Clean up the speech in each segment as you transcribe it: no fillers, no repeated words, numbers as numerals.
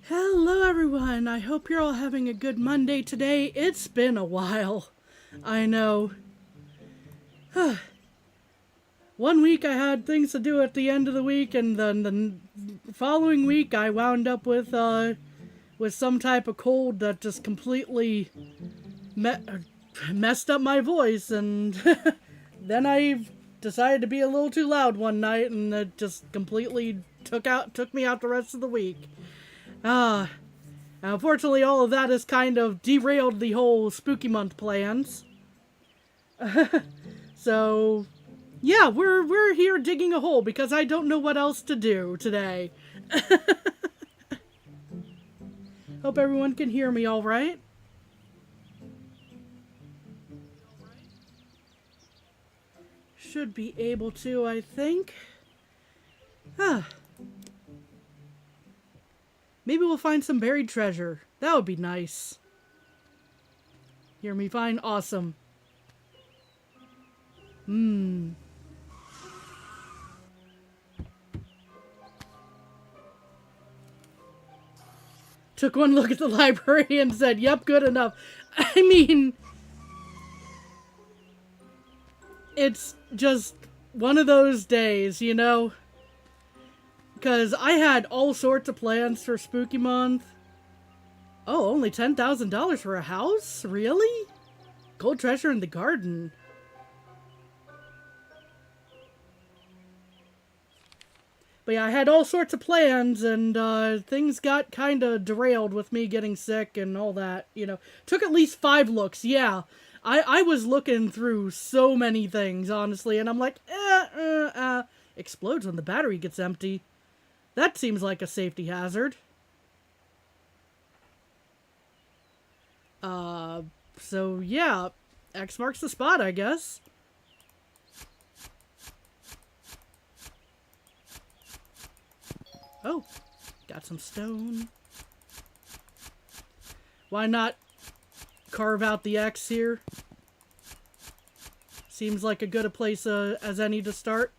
Hello everyone, I hope you're all having a good Monday today. It's been a while. I know. One week I had things to do at the end of the week, and then the following week I wound up with some type of cold that just completely messed up my voice, and then I decided to be a little too loud one night, and it just completely took me out the rest of the week. Unfortunately, all of that has kind of derailed the whole spooky month plans. So, yeah, we're here digging a hole because I don't know what else to do today. Hope everyone can hear me all right. Should be able to, I think. Maybe we'll find some buried treasure. That would be nice. Hear me fine? Awesome. Took one look at the library and said, yep, good enough. I mean, it's just one of those days, you know? Because I had all sorts of plans for Spooky Month. Oh, only $10,000 for a house? Really? Gold treasure in the garden. But yeah, I had all sorts of plans, and things got kind of derailed with me getting sick and all that, you know. Took at least 5 looks, yeah. I was looking through so many things, honestly, and I'm like, explodes when the battery gets empty. That seems like a safety hazard. So yeah, X marks the spot, I guess. Oh, got some stone. Why not carve out the X here? Seems like a good a place as any to start.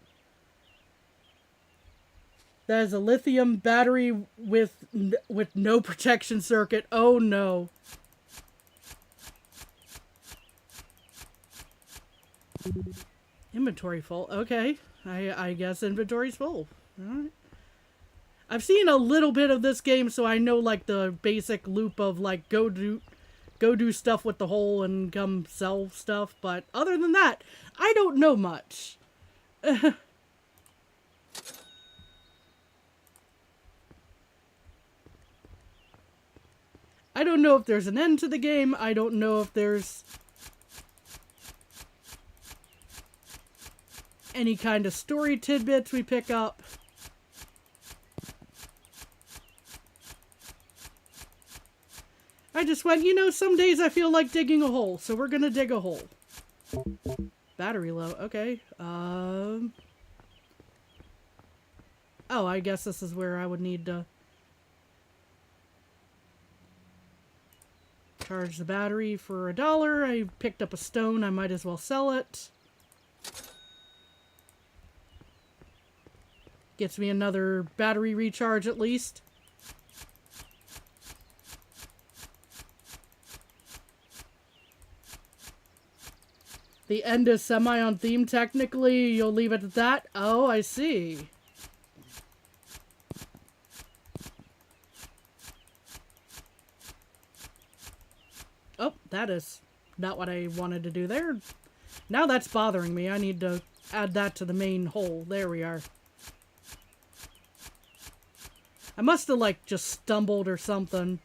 That is a lithium battery with no protection circuit. Oh no. Inventory full. Okay. I guess inventory's full. Alright. I've seen a little bit of this game, so I know like the basic loop of like go do stuff with the hole and come sell stuff, but other than that, I don't know much. I don't know if there's an end to the game. I don't know if there's any kind of story tidbits we pick up. I just went, you know, some days I feel like digging a hole, so we're gonna dig a hole. Battery low, okay. Oh, I guess this is where I would need to charge the battery for $1. I picked up a stone, I might as well sell it. Gets me another battery recharge at least. The end is semi on theme technically, you'll leave it at that? Oh, I see. Oh, that is not what I wanted to do there. Now that's bothering me. I need to add that to the main hole. There we are. I must have, like, just stumbled or something.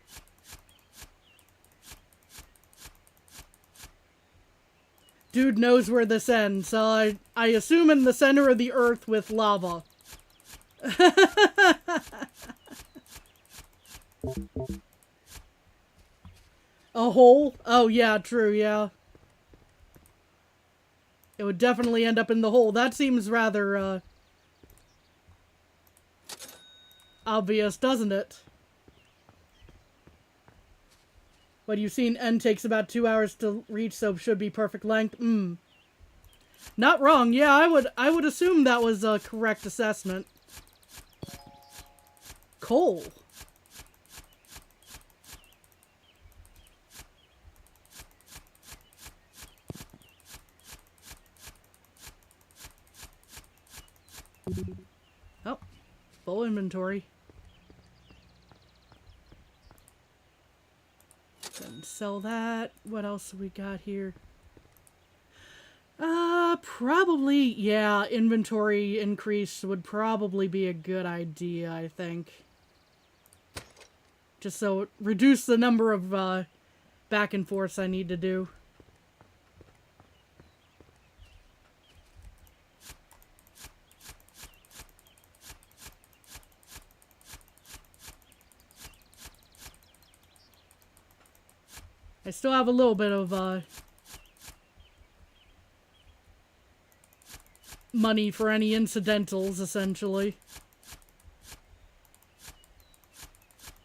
Dude knows where this ends, so I assume in the center of the earth with lava. A hole? Oh, yeah, true, yeah. It would definitely end up in the hole. That seems rather, obvious, doesn't it? But you've seen N takes about 2 hours to reach, so should be perfect length. Not wrong. Yeah, I would assume that was a correct assessment. Coal. Oh, full inventory. Then sell that. What else have we got here? Probably, yeah, inventory increase would probably be a good idea, I think. Just so it reduce the number of, back and forths I need to do. I still have a little bit of, money for any incidentals, essentially.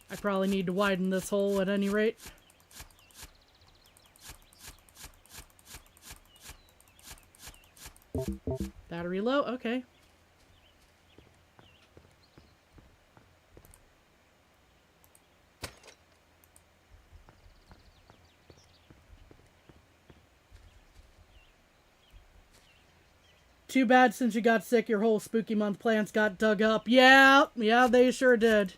I probably need to widen this hole at any rate. Battery low, okay. Too bad since you got sick, your whole spooky month plants got dug up. Yeah, they sure did.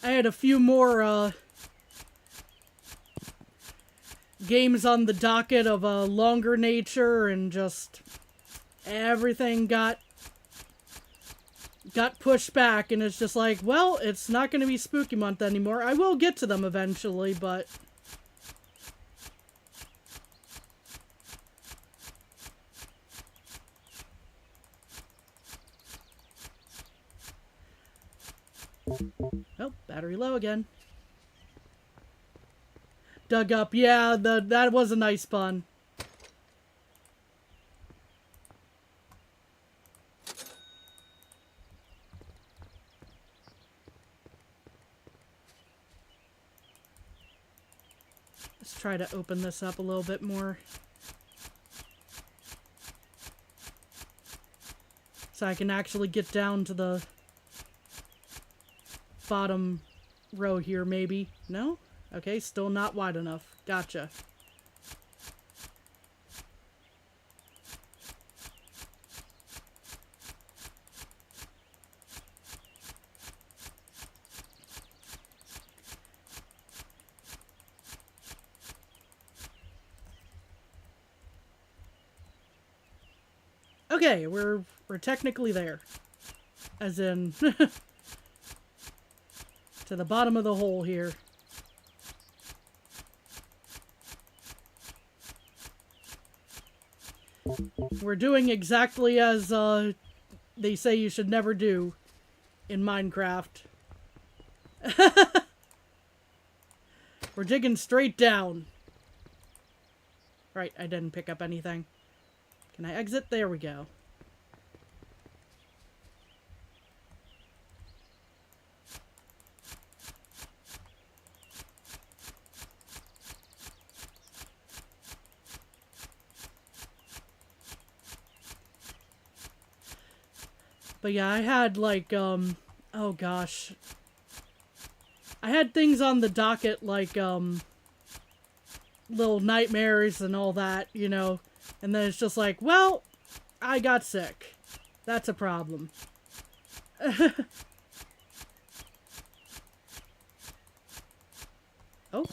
I had a few more, games on the docket of a longer nature, and just everything got pushed back, and it's just like, well, it's not going to be spooky month anymore. I will get to them eventually, but oh, battery low again. Dug up, yeah, that was a nice pun. Let's try to open this up a little bit more, so I can actually get down to the bottom row here, maybe. No? Okay, still not wide enough. Gotcha. Okay, we're technically there. As in to the bottom of the hole here. We're doing exactly as they say you should never do in Minecraft. We're digging straight down. Right, I didn't pick up anything. Can I exit? There we go. But yeah, I had like, oh gosh. I had things on the docket like, little nightmares and all that, you know. And then it's just like, well, I got sick. That's a problem. Oh.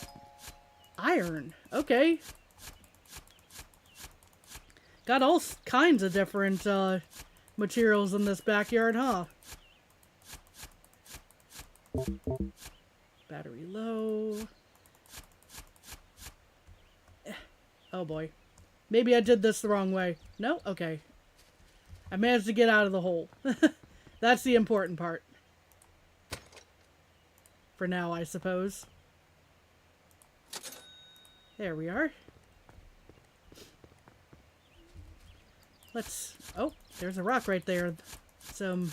Iron. Okay. Got all kinds of different, materials in this backyard, huh? Battery low. Oh boy. Maybe I did this the wrong way. No? Okay. I managed to get out of the hole. That's the important part. For now, I suppose. There we are. Let's... Oh, there's a rock right there. Some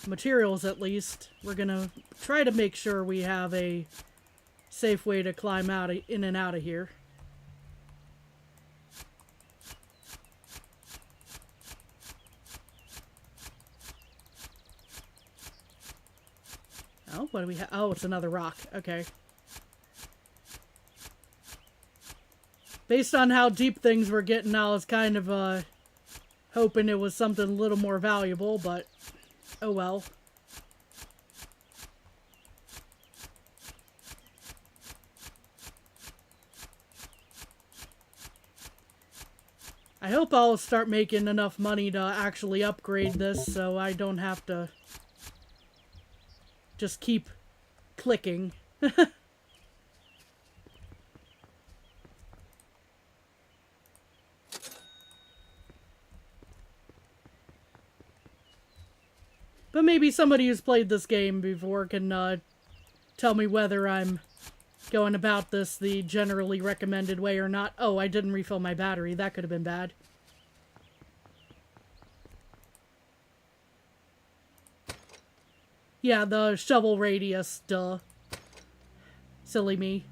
materials, at least. We're gonna try to make sure we have a safe way to climb out in and out of here. Oh, what do we have? Oh, it's another rock. Okay. Based on how deep things were getting, I was kind of, hoping it was something a little more valuable, but oh well. I hope I'll start making enough money to actually upgrade this so I don't have to just keep clicking. But maybe somebody who's played this game before can tell me whether I'm going about this the generally recommended way or not. Oh, I didn't refill my battery. That could have been bad. Yeah, the shovel radius, duh. Silly me.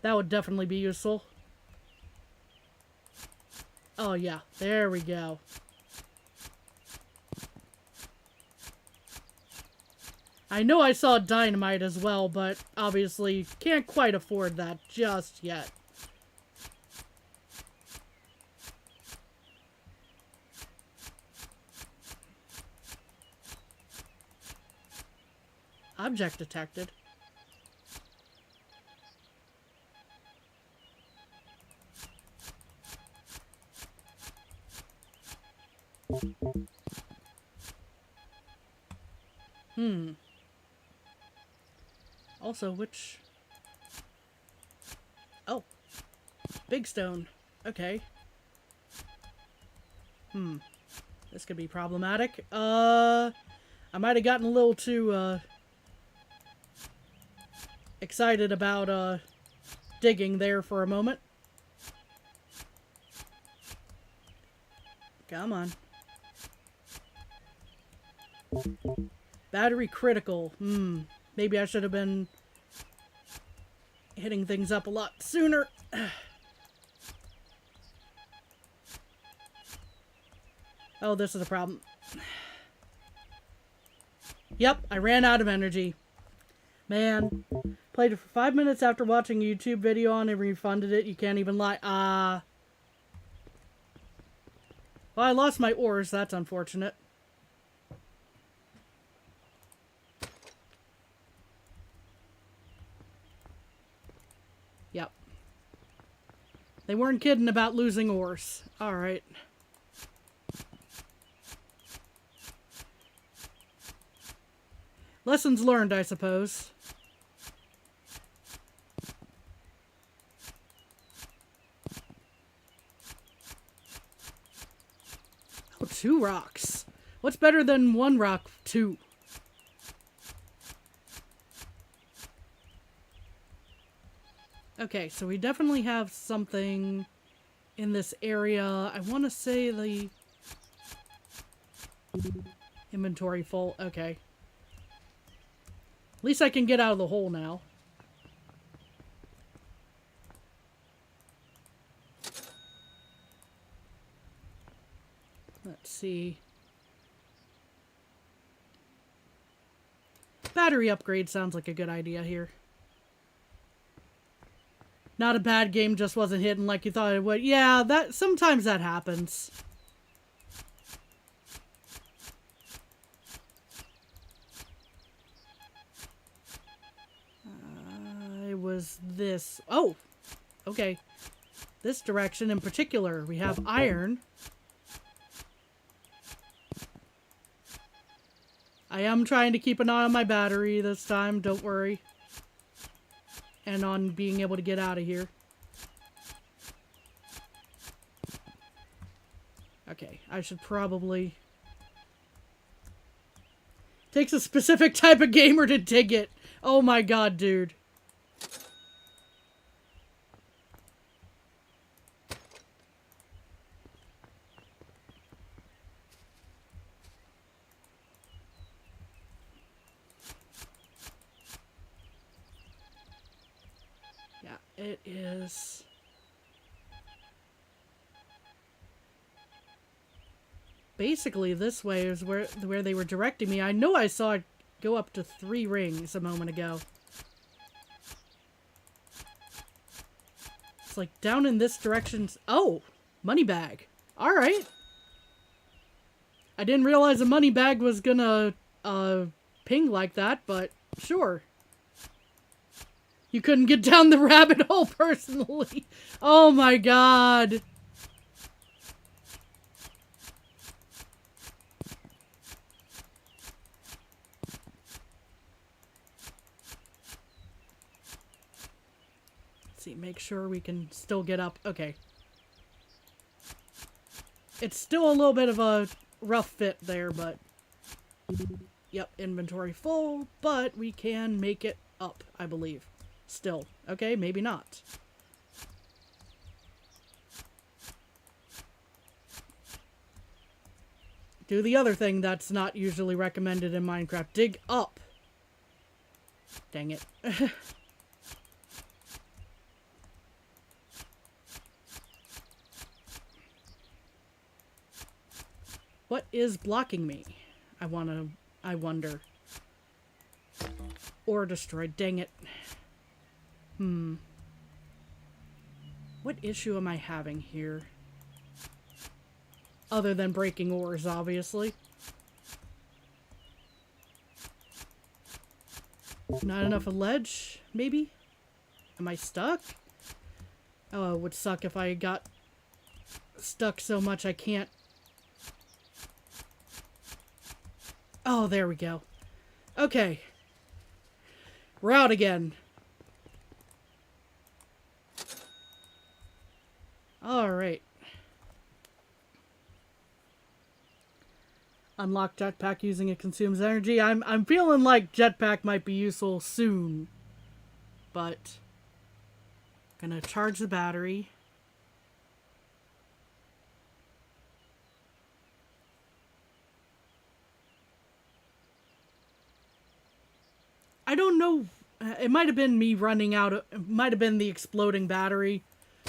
That would definitely be useful. Oh yeah, there we go. I know I saw dynamite as well, but obviously can't quite afford that just yet. Object detected. Also, which... Oh. Big stone. Okay. This could be problematic. I might have gotten a little too, excited about, digging there for a moment. Come on. Battery critical. Maybe I should have been hitting things up a lot sooner. Oh, this is a problem. Yep, I ran out of energy. Man. Played it for 5 minutes after watching a YouTube video on it and refunded it. You can't even lie. Well, I lost my ores. That's unfortunate. Yep. They weren't kidding about losing ores. Alright. Lessons learned, I suppose. Oh, 2 rocks. What's better than 1 rock? 2. Okay, so we definitely have something in this area. I want to say the inventory full. Okay. At least I can get out of the hole now. Let's see. Battery upgrade sounds like a good idea here. Not a bad game, just wasn't hitting like you thought it would. Yeah, sometimes that happens. It was this. Oh, okay. This direction in particular. We have iron. I am trying to keep an eye on my battery this time, don't worry. And on being able to get out of here. Okay, I should probably... Takes a specific type of gamer to dig it. Oh my god, dude. Yeah, it is... basically this way is where they were directing me. I know I saw it go up to 3 rings a moment ago. It's like down in this direction. Oh, money bag. All right. I didn't realize a money bag was gonna ping like that, but sure. You couldn't get down the rabbit hole personally. Oh my god. Let's see, make sure we can still get up. Okay. It's still a little bit of a rough fit there, but... Yep, inventory full, but we can make it up, I believe. Still. Okay, maybe not. Do the other thing that's not usually recommended in Minecraft. Dig up. Dang it. What is blocking me? I wonder. Or destroyed. Dang it. What issue am I having here? Other than breaking ores, obviously. Not enough of ledge, maybe? Am I stuck? Oh, it would suck if I got stuck so much I can't... Oh, there we go. Okay. We're out again. Alright. Unlock jetpack using it consumes energy. I'm feeling like jetpack might be useful soon. But gonna charge the battery. I don't know. It might have been me running out. It might have been the exploding battery.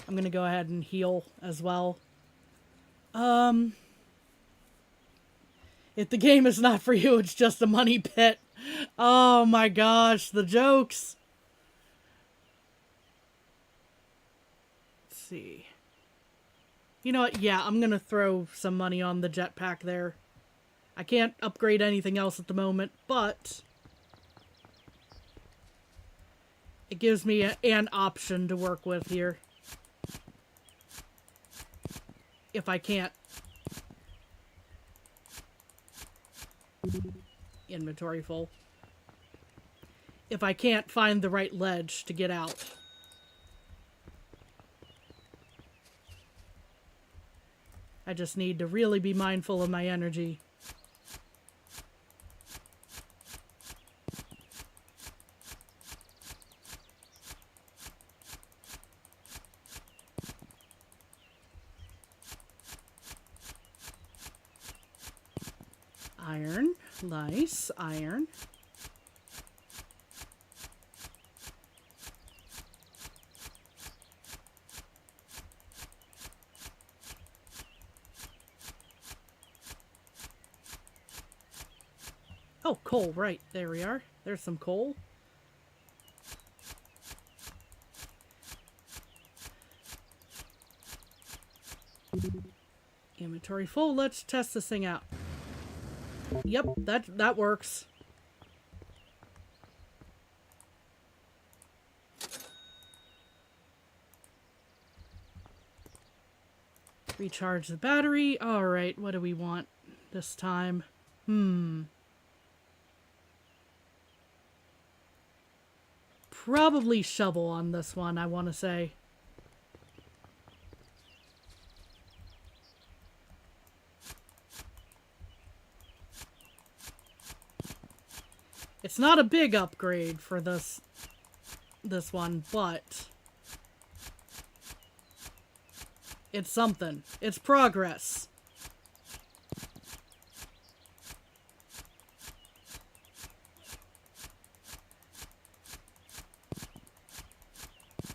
I'm gonna go ahead and heal as well. If the game is not for you, it's just a money pit. Oh my gosh, the jokes. Let's see. You know what? Yeah, I'm gonna throw some money on the jetpack there. I can't upgrade anything else at the moment, but... it gives me an option to work with here. If I can't. Inventory full. If I can't find the right ledge to get out. I just need to really be mindful of my energy. Iron. Nice. Iron. Oh, coal. Right. There we are. There's some coal. Inventory full. Let's test this thing out. Yep, that works. Recharge the battery. Alright, what do we want this time? Probably shovel on this one, I want to say. It's not a big upgrade for this one, but it's something. It's progress.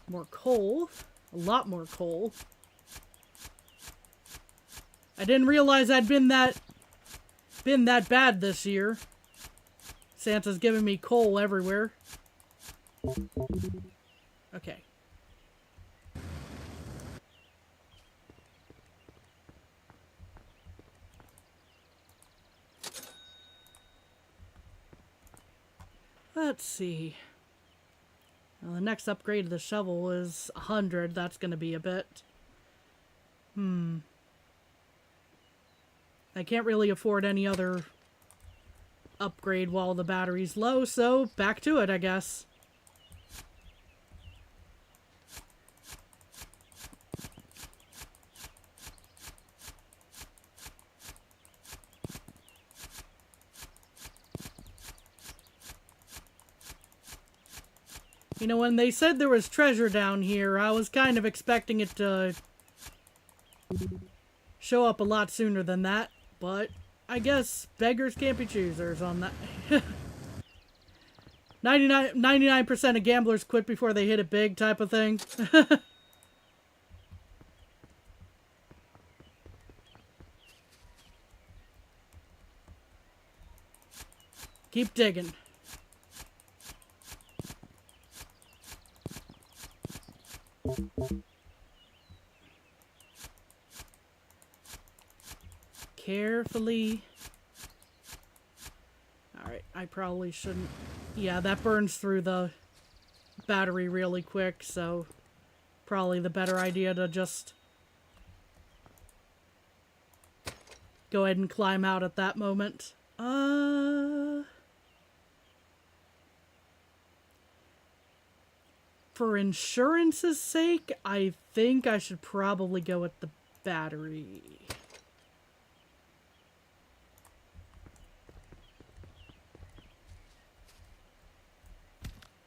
More coal. A lot more coal. I didn't realize I'd been that bad this year. Santa's giving me coal everywhere. Okay. Let's see. Well, the next upgrade of the shovel is 100. That's going to be a bit. I can't really afford any other upgrade while the battery's low, so back to it, I guess. You know, when they said there was treasure down here, I was kind of expecting it to show up a lot sooner than that, but I guess beggars can't be choosers on that. 99% of gamblers quit before they hit it big type of thing. Keep digging. Carefully. Alright, I probably shouldn't... Yeah, that burns through the battery really quick, so probably the better idea to just go ahead and climb out at that moment. For insurance's sake, I think I should probably go with the battery.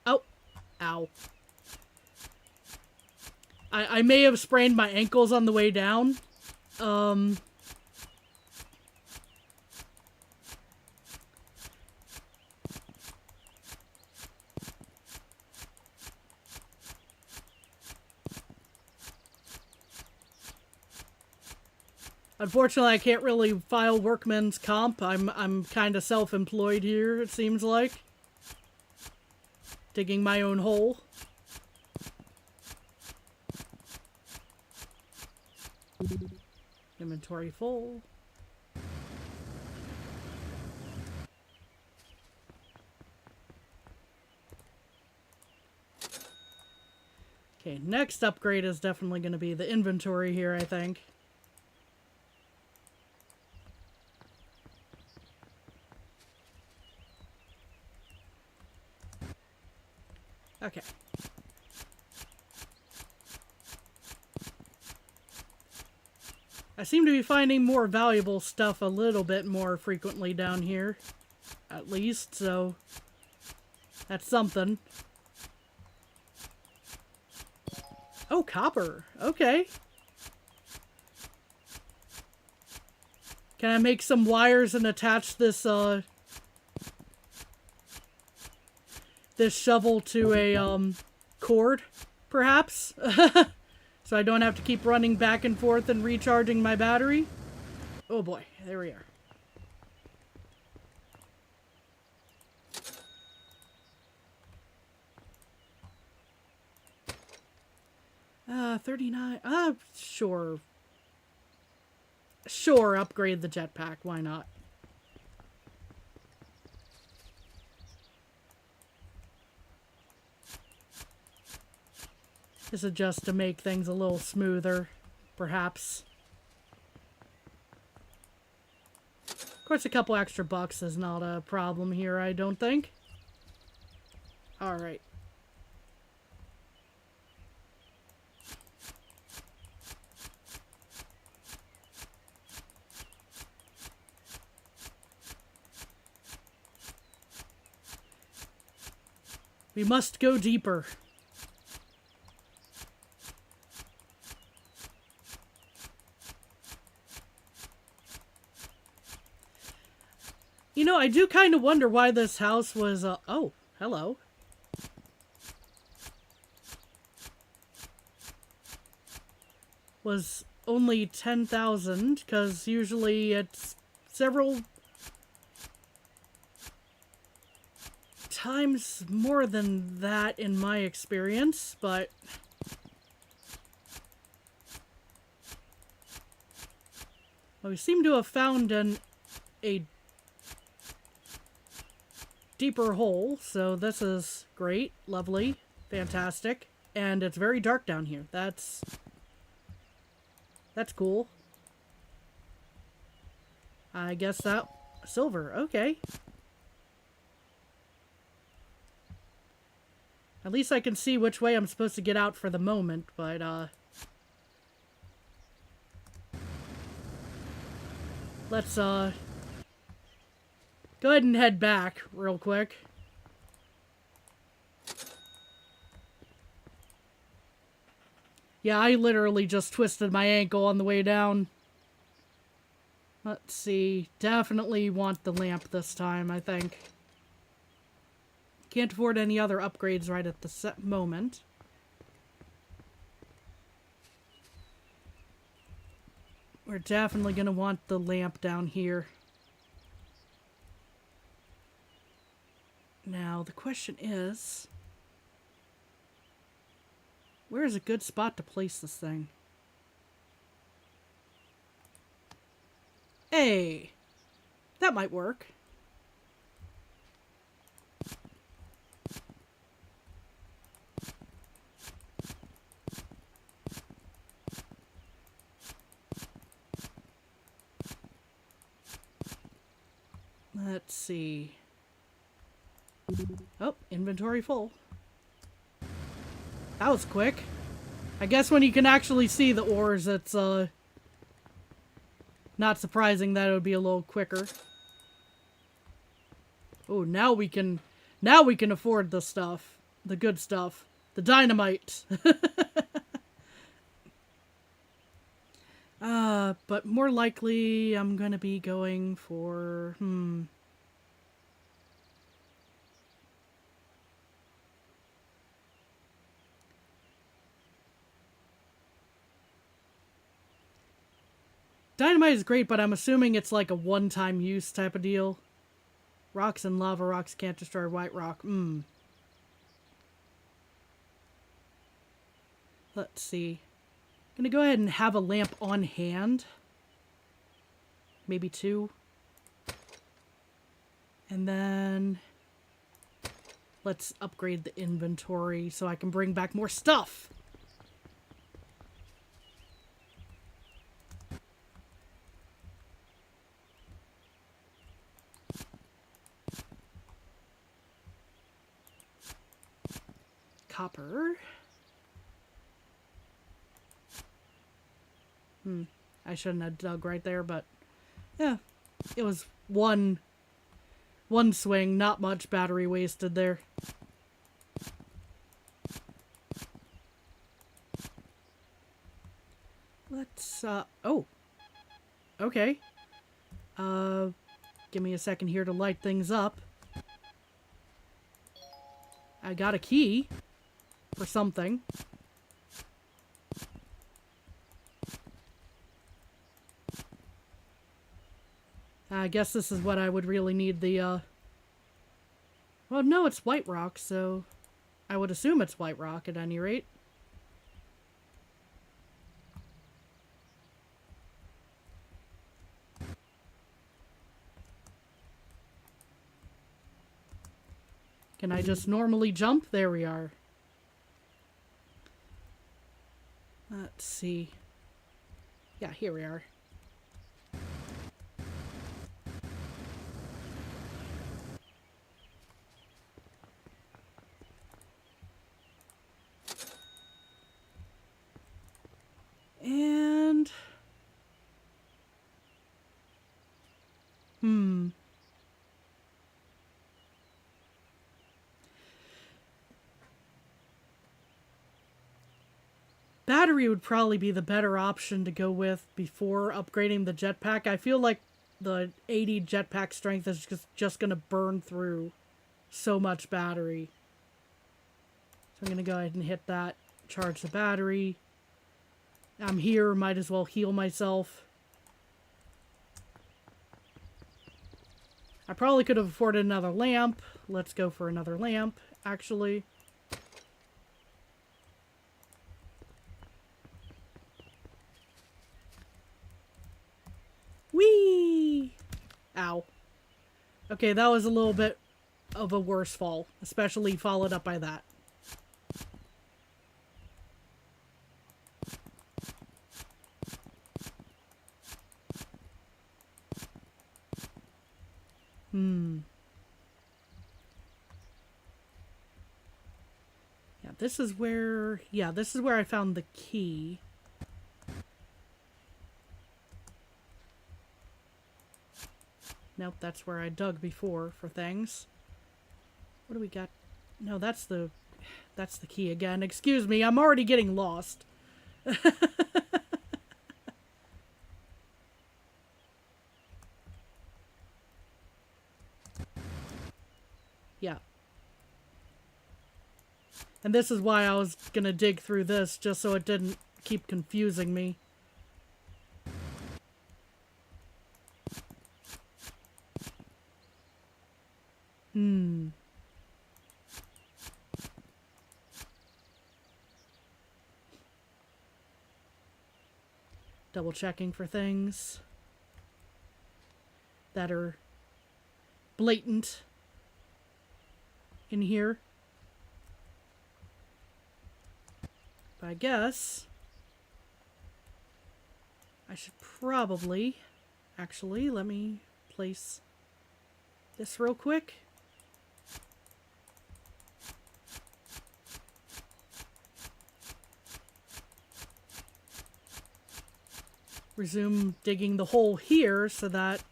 Oh, ow. I may have sprained my ankles on the way down. Unfortunately, I can't really file workman's comp. I'm kind of self-employed here, it seems like. Digging my own hole. Inventory full. Okay, next upgrade is definitely going to be the inventory here, I think. Okay. I seem to be finding more valuable stuff a little bit more frequently down here. At least, so that's something. Oh, copper. Okay. Can I make some wires and attach this, this shovel to a, cord, perhaps? So I don't have to keep running back and forth and recharging my battery? Oh boy, there we are. 39, sure. Sure, upgrade the jetpack, why not? This is just to make things a little smoother, perhaps. Of course, a couple extra bucks is not a problem here, I don't think. Alright. We must go deeper. You know, I do kind of wonder why this house was, oh, hello. Was only 10,000, because usually it's several times more than that in my experience, but well, we seem to have found a deeper hole, so this is great, lovely, fantastic, and it's very dark down here. That's cool. I guess that silver, okay. At least I can see which way I'm supposed to get out for the moment, but, let's, go ahead and head back real quick. Yeah, I literally just twisted my ankle on the way down. Let's see. Definitely want the lamp this time, I think. Can't afford any other upgrades right at the moment. We're definitely going to want the lamp down here. Now, the question is, where is a good spot to place this thing? Hey, that might work. Let's see. Oh, inventory full. That was quick. I guess when you can actually see the ores, it's not surprising that it would be a little quicker. Oh, now we can afford the stuff, the good stuff, the dynamite. But more likely I'm gonna be going for dynamite is great, but I'm assuming it's like a one-time use type of deal. Rocks and lava rocks can't destroy white rock. Let's see. I'm gonna go ahead and have a lamp on hand. Maybe 2. And then let's upgrade the inventory so I can bring back more stuff. Copper. I shouldn't have dug right there, but yeah, it was one swing, not much battery wasted there. Let's, oh, okay. Give me a second here to light things up. I got a key for something. I guess this is what I would really need the, well, no, it's white rock, so I would assume it's white rock at any rate. Can I just normally jump? There we are. Let's see. Yeah, here we are. And battery would probably be the better option to go with before upgrading the jetpack. I feel like the 80 jetpack strength is just going to burn through so much battery. So I'm going to go ahead and hit that, charge the battery. I'm here, might as well heal myself. I probably could have afforded another lamp. Let's go for another lamp, actually. Whee! Ow. Okay, that was a little bit of a worse fall, especially followed up by that. Yeah, this is where... Yeah, this is where I found the key. Nope, that's where I dug before for things. What do we got? No, that's the key again. Excuse me, I'm already getting lost. Yeah. And this is why I was gonna dig through this, just so it didn't keep confusing me. Double checking for things that are blatant in here. But I guess I should probably... Actually, let me place this real quick. Resume digging the hole here so that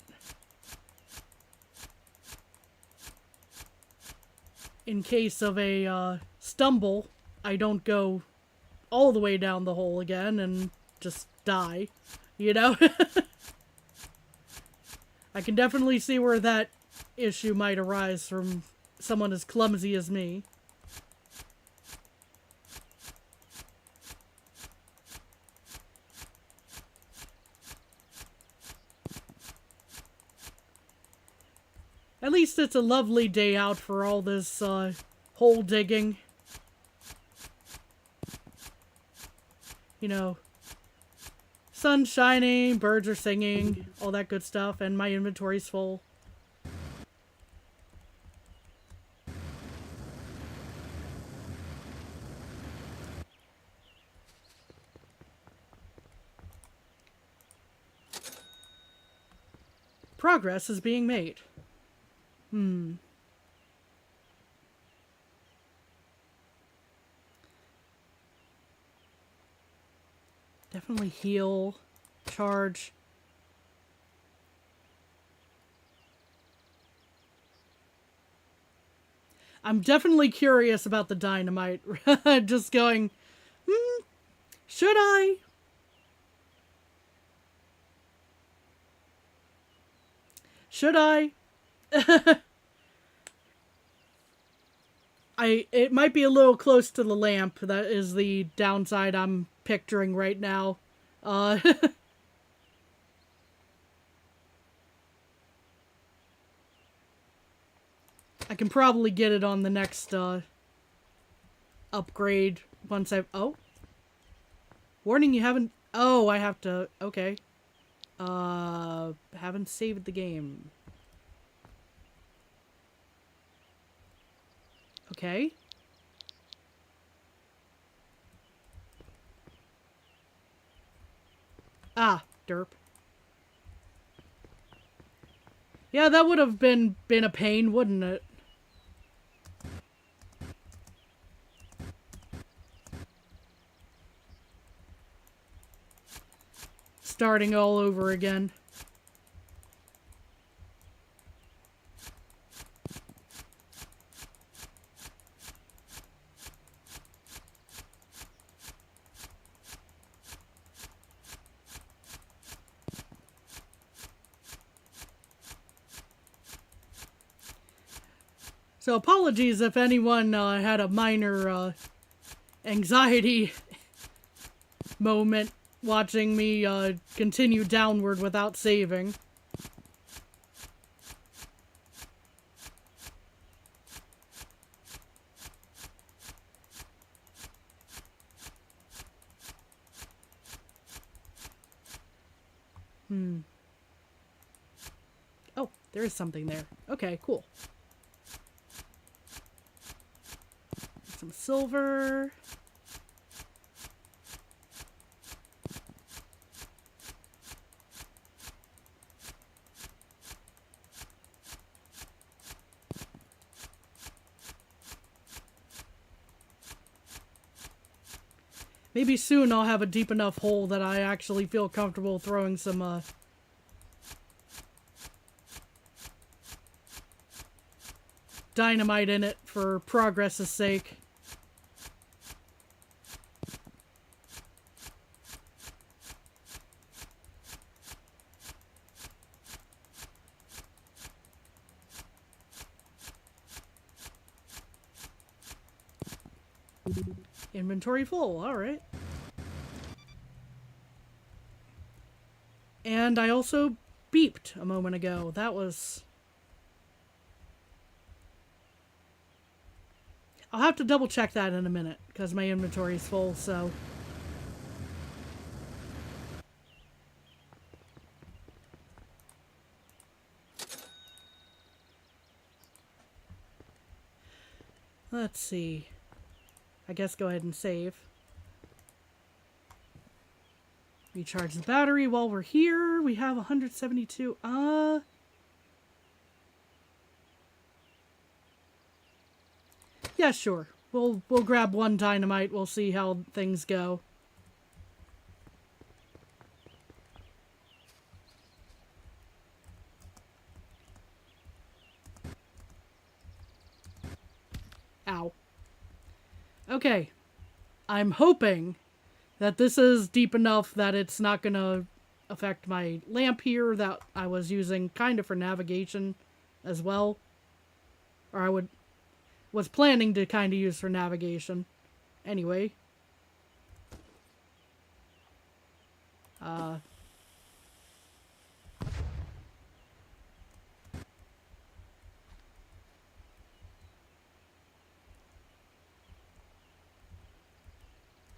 in case of a stumble, I don't go all the way down the hole again and just die, you know? I can definitely see where that issue might arise from someone as clumsy as me. At least it's a lovely day out for all this hole digging. You know, sun's shining, birds are singing, all that good stuff, and my inventory's full. Progress is being made. Definitely heal, charge. I'm definitely curious about the dynamite. Just going, should I? Should I? It might be a little close to the lamp. That is the downside I'm picturing right now. I can probably get it on the next upgrade once I've... Oh. Warning, you haven't... Oh, I have to... Okay. Haven't saved the game. Okay. Ah, derp. Yeah, that would have been a pain, wouldn't it? Starting all over again. So apologies if anyone had a minor anxiety moment watching me continue downward without saving. Oh, there is something there. Okay, cool. Some silver. Maybe soon I'll have a deep enough hole that I actually feel comfortable throwing some, dynamite in it for progress's sake. Inventory full, alright. And I also beeped a moment ago. That was... I'll have to double check that in a minute, because my inventory is full, so... Let's see. I guess go ahead and save. Recharge the battery while we're here. We have 172. Yeah, sure. We'll grab one dynamite. We'll see how things go. Ow. Okay. I'm hoping that this is deep enough that it's not gonna affect my lamp here that I was using kind of for navigation as well. Or I was planning to kind of use for navigation. Anyway.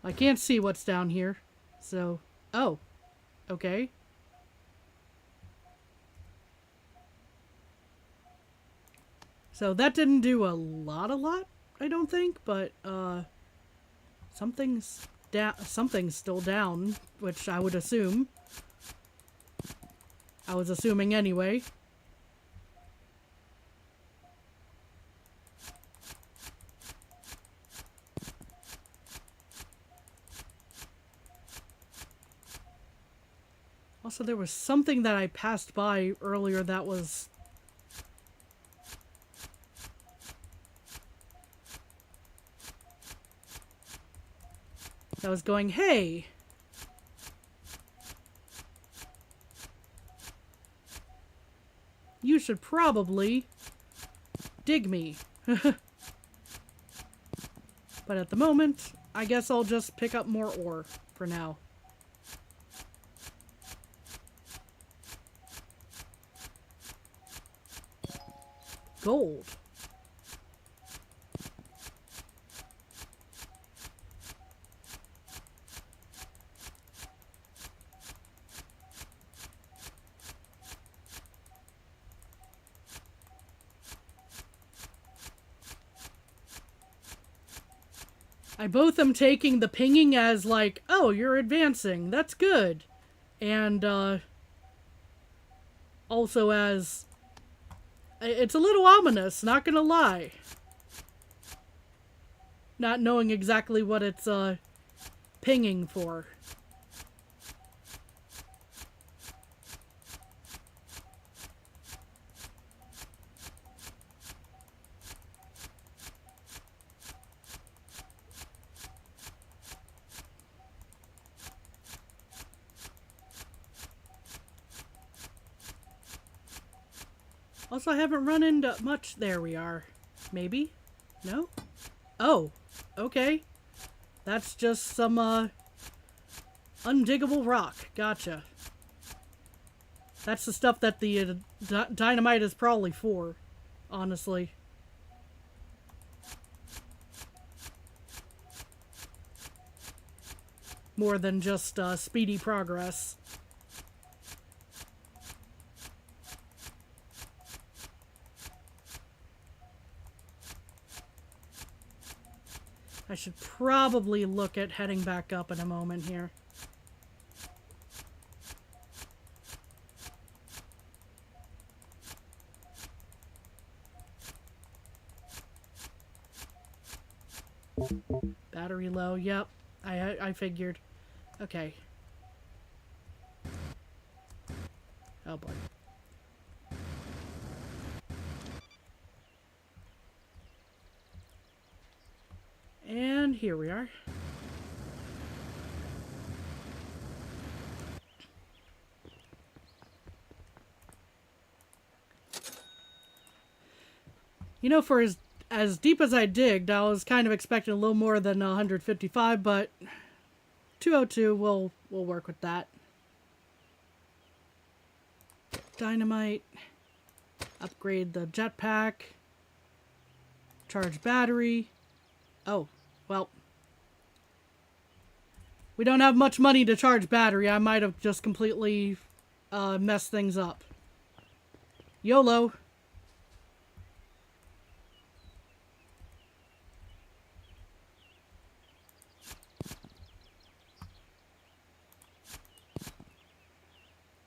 I can't see what's down here. So, oh. Okay. So that didn't do a lot, I don't think, but something's still down, which I would assume. I was assuming anyway. Also, there was something that I passed by earlier that was... going, hey! You should probably dig me. But at the moment, I guess I'll just pick up more ore for now. Gold. I both am taking the pinging as like, oh, you're advancing, that's good. And also as... It's a little ominous, not gonna lie. Not knowing exactly what it's pinging for. Also, I haven't run into much... There we are. Maybe? No? Oh. Okay. That's just some, Undiggable rock. Gotcha. That's the stuff that the dynamite is probably for, honestly. More than just speedy progress. I should probably look at heading back up in a moment here. Battery low, yep. I figured. Okay. Oh boy. And here we are. You know, for as deep as I digged, I was kind of expecting a little more than 155, but 202 will work with that. Dynamite. Upgrade the jetpack. Charge battery. Oh, well. We don't have much money to charge battery. I might have just completely messed things up. YOLO.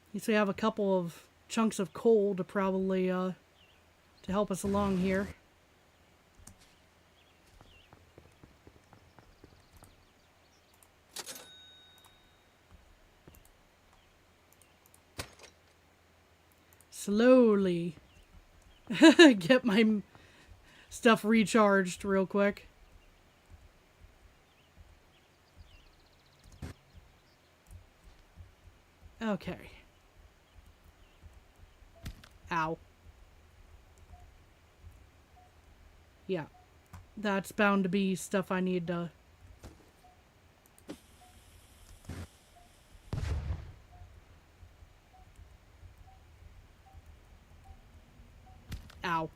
At least we have a couple of chunks of coal to probably to help us along here. Slowly get my stuff recharged real quick. Okay. Ow. Yeah. That's bound to be stuff I need to... Ow.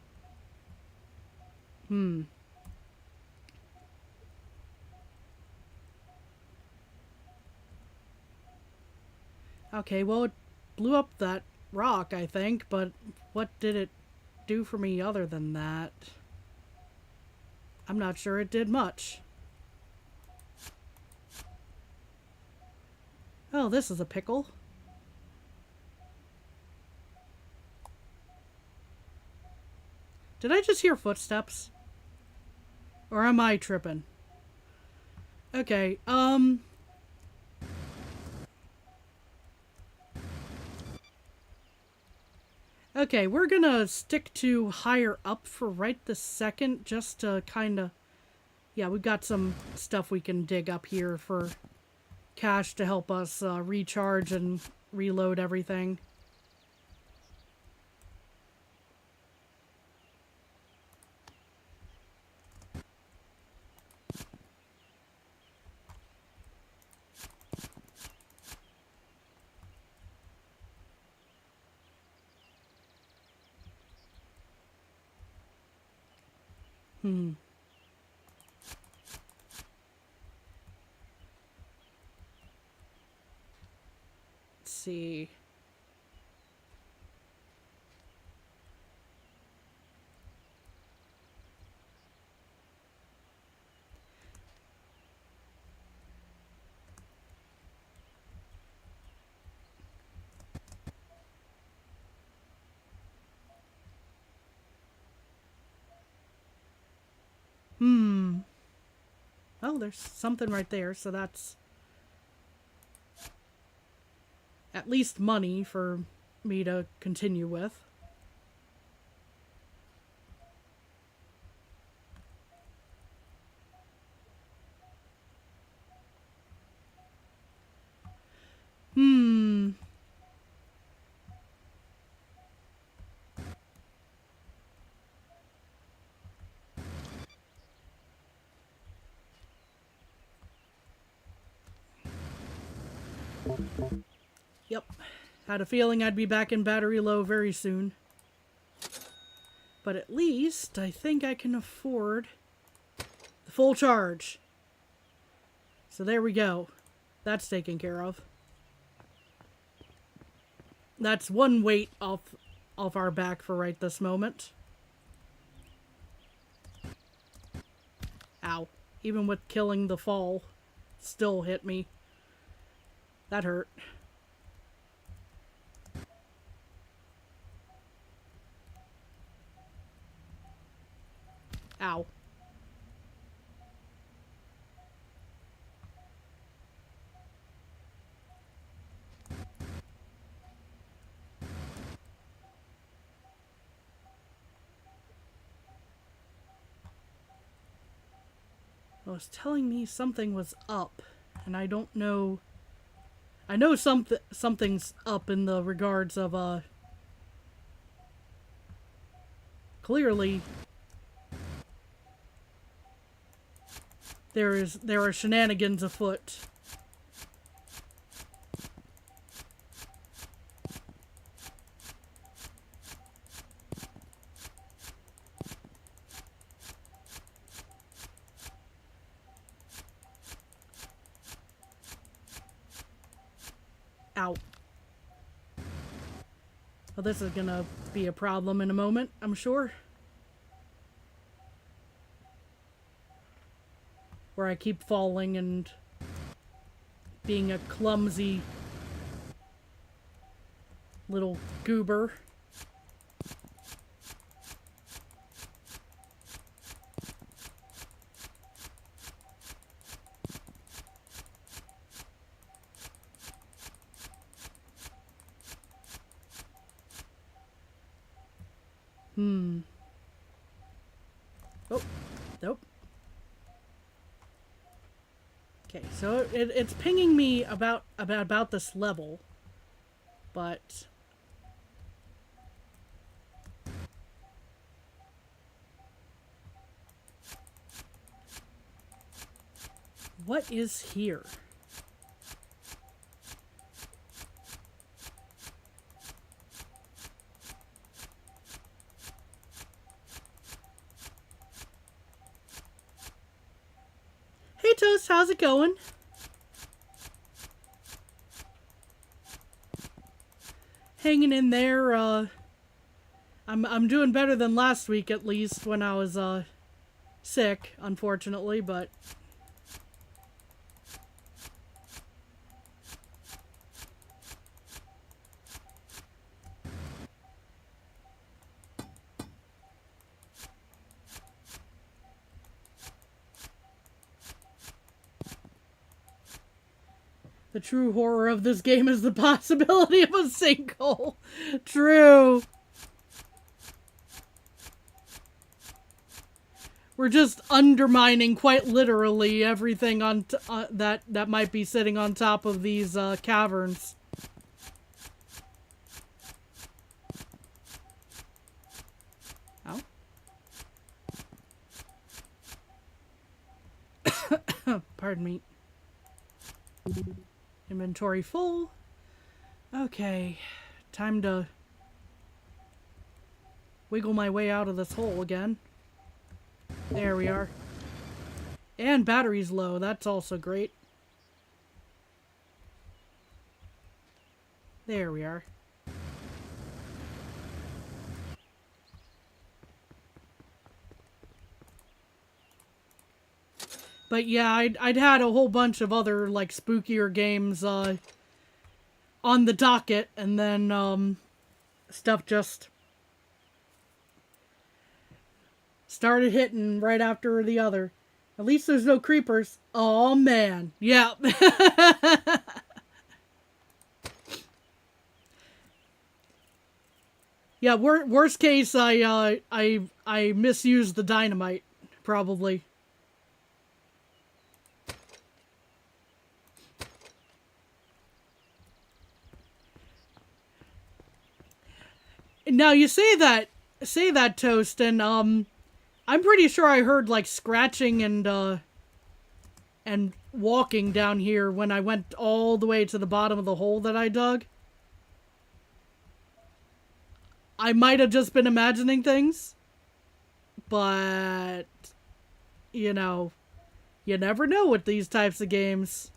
Okay, well, it blew up that rock, I think, but what did it do for me other than that? I'm not sure it did much. Oh, this is a pickle. Did I just hear footsteps? Or am I tripping? Okay, okay, we're gonna stick to higher up for right this second, just to kinda... Yeah, we've got some stuff we can dig up here for cash to help us recharge and reload everything. Let's see. Oh, there's something right there, so that's at least money for me to continue with. Yep. Had a feeling I'd be back in battery low very soon. But at least I think I can afford the full charge. So there we go. That's taken care of. That's one weight off our back for right this moment. Ow. Even with killing the fall, still hit me. That hurt. Ow. It was telling me something was up, and I don't know. I know something's up in the regards of clearly there are shenanigans afoot. Ow. Well, this is gonna be a problem in a moment, I'm sure. Where I keep falling and being a clumsy little goober. Oh, nope. Okay, so it's pinging me about this level, but what is here? Hey Toast, how's it going? Hanging in there. I'm doing better than last week, at least, when I was sick, unfortunately, but the true horror of this game is the possibility of a sinkhole. True. We're just undermining, quite literally, everything on that might be sitting on top of these caverns. Ow. Pardon me. Inventory full. Okay, time to wiggle my way out of this hole again. There we are. And battery's low, that's also great. There we are. But yeah, I'd had a whole bunch of other, like, spookier games on the docket, and then stuff just started hitting right after the other. At least there's no creepers. Oh man. Yeah. Yeah, worst case I misused the dynamite, probably. Now you say that Toast, and I'm pretty sure I heard like scratching and walking down here when I went all the way to the bottom of the hole that I dug. I might have just been imagining things, but, you know, you never know with these types of games.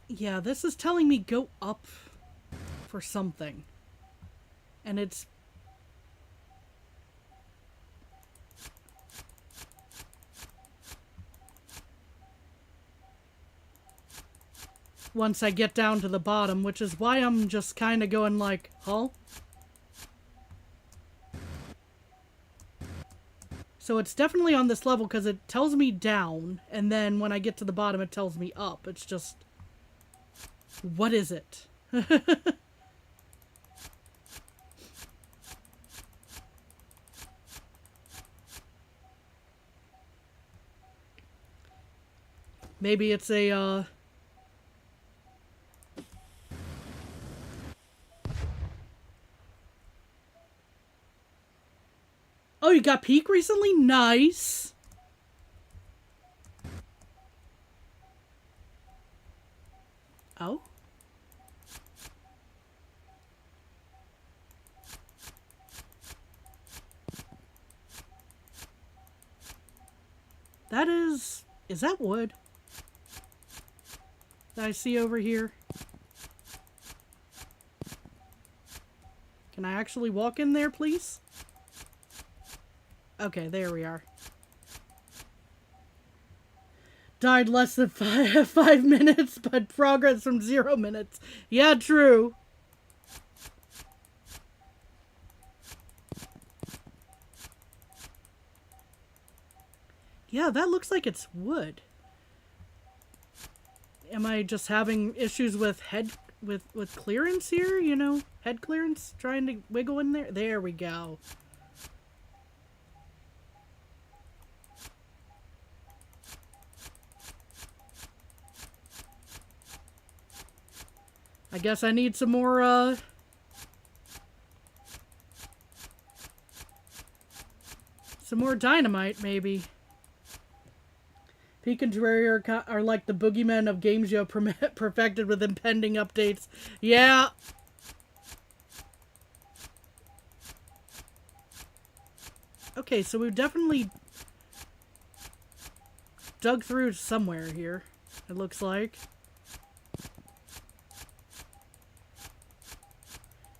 Yeah, this is telling me go up for something. And it's... once I get down to the bottom, which is why I'm just kind of going like, huh? So it's definitely on this level because it tells me down, and then when I get to the bottom it tells me up. It's just... what is it? Maybe it's a, oh, you got Peak recently? Nice! Oh? That is that wood? That I see over here? Can I actually walk in there, please? Okay, there we are. Died less than 5 minutes, but progress from 0 minutes. Yeah, true. Yeah, that looks like it's wood. Am I just having issues with with clearance here, you know? Head clearance? Trying to wiggle in there? There we go. I guess I need some more, some more dynamite, maybe. Peak and Terraria are like the boogeymen of games you have perfected with impending updates. Yeah. Okay, so we've definitely dug through somewhere here, it looks like.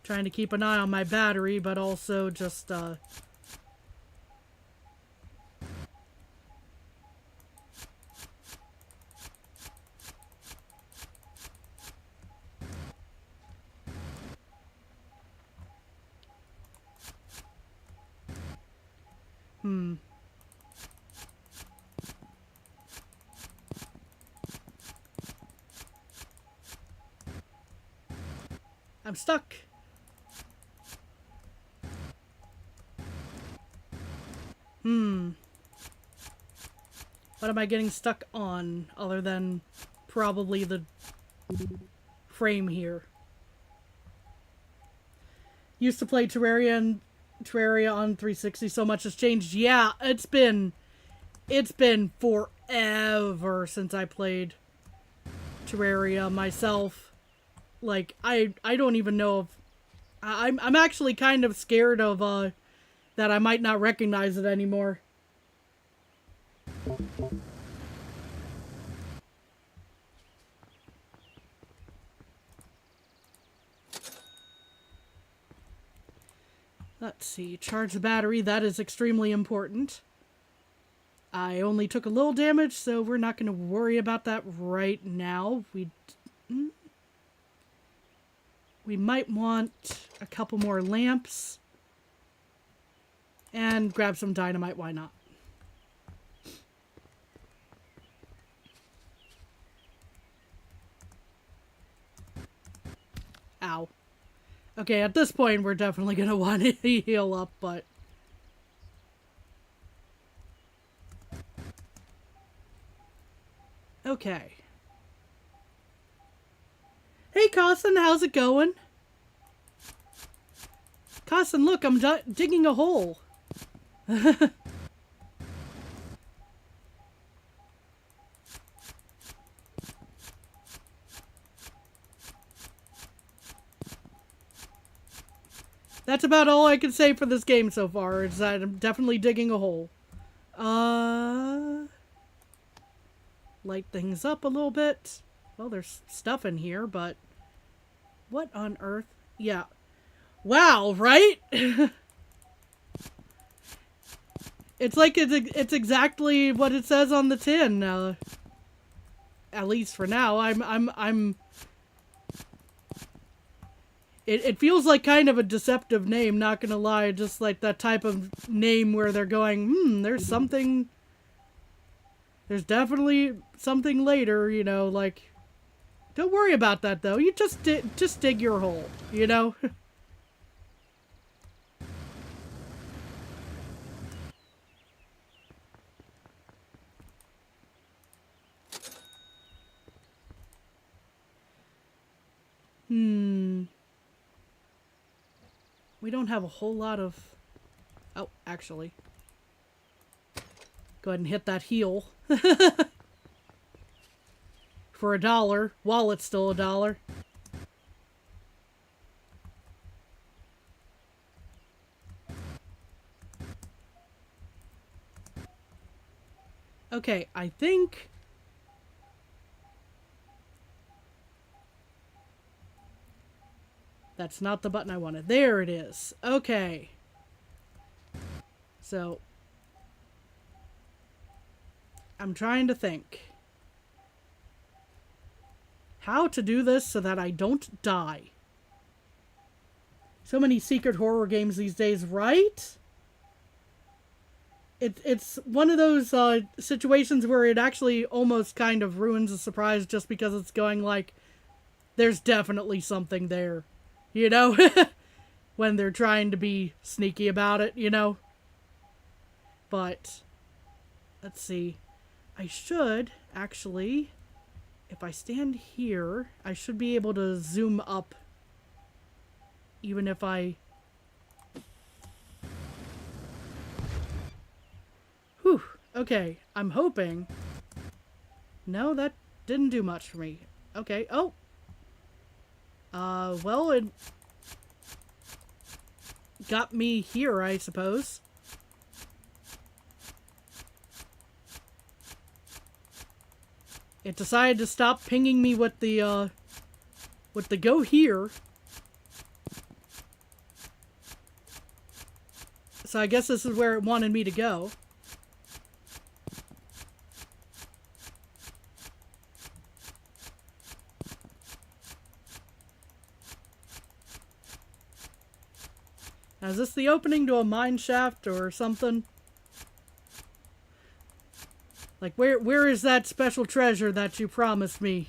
Trying to keep an eye on my battery, but also just, I'm stuck. What am I getting stuck on, other than probably the frame here? Used to play Terraria on 360, so much has changed. Yeah, it's been forever since I played Terraria myself. Like, I don't even know if... I'm actually kind of scared of, that I might not recognize it anymore. Let's see. Charge the battery. That is extremely important. I only took a little damage, so we're not going to worry about that right now. We might want a couple more lamps. And grab some dynamite. Why not? Ow. Okay, at this point, we're definitely going to want to heal up, but... Okay. Hey, Carson, how's it going? Carson, look, I'm digging a hole. That's about all I can say for this game so far, is that I'm definitely digging a hole. Light things up a little bit. Well, there's stuff in here, but... What on earth? Yeah. Wow, right? It's like it's exactly what it says on the tin. At least for now. It feels like kind of a deceptive name, not gonna lie. Just like that type of name where they're going, there's something... There's definitely something later, you know, like... Don't worry about that, though. You just dig your hole, you know? We don't have a whole lot of... Oh, actually. Go ahead and hit that heel. For $1, while it's still $1. Okay, I think... That's not the button I wanted. There it is. Okay. So... I'm trying to think. How to do this so that I don't die. So many secret horror games these days, right? It's one of those situations where it actually almost kind of ruins the surprise just because it's going like, there's definitely something there. You know? When they're trying to be sneaky about it, you know? But, let's see. I should, actually, if I stand here, I should be able to zoom up. Even if I... Whew, okay, I'm hoping. No, that didn't do much for me. Okay, oh! Well, it got me here, I suppose. It decided to stop pinging me with the go here. So I guess this is where it wanted me to go. Now, is this the opening to a mine shaft or something? Like, where is that special treasure that you promised me?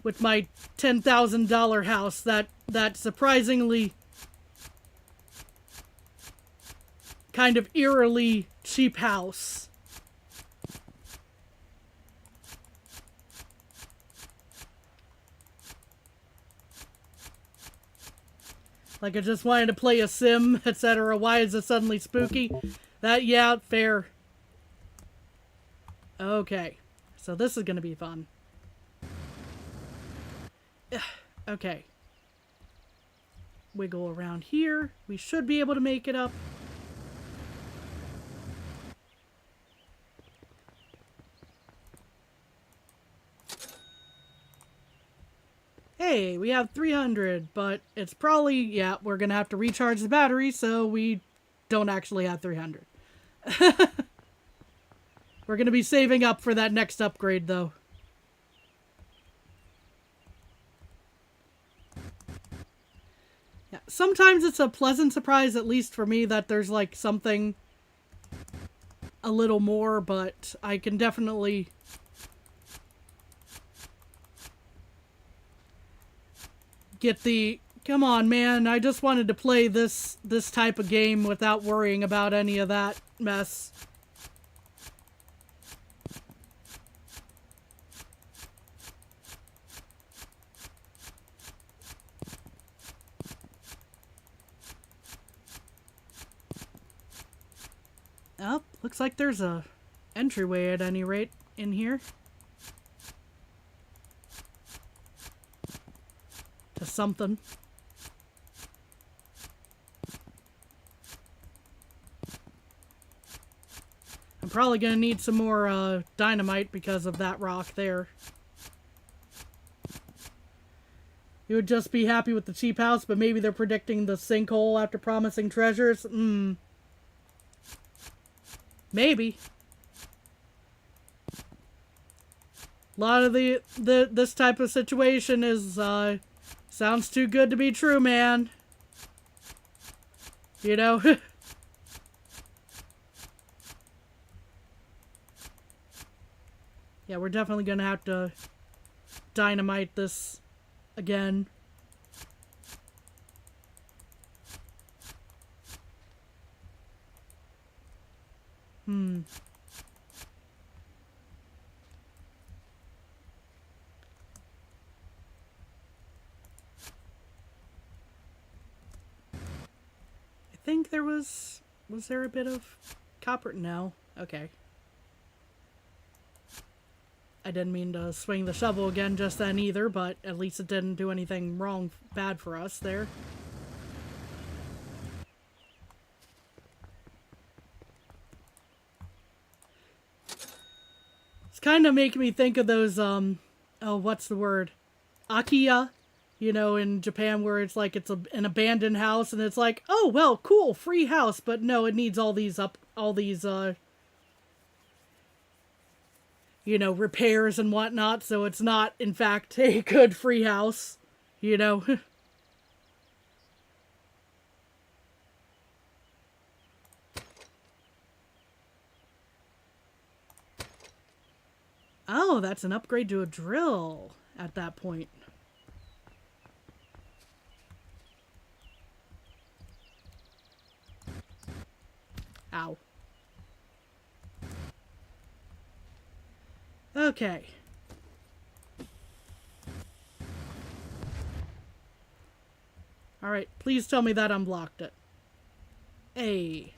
With my $10,000 house, that surprisingly kind of eerily cheap house. Like I just wanted to play a sim, etc. Why is it suddenly spooky? That, yeah, fair. Okay, so this is going to be fun. Okay. Wiggle around here. We should be able to make it up. Hey, we have 300, but it's probably, yeah, we're going to have to recharge the battery, so we don't actually have 300. We're going to be saving up for that next upgrade, though. Yeah, sometimes it's a pleasant surprise, at least for me, that there's, like, something a little more, but I can definitely... get the, come on, man, I just wanted to play this type of game without worrying about any of that mess. Looks like there's a entryway at any rate in here. To something. I'm probably gonna need some more dynamite because of that rock there. You would just be happy with the cheap house, but maybe they're predicting the sinkhole after promising treasures. Maybe. A lot of this type of situation is sounds too good to be true, man. You know? Yeah, we're definitely gonna have to dynamite this again. I think there was there a bit of copper? No. Okay. I didn't mean to swing the shovel again just then either, but at least it didn't do anything wrong, bad for us there. It's kind of making me think of those, oh, what's the word? Akiya, you know, in Japan, where it's like it's an abandoned house and it's like, oh, well, cool, free house, but no, it needs all these, you know, repairs and whatnot, so it's not, in fact, a good free house, you know. Oh, that's an upgrade to a drill at that point. Ow. Okay. Alright, please tell me that unblocked it. Hey.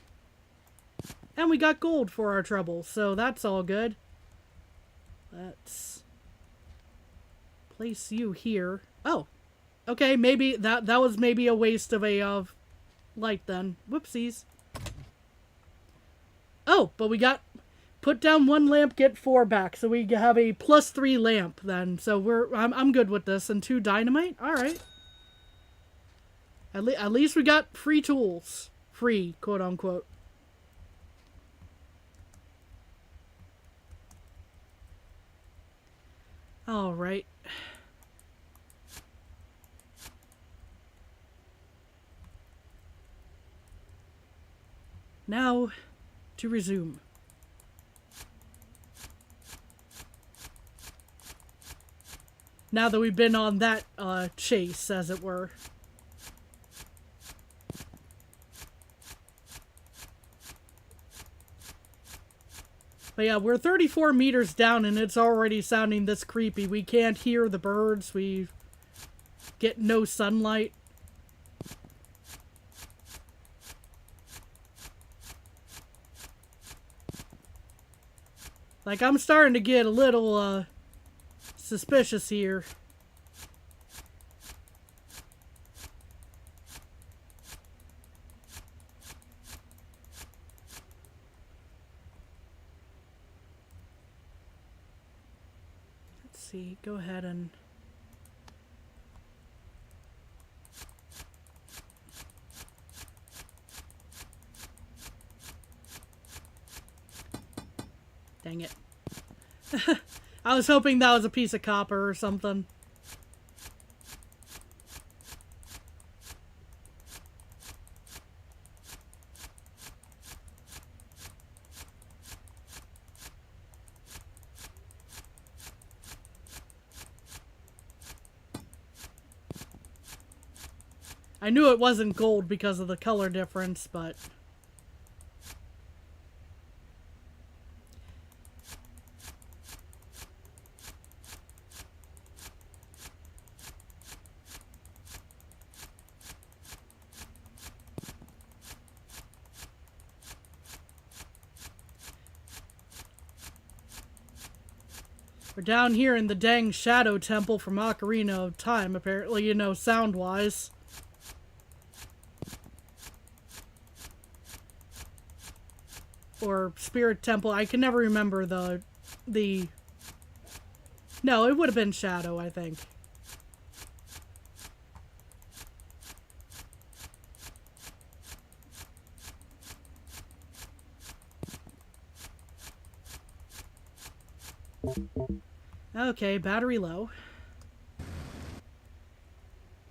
And we got gold for our trouble, so that's all good. Let's place you here. Oh. Okay, maybe that was maybe a waste of a light then. Whoopsies. Oh, but we got put down 1 lamp, get 4 back. So we have a +3 lamp then. So I'm good with this. And 2 dynamite? Alright. At least we got free tools. Free, quote unquote. Alright. Now, to resume. Now that we've been on that chase, as it were. But yeah, we're 34 meters down and it's already sounding this creepy. We can't hear the birds. We get no sunlight. Like, I'm starting to get a little, suspicious here. Let's see, go ahead and... Dang it. I was hoping that was a piece of copper or something. I knew it wasn't gold because of the color difference, but... We're down here in the dang Shadow Temple from Ocarina of Time, apparently, you know, sound-wise. Or Spirit Temple. I can never remember the... No, it would have been Shadow, I think. Okay, battery low.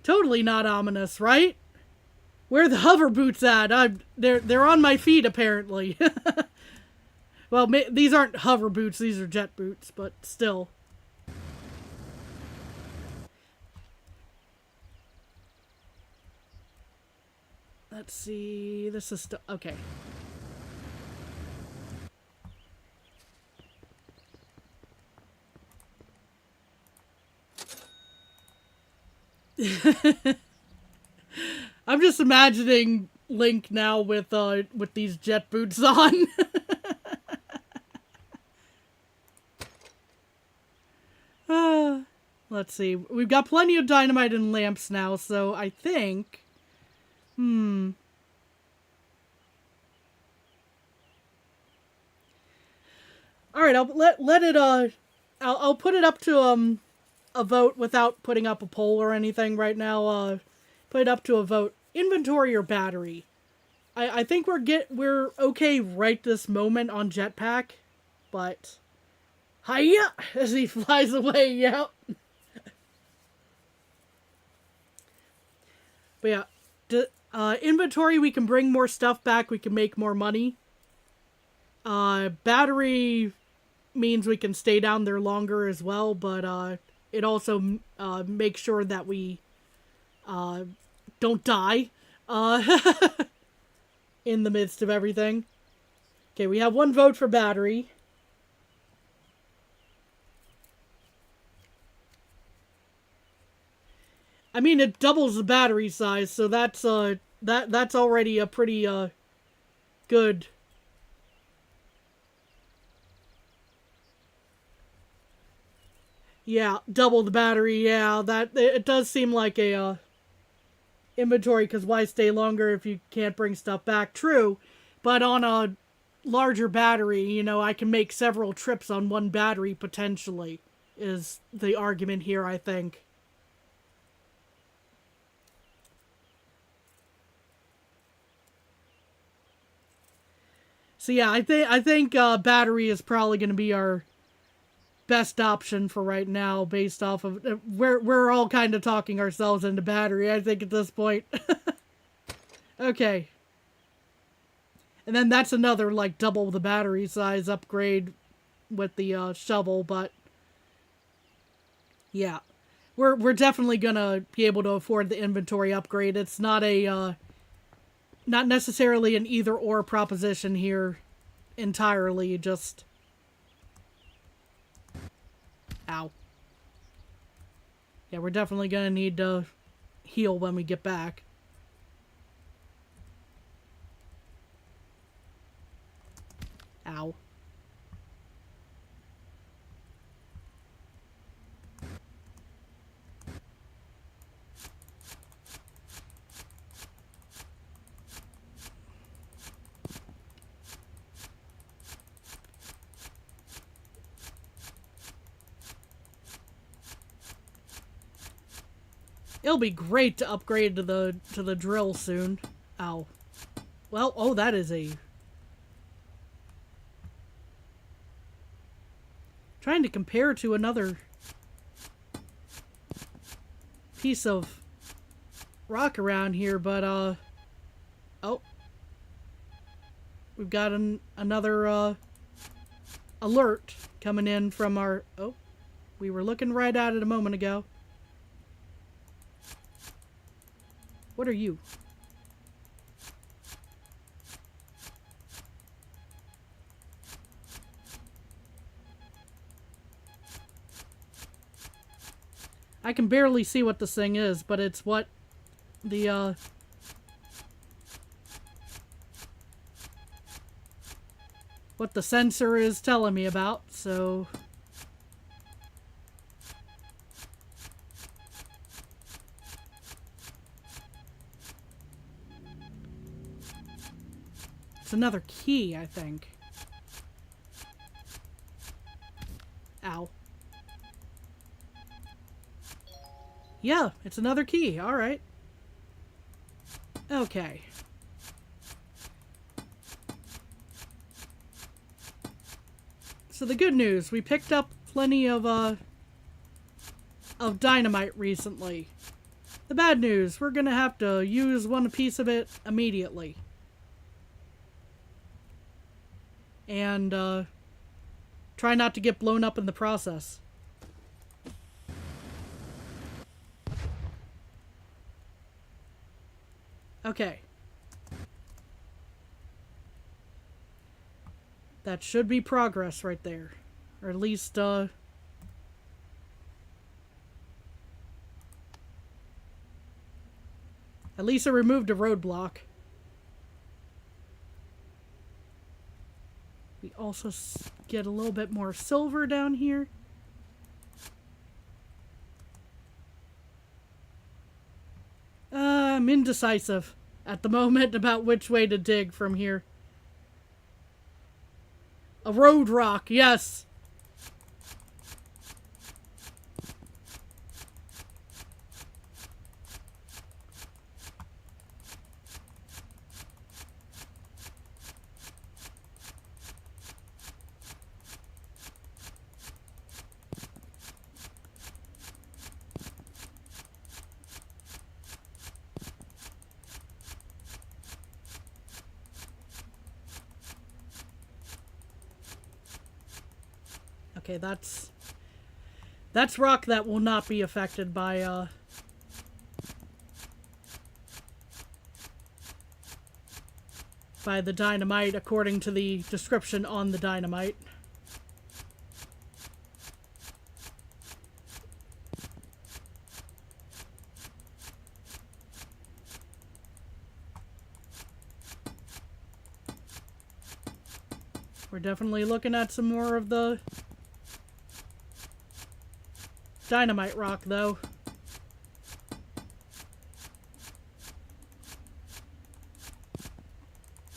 Totally not ominous, right? Where are the hover boots at? They're on my feet, apparently. Well, these aren't hover boots, these are jet boots, but still. Let's see, this is still, okay. I'm just imagining Link now with these jet boots on. Let's see. We've got plenty of dynamite and lamps now, so I think... Alright, I'll let it, I'll put it up to, a vote without putting up a poll or anything right now. Put it up to a vote. Inventory or battery? I think we're okay right this moment on jetpack, but... Hiya! As he flies away, yep. But yeah, inventory, we can bring more stuff back, we can make more money. Battery means we can stay down there longer as well, but it also makes sure that we don't die in the midst of everything. Okay, we have one vote for battery. I mean, it doubles the battery size, so that's that's already a pretty good. Yeah, double the battery. Yeah, it does seem like a inventory, because why stay longer if you can't bring stuff back? True, but on a larger battery, you know, I can make several trips on one battery potentially. Is the argument here, I think. So yeah, I think battery is probably going to be our best option for right now, based off of we're all kind of talking ourselves into battery, I think, at this point. Okay, and then that's another like double the battery size upgrade with the shovel, but yeah, we're definitely gonna be able to afford the inventory upgrade. It's not a not necessarily an either-or proposition here entirely, just... Ow. Yeah, we're definitely gonna need to heal when we get back. Ow. It'll be great to upgrade to the drill soon. Ow. Well, oh, that is a... Trying to compare to another piece of rock around here, but, oh. We've got another, alert coming in from our... Oh. We were looking right at it a moment ago. What are you? I can barely see what this thing is, but it's what the, what the sensor is telling me about, so... It's another key, I think. Ow. Yeah, it's another key. Alright. Okay. So the good news, we picked up plenty of dynamite recently. The bad news, we're gonna have to use one piece of it immediately. And, try not to get blown up in the process. Okay. That should be progress right there. Or at least, at least I removed a roadblock. We also get a little bit more silver down here. I'm indecisive at the moment about which way to dig from here. A road rock, yes. Okay, that's rock that will not be affected by the dynamite, according to the description on the dynamite. We're definitely looking at some more of the dynamite rock, though.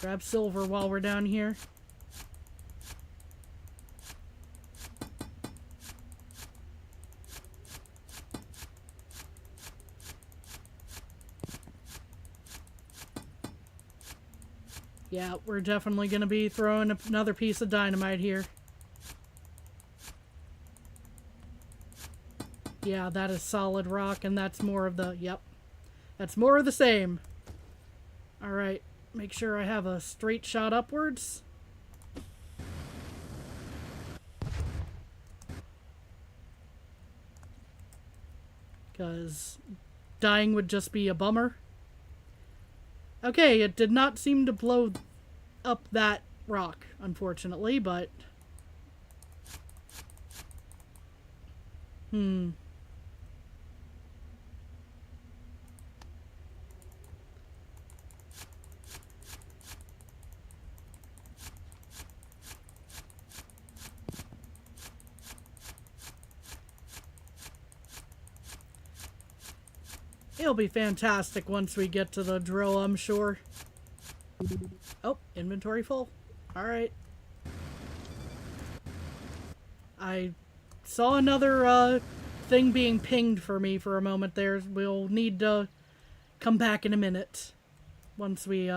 Grab silver while we're down here. Yeah, we're definitely going to be throwing another piece of dynamite here. Yeah, that is solid rock, and that's more of the... Yep. That's more of the same. Alright, make sure I have a straight shot upwards. Because dying would just be a bummer. Okay, it did not seem to blow up that rock, unfortunately, but... It'll be fantastic once we get to the drill, I'm sure. Oh, inventory full. Alright. I saw another thing being pinged for me for a moment there. We'll need to come back in a minute. Once we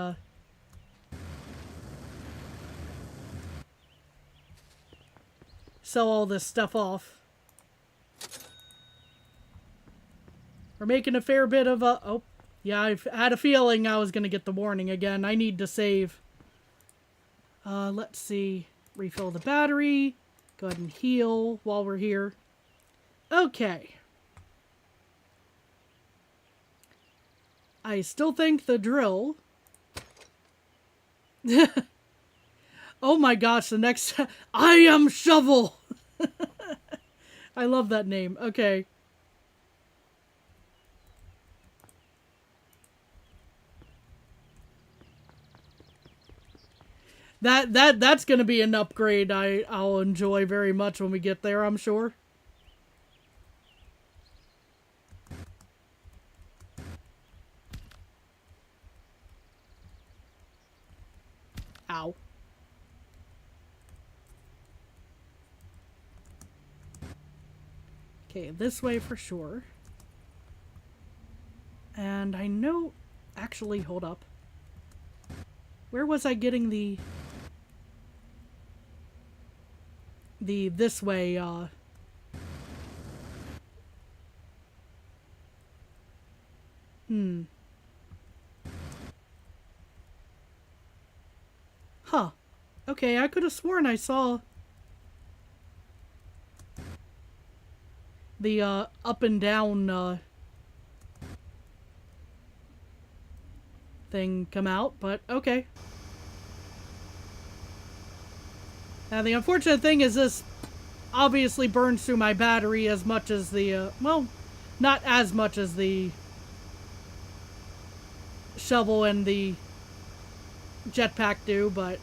sell all this stuff off. We're making a fair bit of oh, yeah, I've had a feeling I was going to get the warning again. I need to save. Let's see. Refill the battery. Go ahead and heal while we're here. Okay. I still think the drill... Oh my gosh, the next... I am Shovel! I love that name. Okay. That's gonna be an upgrade I'll enjoy very much when we get there, I'm sure. Ow. Okay, this way for sure. And I know... Actually, hold up. Where was I getting the this way, Huh. Okay, I could have sworn I saw the, up and down, thing come out, but okay. Now, the unfortunate thing is this obviously burns through my battery as much as the, well, not as much as the shovel and the jetpack do, but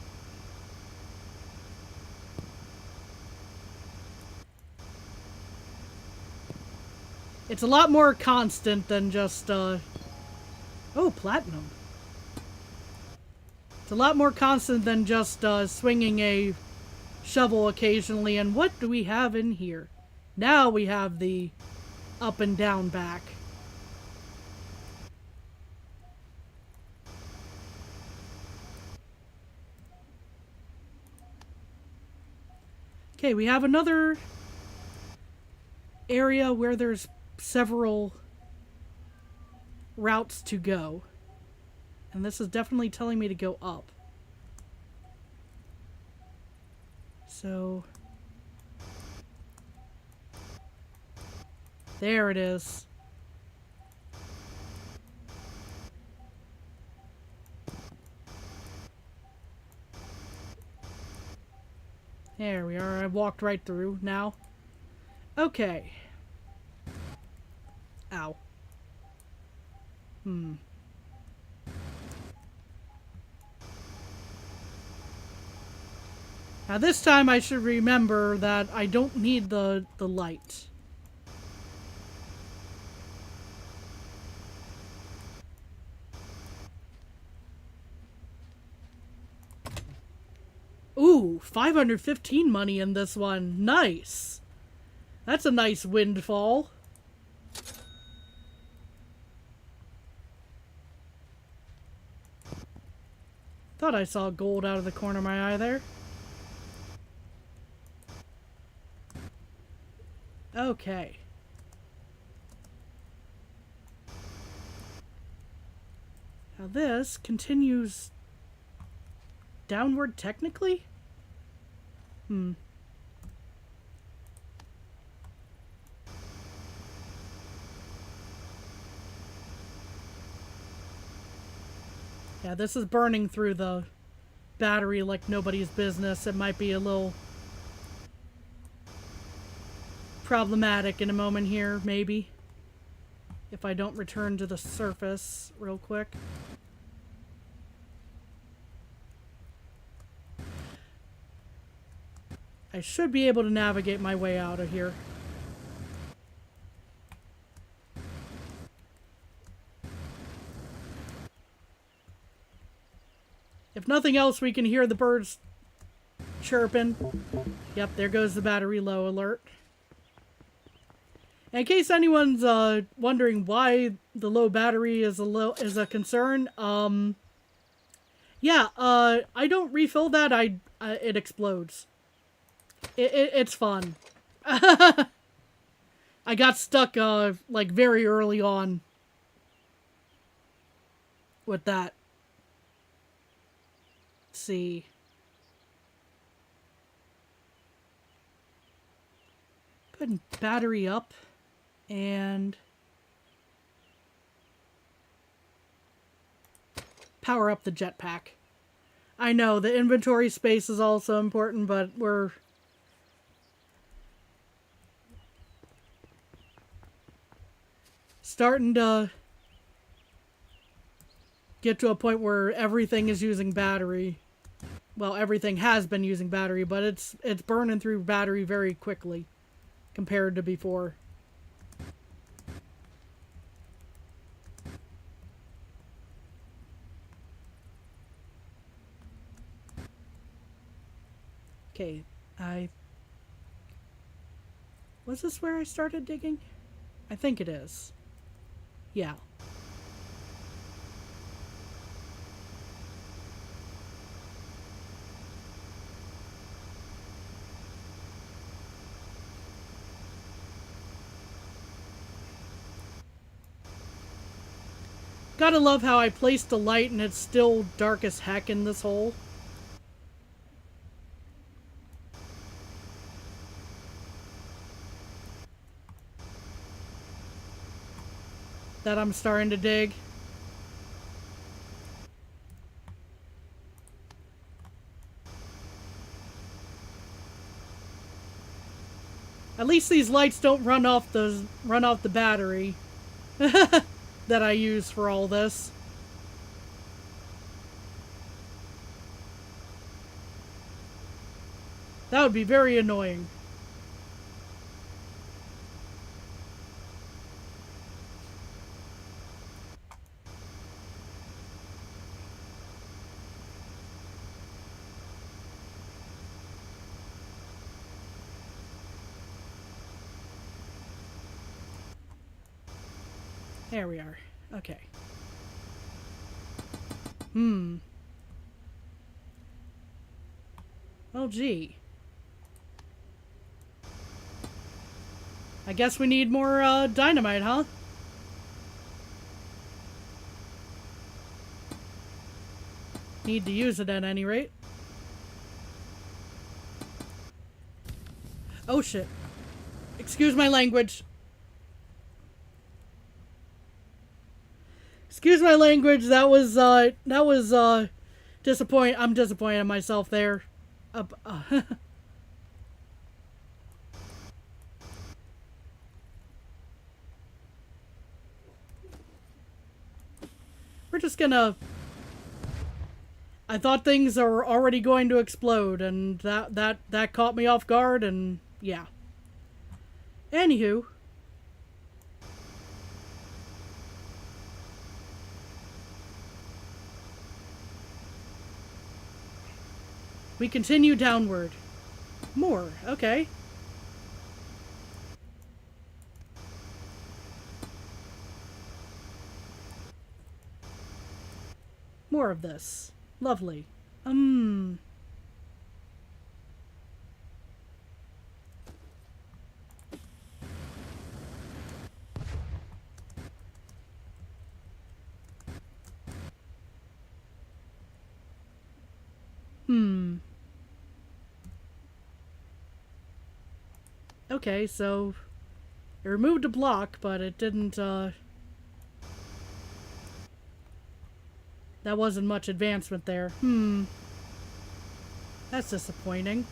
it's a lot more constant than just, oh, platinum. It's a lot more constant than just, swinging a shovel occasionally. And what do we have in here? Now we have the up and down back. Okay, we have another area where there's several routes to go. And this is definitely telling me to go up. So... there it is. There we are. I walked right through now. Okay. Ow. Now this time I should remember that I don't need the light. Ooh, 515 money in this one. Nice. That's a nice windfall. Thought I saw gold out of the corner of my eye there. Okay. Now this continues downward technically? Yeah, this is burning through the battery like nobody's business. It might be a little problematic in a moment here, maybe. If I don't return to the surface real quick. I should be able to navigate my way out of here. If nothing else, we can hear the birds chirping. Yep, there goes the battery low alert. In case anyone's wondering why the low battery is a concern, yeah, I don't refill that. It explodes. It's fun. I got stuck like very early on with that. Let's see. Go ahead and battery up. And power up the jetpack. I know the inventory space is also important, but we're starting to get to a point where everything is using battery. Well, everything has been using battery, but it's burning through battery very quickly compared to before. Okay, I... Was this where I started digging? I think it is. Yeah. Gotta love how I placed the light and it's still dark as heck in this hole. That I'm starting to dig. At least these lights don't run off the battery that I use for all this. That would be very annoying. There we are. Okay. Oh, gee. I guess we need more dynamite, huh? Need to use it at any rate. Oh, shit. Excuse my language. Excuse my language. That was disappointing. I'm disappointed in myself there. We're just gonna... I thought things are already going to explode, and that caught me off guard, and yeah. Anywho. We continue downward. More, okay. More of this. Lovely. Okay, so it removed a block, but it didn't, that wasn't much advancement there. That's disappointing.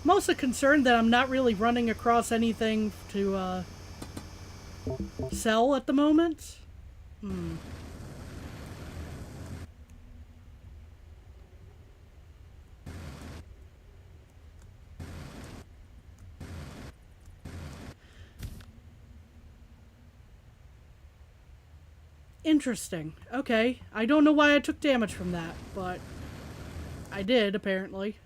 Mostly concerned that I'm not really running across anything to sell at the moment. Interesting. Okay. I don't know why I took damage from that, but I did, apparently.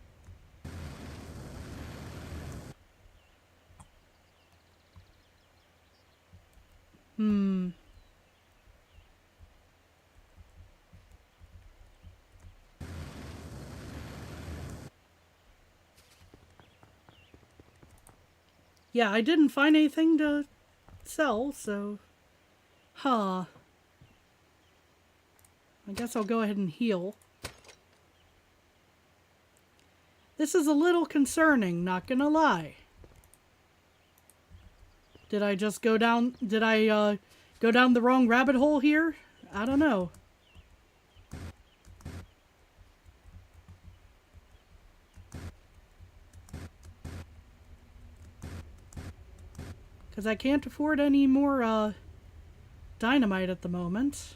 Yeah, I didn't find anything to sell, so... Huh. I guess I'll go ahead and heal. This is a little concerning, not gonna lie. Did I just go down... Did I, go down the wrong rabbit hole here? I don't know. Because I can't afford any more dynamite at the moment.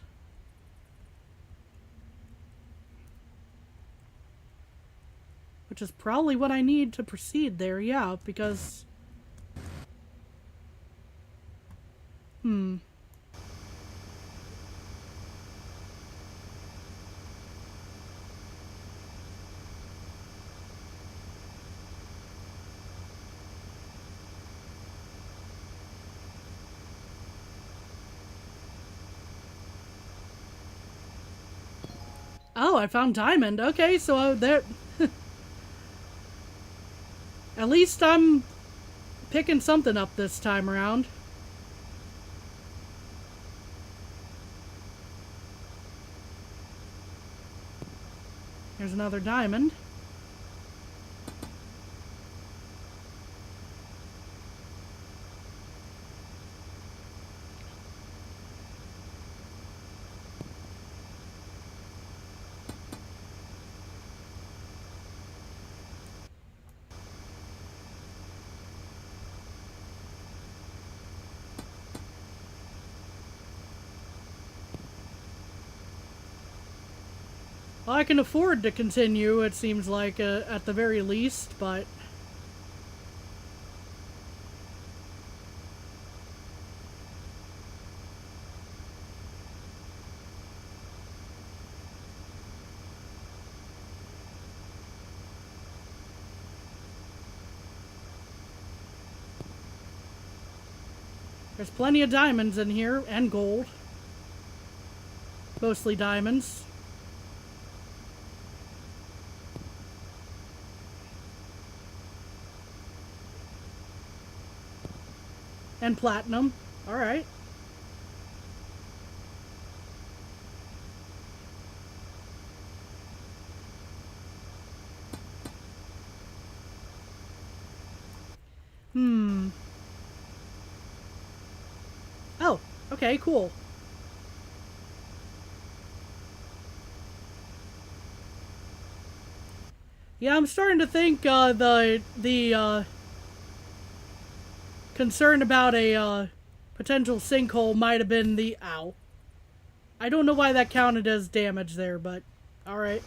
Which is probably what I need to proceed there, yeah, because... Oh, I found diamond. Okay, so there... At least I'm picking something up this time around. Here's another diamond. Well, I can afford to continue, it seems like, at the very least, but... There's plenty of diamonds in here, and gold. Mostly diamonds. And platinum. Alright. Oh, okay, cool. Yeah, I'm starting to think the concern about a potential sinkhole might have been the... Ow. I don't know why that counted as damage there, but alright.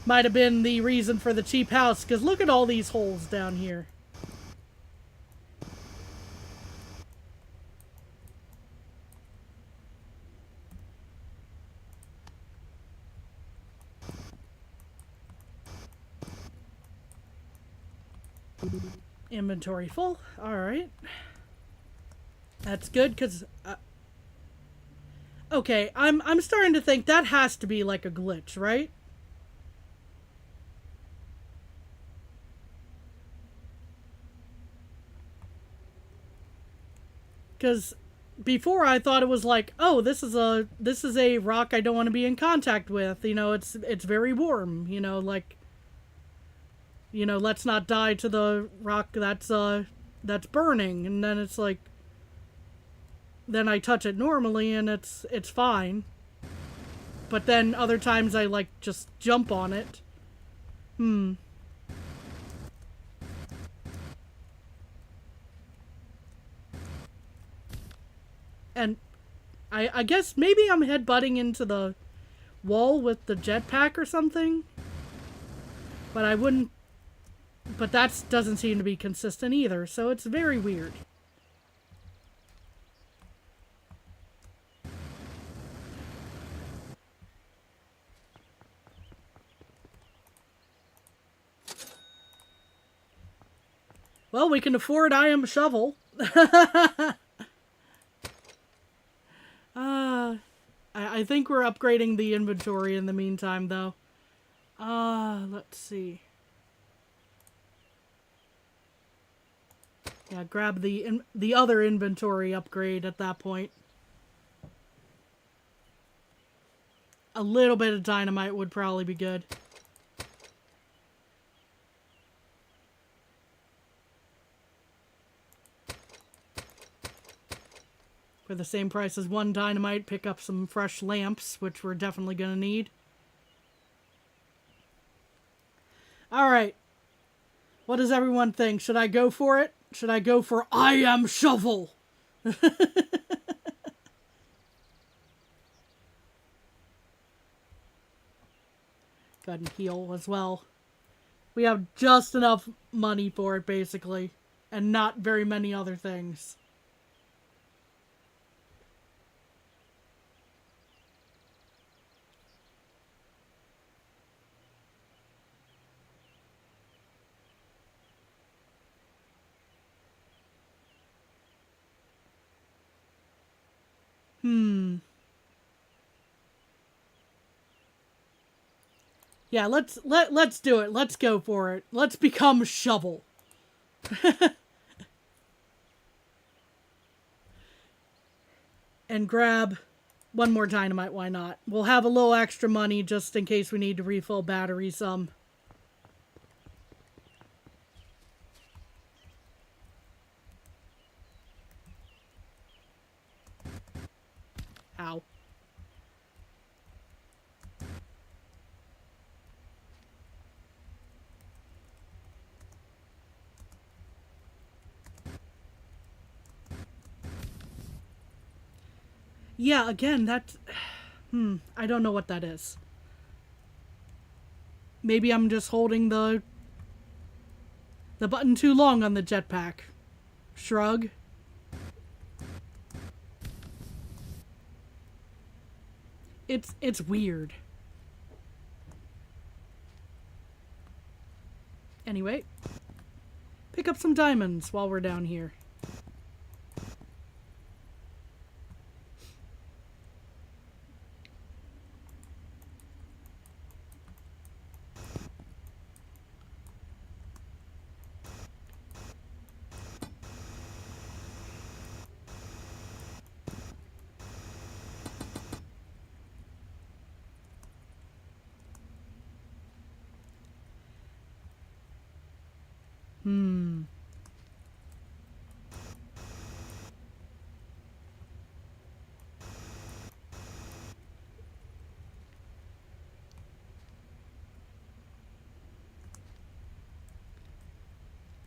Might have been the reason for the cheap house, because look at all these holes down here. Inventory full. Alright. That's good, because... okay, I'm starting to think that has to be like a glitch, right? Because before I thought it was like, oh, this is a rock I don't want to be in contact with. You know, it's very warm. You know, like, you know, let's not die to the rock that's burning. And then it's like, then I touch it normally and it's fine. But then other times I like just jump on it. And I guess maybe I'm headbutting into the wall with the jetpack or something. But I wouldn't... But that doesn't seem to be consistent either, so it's very weird. Well, we can afford I am a shovel. I think we're upgrading the inventory in the meantime, though. Let's see. Yeah, grab the other inventory upgrade at that point. A little bit of dynamite would probably be good. For the same price as one dynamite, pick up some fresh lamps, which we're definitely going to need. Alright. What does everyone think? Should I go for it? Should I go for I am shovel? Go ahead and heal as well. We have just enough money for it, basically. And not very many other things. Yeah, let's do it. Let's go for it. Let's become shovel. And grab one more dynamite, why not? We'll have a little extra money just in case we need to refill batteries some. Ow. Yeah, again, that's... I don't know what that is. Maybe I'm just holding the button too long on the jetpack. Shrug. It's weird. Anyway, pick up some diamonds while we're down here.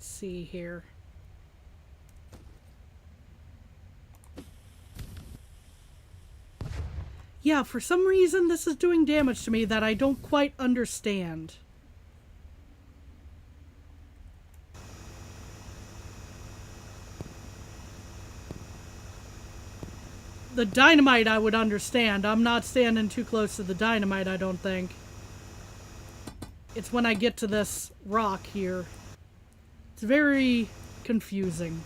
See here. Yeah, for some reason this is doing damage to me that I don't quite understand. The dynamite I would understand. I'm not standing too close to the dynamite, I don't think. It's when I get to this rock here. It's very confusing.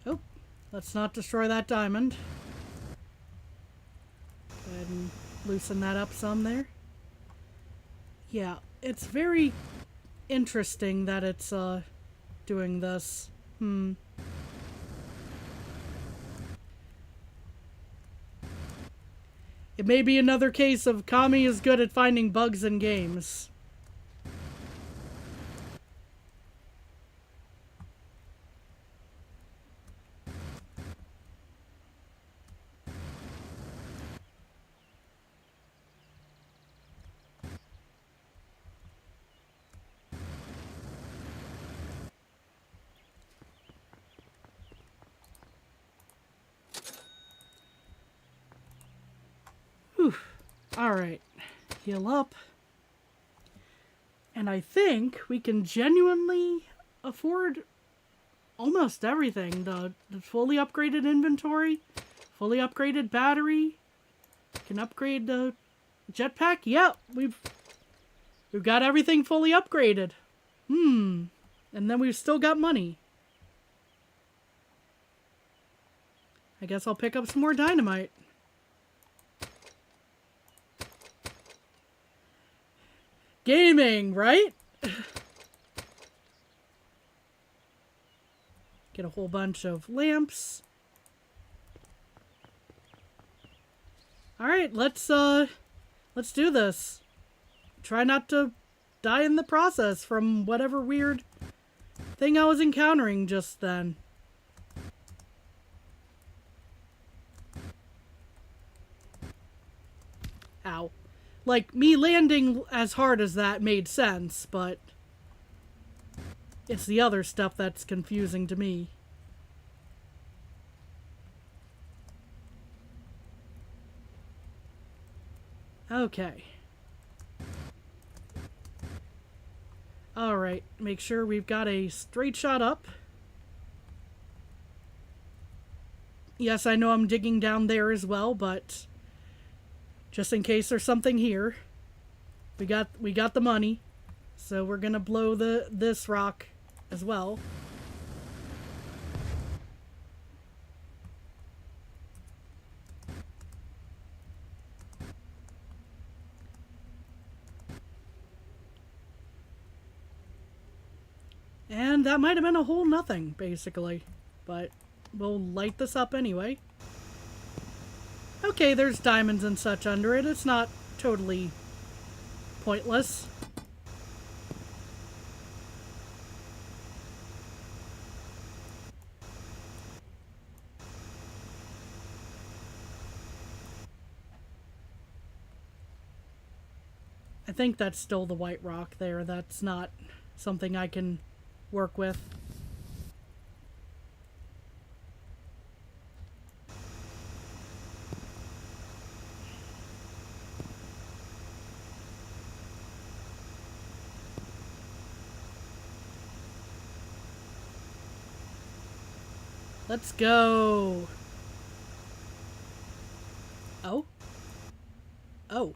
Oh, let's not destroy that diamond. Go ahead and loosen that up some there. Yeah, it's very interesting that it's doing this. It may be another case of Kami is good at finding bugs in games. Alright, heal up. And I think we can genuinely afford almost everything. The fully upgraded inventory, fully upgraded battery, can upgrade the jetpack. Yeah, We've got everything fully upgraded. And then we've still got money. I guess I'll pick up some more dynamite. Gaming, right? Get a whole bunch of lamps. Alright, let's do this. Try not to die in the process from whatever weird thing I was encountering just then. Ow. Like, me landing as hard as that made sense, but it's the other stuff that's confusing to me. Okay. Alright, make sure we've got a straight shot up. Yes, I know I'm digging down there as well, but just in case there's something here. We got the money. So we're gonna blow this rock as well. And that might have been a whole nothing, basically. But we'll light this up anyway. Okay, there's diamonds and such under it. It's not totally pointless. I think that's still the white rock there. That's not something I can work with. Let's go. Oh? Oh.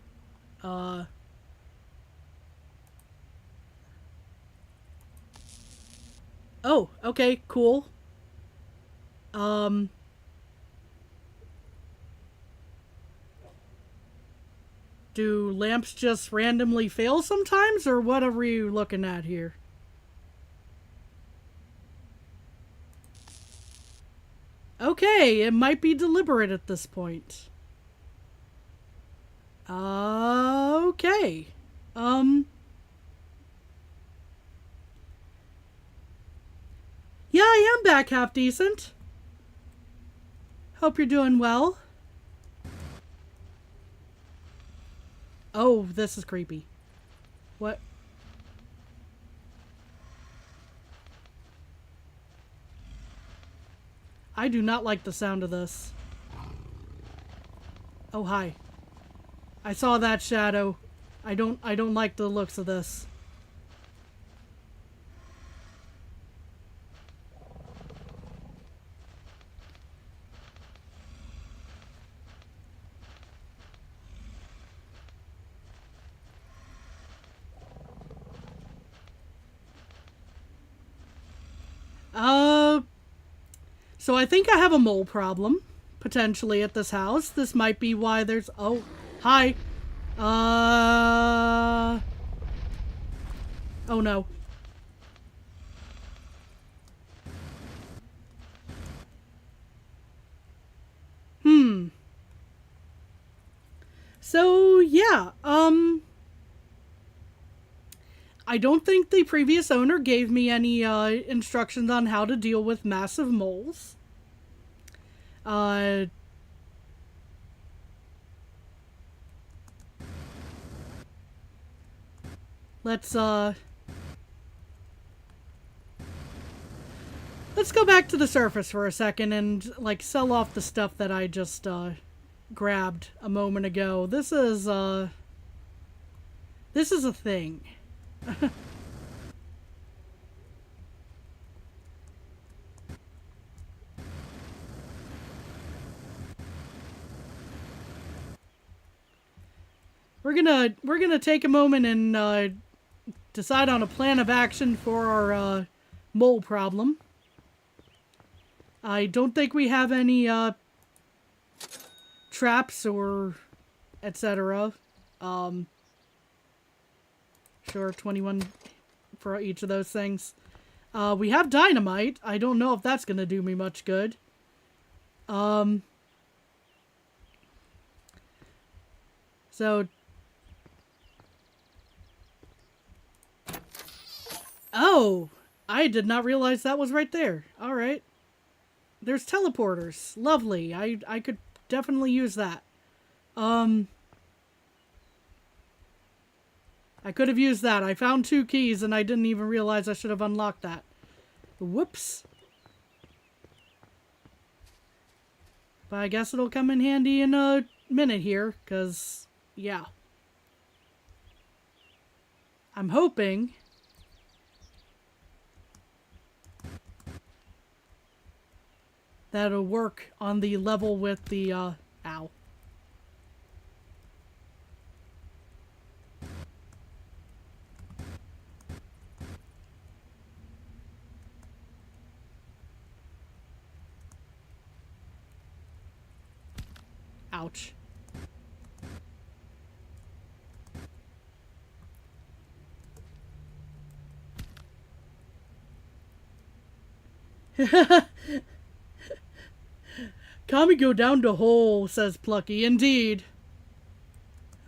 Oh, okay, cool. Do lamps just randomly fail sometimes, or what are you looking at here? Okay, it might be deliberate at this point. Okay. Yeah, I am back half decent. Hope you're doing well. Oh, this is creepy. What? I do not like the sound of this. Oh, hi. I saw that shadow. I don't like the looks of this. So I think I have a mole problem, potentially, at this house. This might be why there's... Oh, hi. Oh, no. So, yeah, I don't think the previous owner gave me any instructions on how to deal with massive moles. Let's go back to the surface for a second and, like, sell off the stuff that I just grabbed a moment ago. This is a thing. We're gonna take a moment and decide on a plan of action for our mole problem. I don't think we have any traps or etc. Sure, 21 for each of those things. We have dynamite. I don't know if that's going to do me much good. So... Oh! I did not realize that was right there. Alright. There's teleporters. Lovely. I could definitely use that. I could have used that. I found 2 keys and I didn't even realize I should have unlocked that. Whoops. But I guess it'll come in handy in a minute here, because, yeah. I'm hoping that'll work on the level with the, ow. Ouch. Kami go down the hole, says Plucky. Indeed.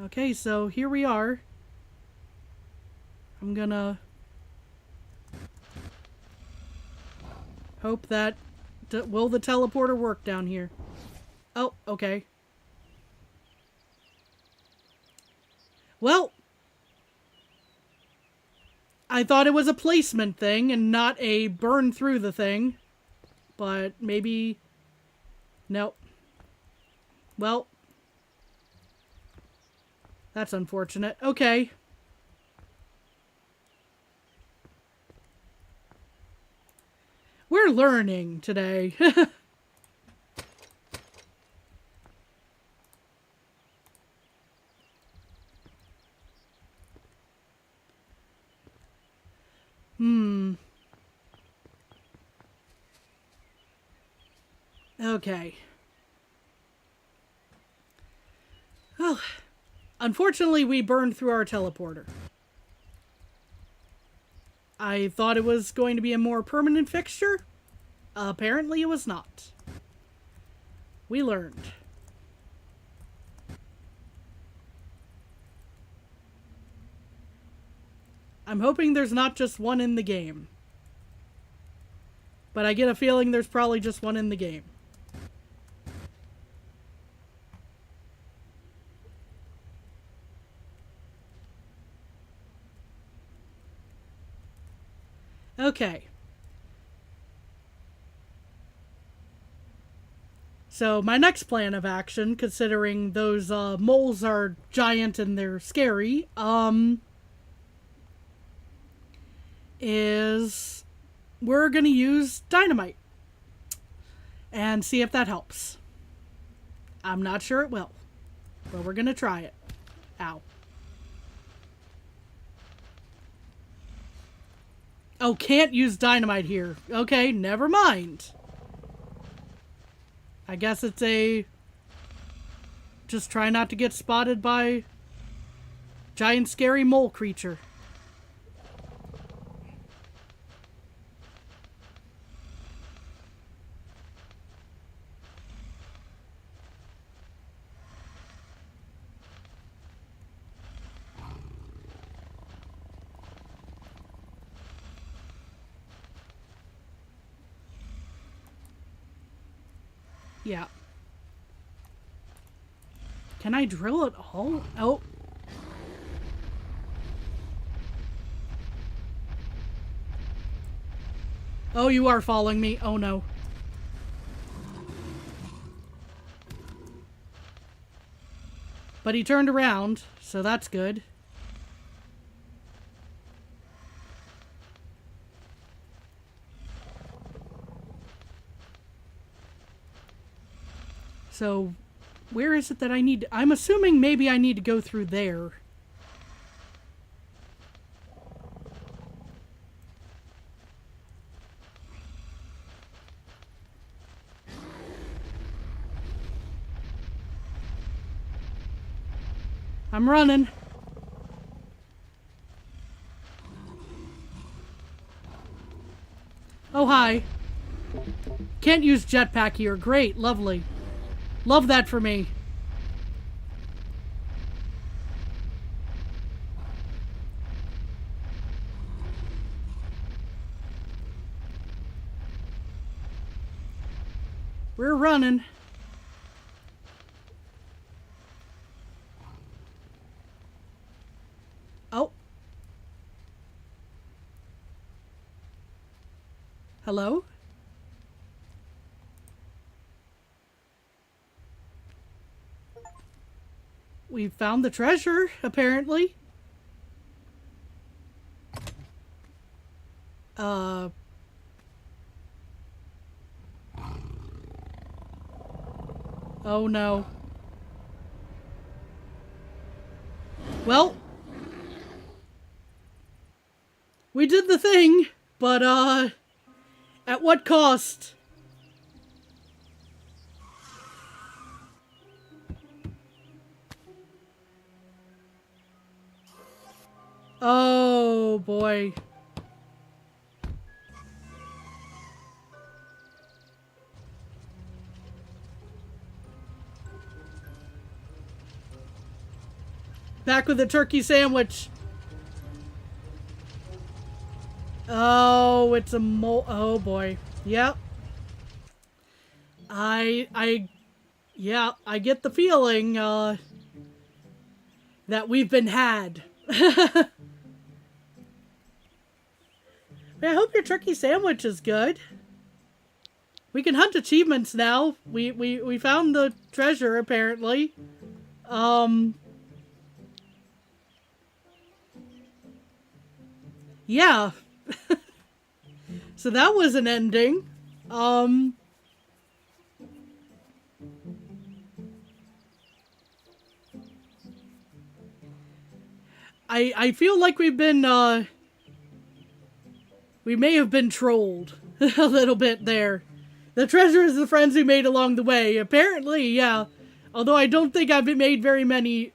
Okay, so here we are. I'm gonna hope that... will the teleporter work down here? Oh, okay. Well, I thought it was a placement thing and not a burn through the thing. But maybe... Nope. Well, that's unfortunate. Okay. We're learning today. Okay. Well, unfortunately, we burned through our teleporter. I thought it was going to be a more permanent fixture. Apparently, it was not. We learned. I'm hoping there's not just one in the game. But I get a feeling there's probably just one in the game. Okay. So my next plan of action, considering those moles are giant and they're scary, is we're gonna use dynamite and see if that helps. I'm not sure it will, but we're gonna try it. Ow. Oh, can't use dynamite here. Okay, never mind. I guess it's a... just try not to get spotted by giant scary mole creature. Yeah. Can I drill it all? Oh. Oh, you are following me. Oh, no. But he turned around, so that's good. So, where is it that I need to... I'm assuming maybe I need to go through there. I'm running. Oh, hi. Can't use jetpack here. Great. Lovely. Love that for me. We're running. Oh. Hello? We found the treasure, apparently. Oh no. Well, we did the thing, but at what cost? Oh boy. Back with the turkey sandwich. Oh, it's a oh boy. Yep. Yeah, I get the feeling, that we've been had. I hope your turkey sandwich is good. We can hunt achievements now. We found the treasure, apparently. Yeah. So that was an ending. I feel like we've been, we may have been trolled a little bit there. The treasure is the friends we made along the way. Apparently, yeah. Although I don't think I've made very many,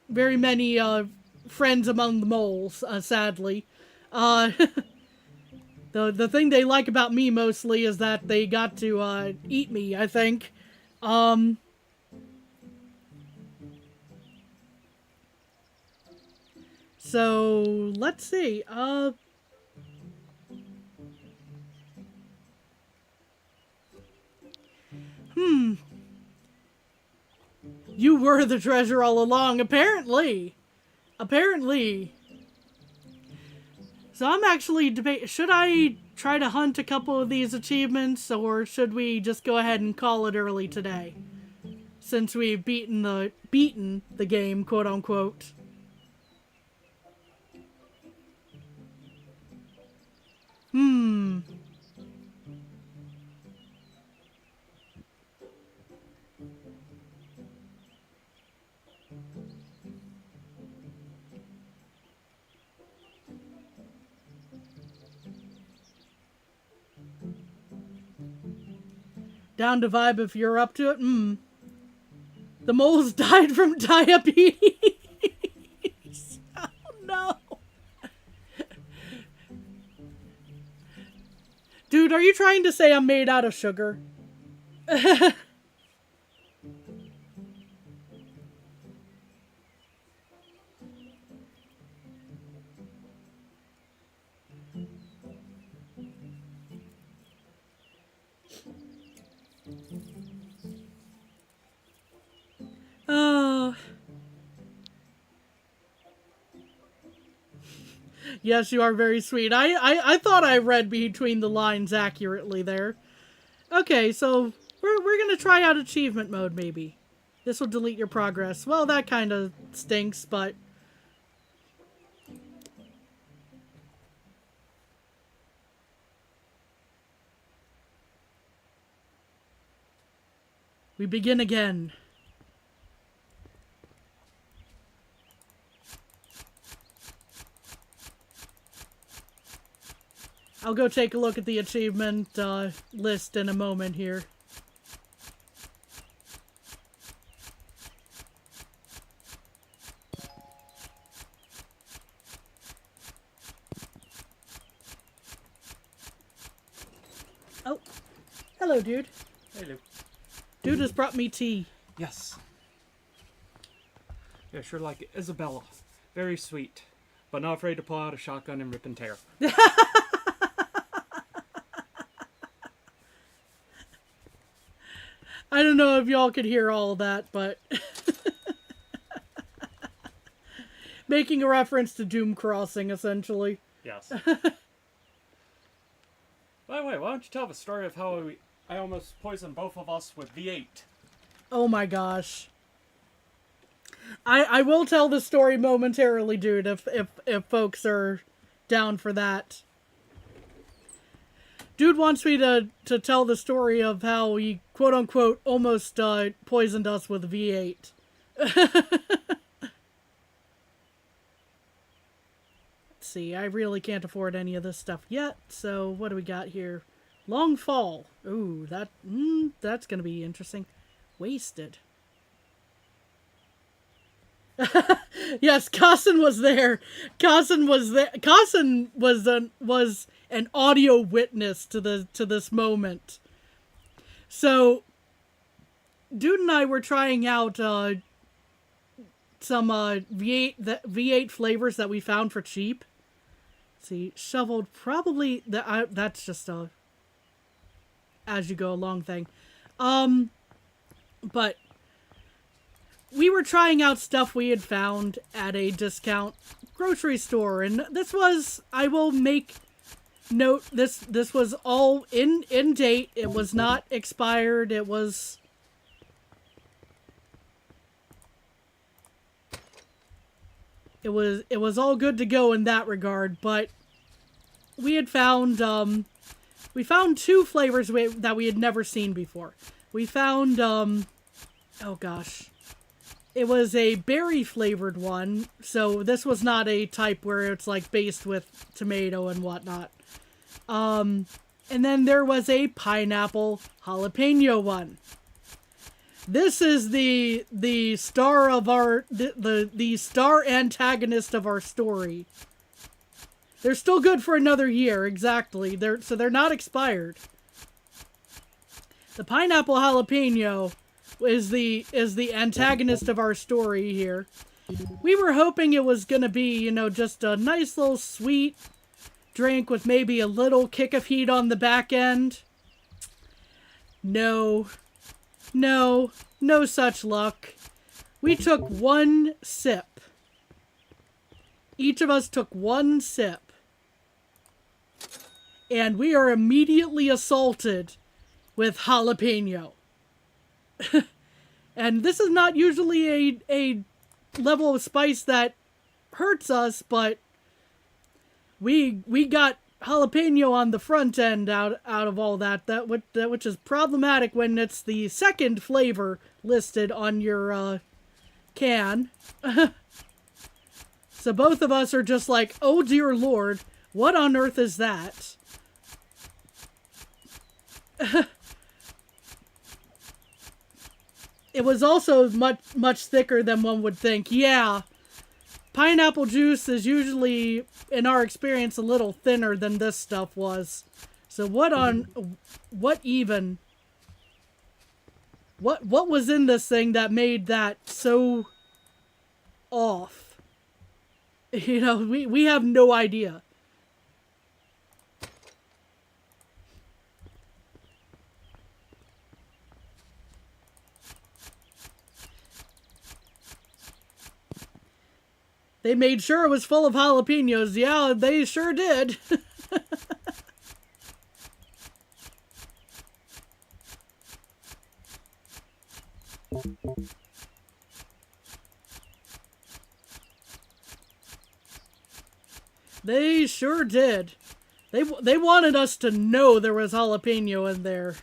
friends among the moles, sadly. The thing they like about me mostly is that they got to, eat me, I think. So, let's see, You were the treasure all along, apparently. Apparently. So I'm actually debating, should I try to hunt a couple of these achievements, or should we just go ahead and call it early today? Since we've beaten the game, quote unquote. Down to vibe if you're up to it. The moles died from diabetes. Oh no. Dude, are you trying to say I'm made out of sugar? Oh. Yes, you are very sweet. I thought I read between the lines accurately there. Okay, so we're gonna try out achievement mode, maybe. This will delete your progress. Well, that kind of stinks, but... we begin again. I'll go take a look at the achievement list in a moment here. Hello, dude. Hello. Dude has brought me tea. Yes. Yeah, sure like it. Isabella. Very sweet. But not afraid to pull out a shotgun and rip and tear. I don't know if y'all could hear all of that, but making a reference to Doom Crossing, essentially. Yes. By the way, why don't you tell the story of how I almost poisoned both of us with V8? Oh my gosh. I will tell the story momentarily, dude, if folks are down for that. Dude wants me to tell the story of how he, quote-unquote, almost poisoned us with V8. Let's see, I really can't afford any of this stuff yet, so what do we got here? Long Fall. Ooh, that's gonna be interesting. Wasted. Yes, Carson was there. Carson was there. Carson was an audio witness to this moment. So, Dude and I were trying out some V8 flavors that we found for cheap. Let's see, shoveled probably that's just a as you go along thing. But we were trying out stuff we had found at a discount grocery store, and this was, I will make note, this was all in date. It was not expired. It was all good to go in that regard. But we had found two flavors that we had never seen before. We found oh gosh, it was a berry flavored one, so this was not a type where it's like based with tomato and whatnot. And then there was a pineapple jalapeno one. This is the star of our the star antagonist of our story. They're still good for another year, exactly. They're not expired. The pineapple jalapeno is the antagonist of our story here. We were hoping it was gonna be, you know, just a nice little sweet drink with maybe a little kick of heat on the back end. No such luck. We took one sip. Each of us took one sip. And we are immediately assaulted with jalapeno. And this is not usually a level of spice that hurts us, but we got jalapeno on the front end out of all that, which is problematic when it's the second flavor listed on your can. So both of us are just like, oh dear Lord, what on earth is that? It was also much thicker than one would think. Yeah, pineapple juice is usually, in our experience, a little thinner than this stuff was. So what was in this thing that made that so off? You know, we have no idea. They made sure it was full of jalapenos. Yeah, they sure did. They sure did. They wanted us to know there was jalapeno in there.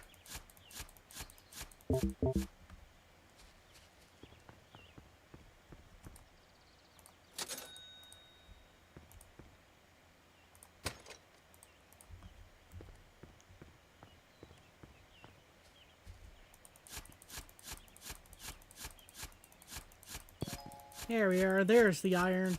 There we are. There's the iron.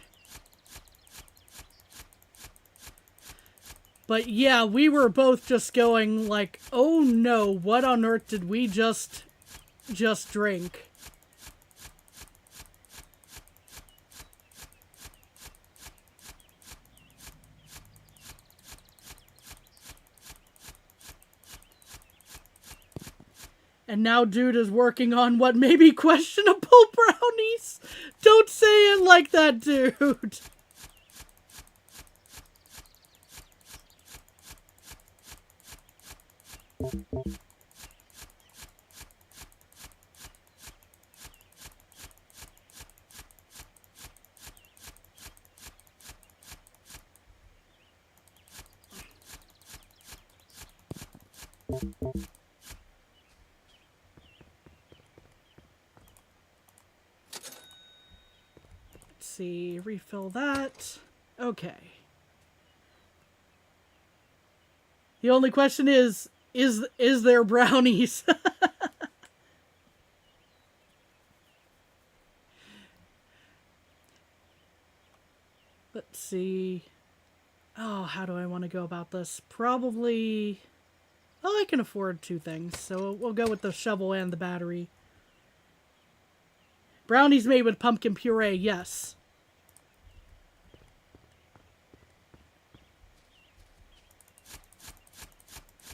But yeah, we were both just going like, oh no, what on earth did we just drink? And now dude is working on what may be questionable brownies. Don't say it like that, dude. See, refill that. Okay. The only question is there brownies? Let's see. Oh, how do I want to go about this? Probably... Oh, I can afford two things, so we'll go with the shovel and the battery. Brownies made with pumpkin puree, yes.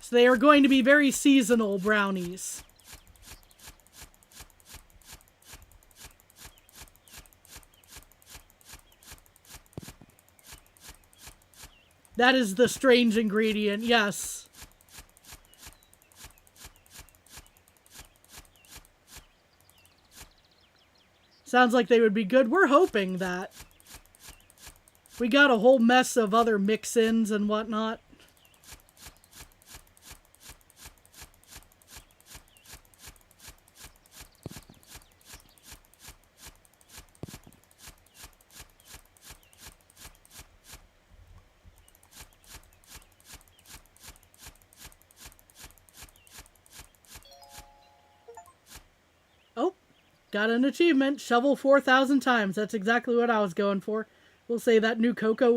So they are going to be very seasonal brownies. That is the strange ingredient, yes. Sounds like they would be good. We're hoping that. We got a whole mess of other mix-ins and whatnot. Oh, got an achievement. Shovel 4,000 times. That's exactly what I was going for. We'll say that new cocoa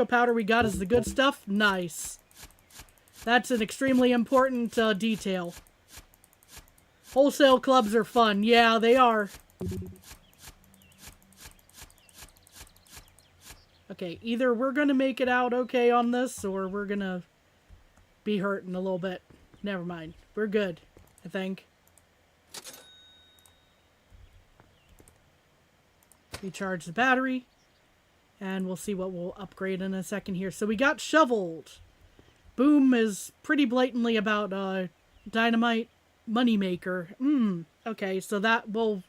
powder we got is the good stuff. Nice. That's an extremely important detail. Wholesale clubs are fun. Yeah, they are. Okay, either we're going to make it out okay on this, or we're going to be hurting a little bit. Never mind. We're good, I think. Recharge the battery. And we'll see what we'll upgrade in a second here. So we got shoveled. Boom is pretty blatantly about dynamite moneymaker. Okay, so that will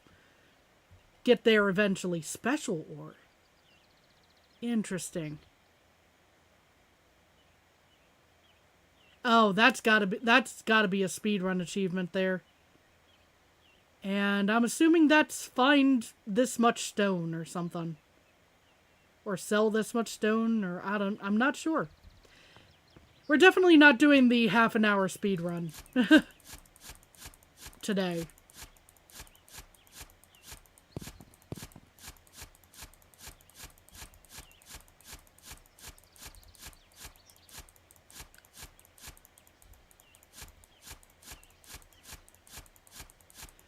get there eventually. Special ore. Interesting. Oh, that's gotta be a speedrun achievement there. And I'm assuming that's find this much stone or something. Or sell this much stone, or I'm not sure. We're definitely not doing the half-an-hour speedrun today.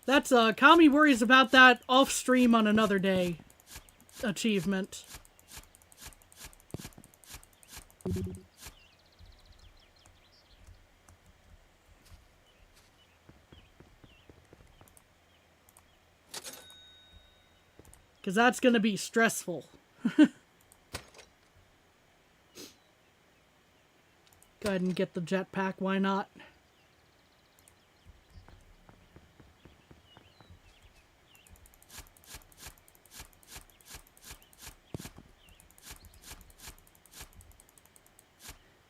That's Kami worries about that off stream on another day achievement. Because that's going to be stressful. Go ahead and get the jetpack, why not?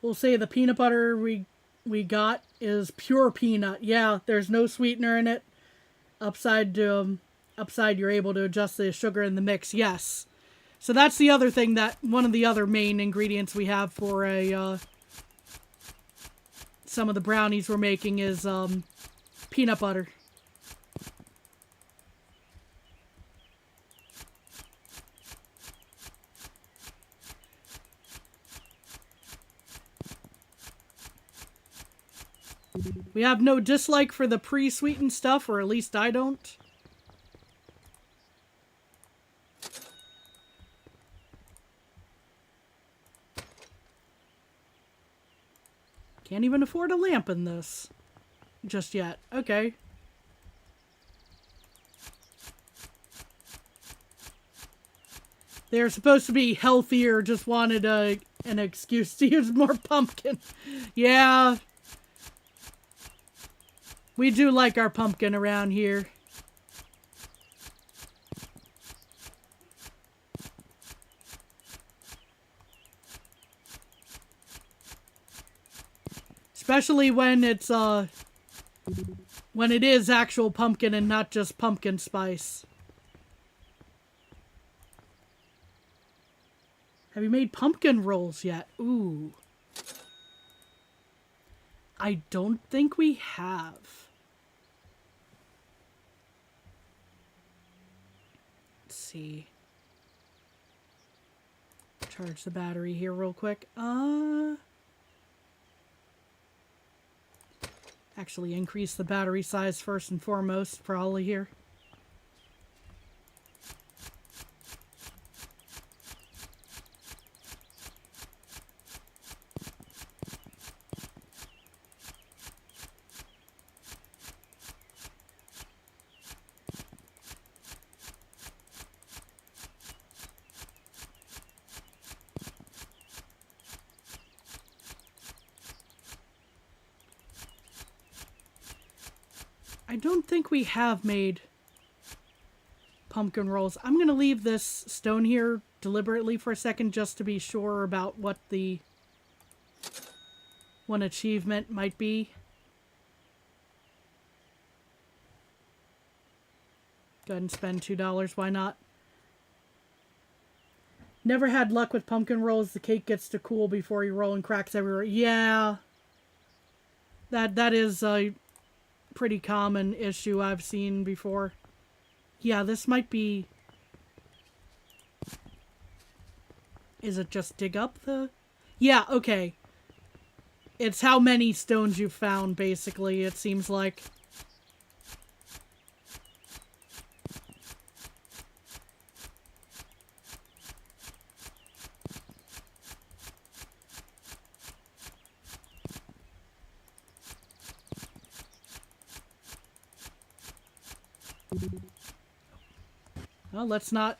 We'll say the peanut butter we got is pure peanut. Yeah, there's no sweetener in it. Upside, you're able to adjust the sugar in the mix. Yes. So that's the other thing, that one of the other main ingredients we have for some of the brownies we're making is peanut butter. We have no dislike for the pre-sweetened stuff, or at least I don't. Can't even afford a lamp in this. Just yet. Okay. They're supposed to be healthier, just wanted an excuse to use more pumpkin. Yeah. We do like our pumpkin around here. Especially when it's, when it is actual pumpkin and not just pumpkin spice. Have you made pumpkin rolls yet? Ooh. I don't think we have. Let's see. Charge the battery here real quick. Actually increase the battery size first and foremost, probably here. I don't think we have made pumpkin rolls. I'm going to leave this stone here deliberately for a second just to be sure about what the one achievement might be. Go ahead and spend $2. Why not? Never had luck with pumpkin rolls. The cake gets to cool before you roll and cracks everywhere. Yeah. That is a pretty common issue I've seen before. Yeah, this might be... Is it just dig up the... Yeah, okay. It's how many stones you've found, basically, it seems like. Well, let's not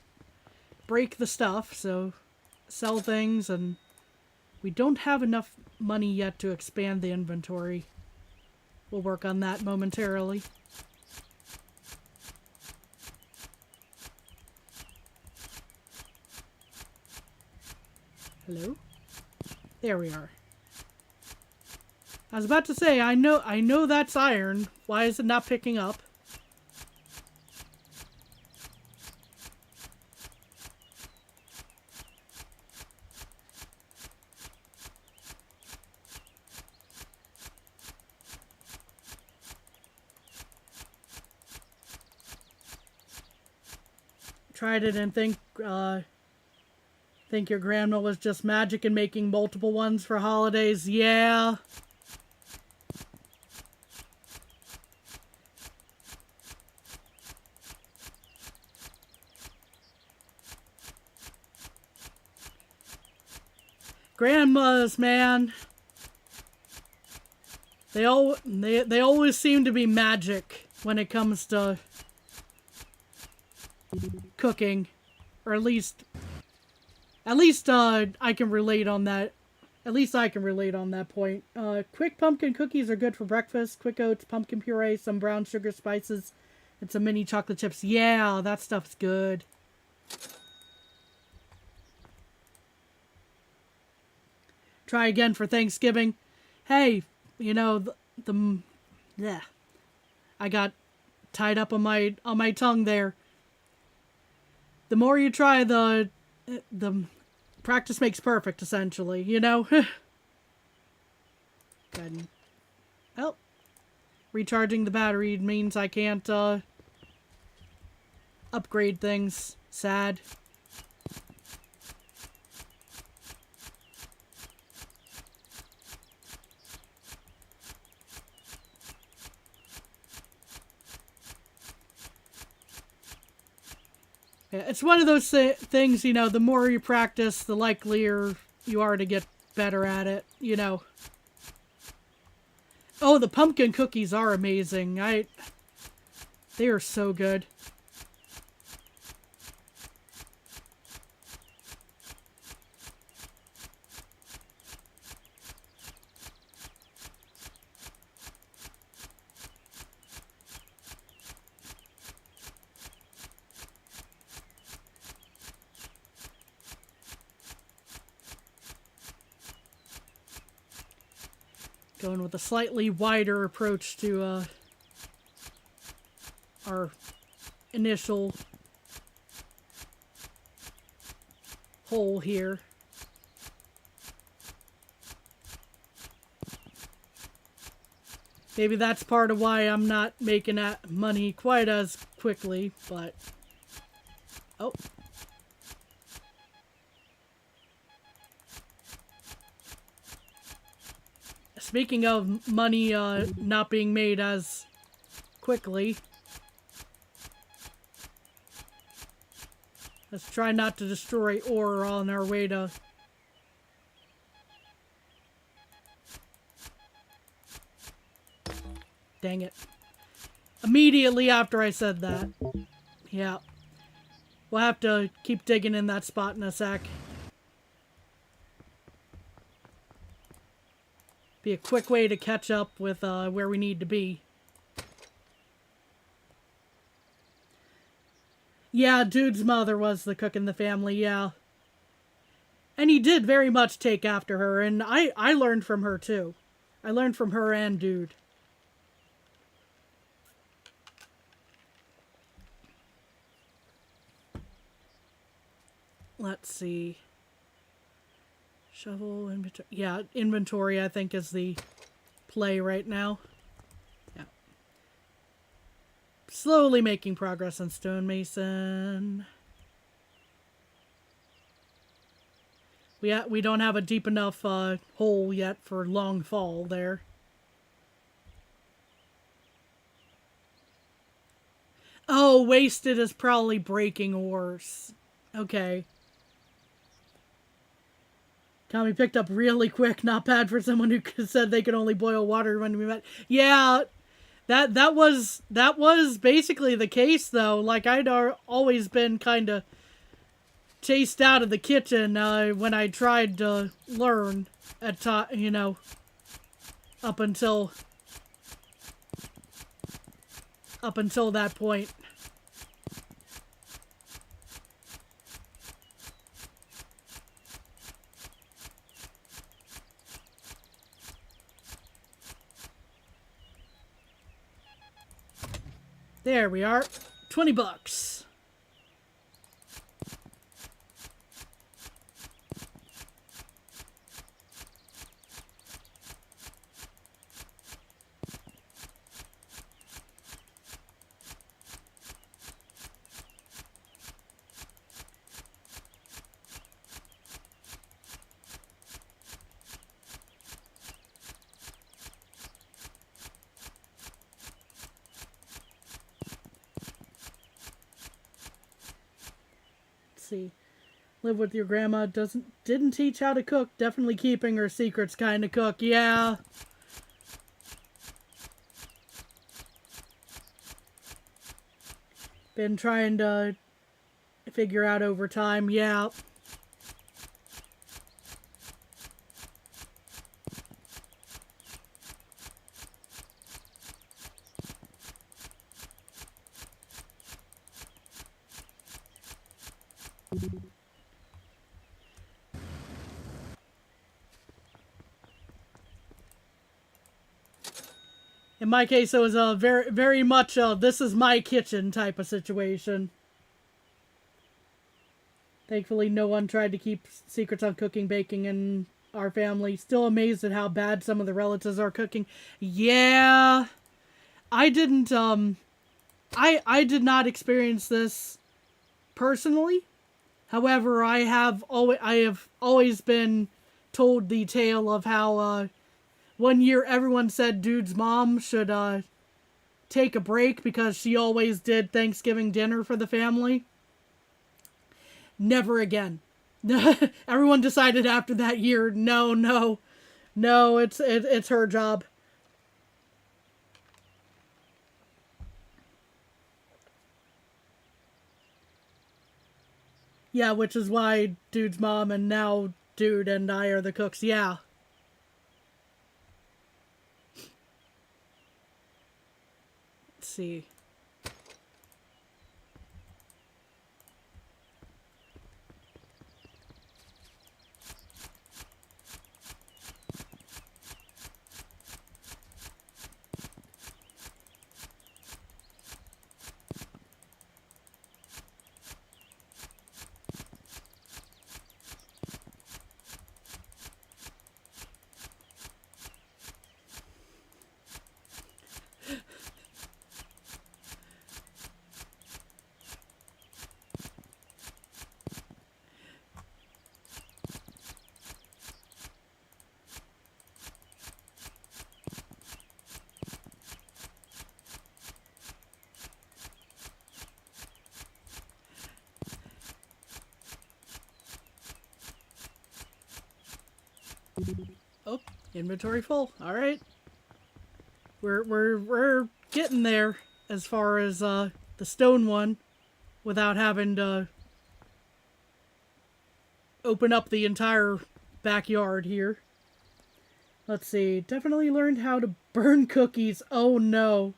break the stuff, so sell things, and we don't have enough money yet to expand the inventory. We'll work on that momentarily. Hello? There we are. I was about to say, I know that's iron. Why is it not picking up? Tried it and think your grandma was just magic and making multiple ones for holidays. Yeah. Grandmas, man. They always seem to be magic when it comes to cooking, or at least I can relate on that. At least I can relate on that point. Quick pumpkin cookies are good for breakfast. Quick oats, pumpkin puree, some brown sugar spices, and some mini chocolate chips. Yeah, that stuff's good. Try again for Thanksgiving. Hey, you know yeah, I got tied up on my tongue there. The more you try, the practice makes perfect, essentially, you know? Good. Well, recharging the battery means I can't, upgrade things. Sad. Yeah, it's one of those things, you know, the more you practice, the likelier you are to get better at it, you know. Oh, the pumpkin cookies are amazing. They are so good. Going with a slightly wider approach to our initial hole here. Maybe that's part of why I'm not making that money quite as quickly, but... Oh. Speaking of money not being made as quickly, let's try not to destroy ore on our way to... Dang it. Immediately after I said that. Yeah. We'll have to keep digging in that spot in a sec. Be a quick way to catch up with where we need to be. Yeah, Dude's mother was the cook in the family, yeah. And he did very much take after her, and I learned from her too. I learned from her and Dude. Let's see. Shovel, inventory. Yeah, inventory, I think, is the play right now. Yeah. Slowly making progress on stonemason. We don't have a deep enough hole yet for long fall there. Oh, wasted is probably breaking ores. Okay. Tommy picked up really quick. Not bad for someone who said they could only boil water when we met. Yeah, that was basically the case though. Like I'd always been kind of chased out of the kitchen when I tried to learn at you know, up until that point. There we are. $20. See, live with your grandma didn't teach how to cook, definitely keeping her secrets kind of cook. Yeah, been trying to figure out over time. Yeah. In my case, it was a very much this is my kitchen type of situation. Thankfully, no one tried to keep secrets on cooking, baking in our family. Still amazed at how bad some of the relatives are cooking. Yeah, I didn't. I did not experience this personally. However, I have always been told the tale of how one year everyone said Dude's mom should take a break because she always did Thanksgiving dinner for the family. Never again. Everyone decided after that year, no, it's her job. Yeah, which is why Dude's mom and now Dude and I are the cooks. Yeah. Let's see. Oh, inventory full. All right. We're getting there as far as the stone one without having to open up the entire backyard here. Let's see. Definitely learned how to burn cookies. Oh no.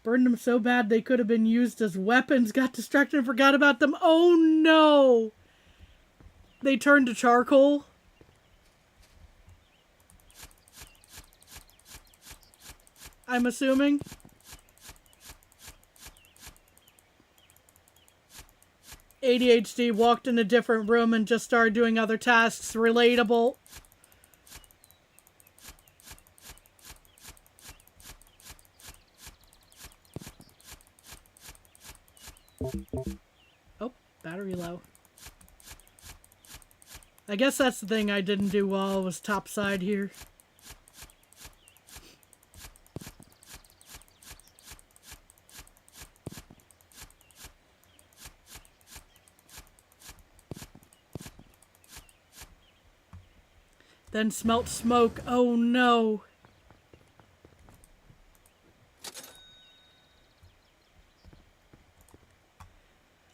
Burned them so bad they could have been used as weapons. Got distracted and forgot about them. Oh no. They turned to charcoal. I'm assuming. ADHD walked in a different room and just started doing other tasks. Relatable. Oh, battery low. I guess that's the thing I didn't do while I was topside here. Then smelt smoke. Oh no.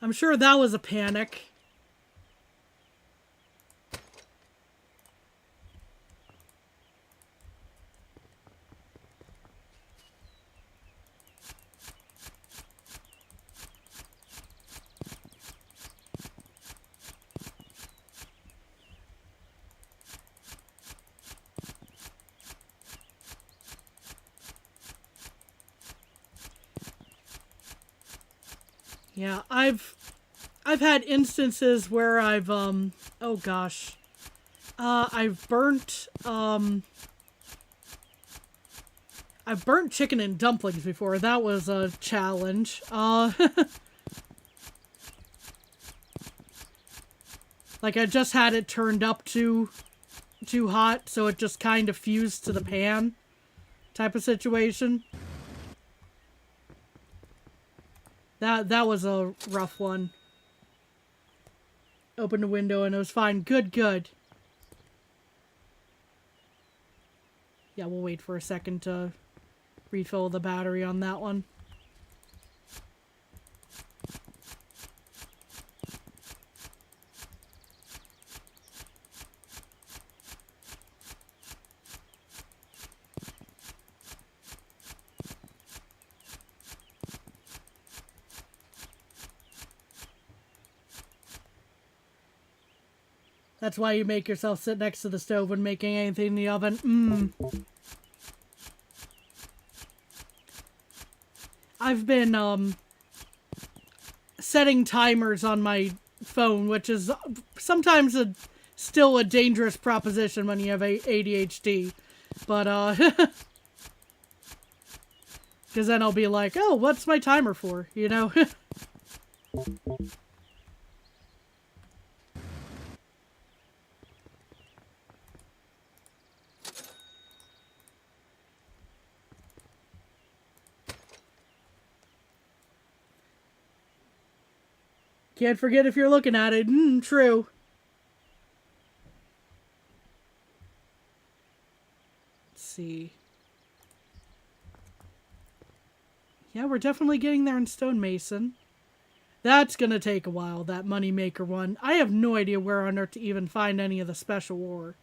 I'm sure that was a panic. Yeah, I've had instances where I've oh gosh. I've burnt chicken and dumplings before. That was a challenge. Like I just had it turned up too hot, so it just kind of fused to the pan type of situation. That was a rough one. Opened the window and it was fine. Good. Yeah, we'll wait for a second to refill the battery on that one. That's why you make yourself sit next to the stove when making anything in the oven. I've been, setting timers on my phone, which is sometimes still a dangerous proposition when you have ADHD. But, because then I'll be like, oh, what's my timer for? You know? Can't forget if you're looking at it. True. Let's see. Yeah, we're definitely getting there in stonemason. That's gonna take a while, that moneymaker one. I have no idea where on earth to even find any of the special ore.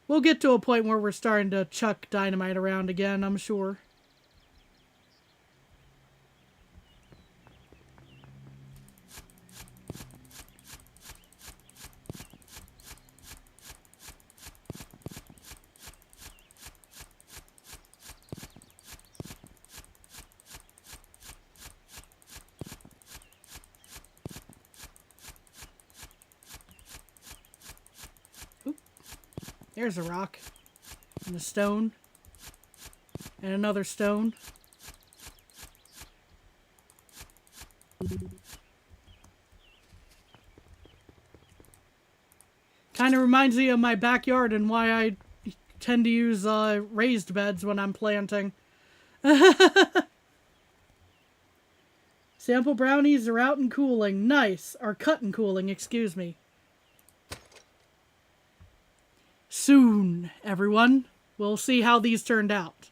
We'll get to a point where we're starting to chuck dynamite around again, I'm sure. There's a rock. And a stone. And another stone. Kind of reminds me of my backyard and why I tend to use raised beds when I'm planting. Sample brownies are out and cooling. Nice. Or cut and cooling, excuse me. Soon, everyone. We'll see how these turned out.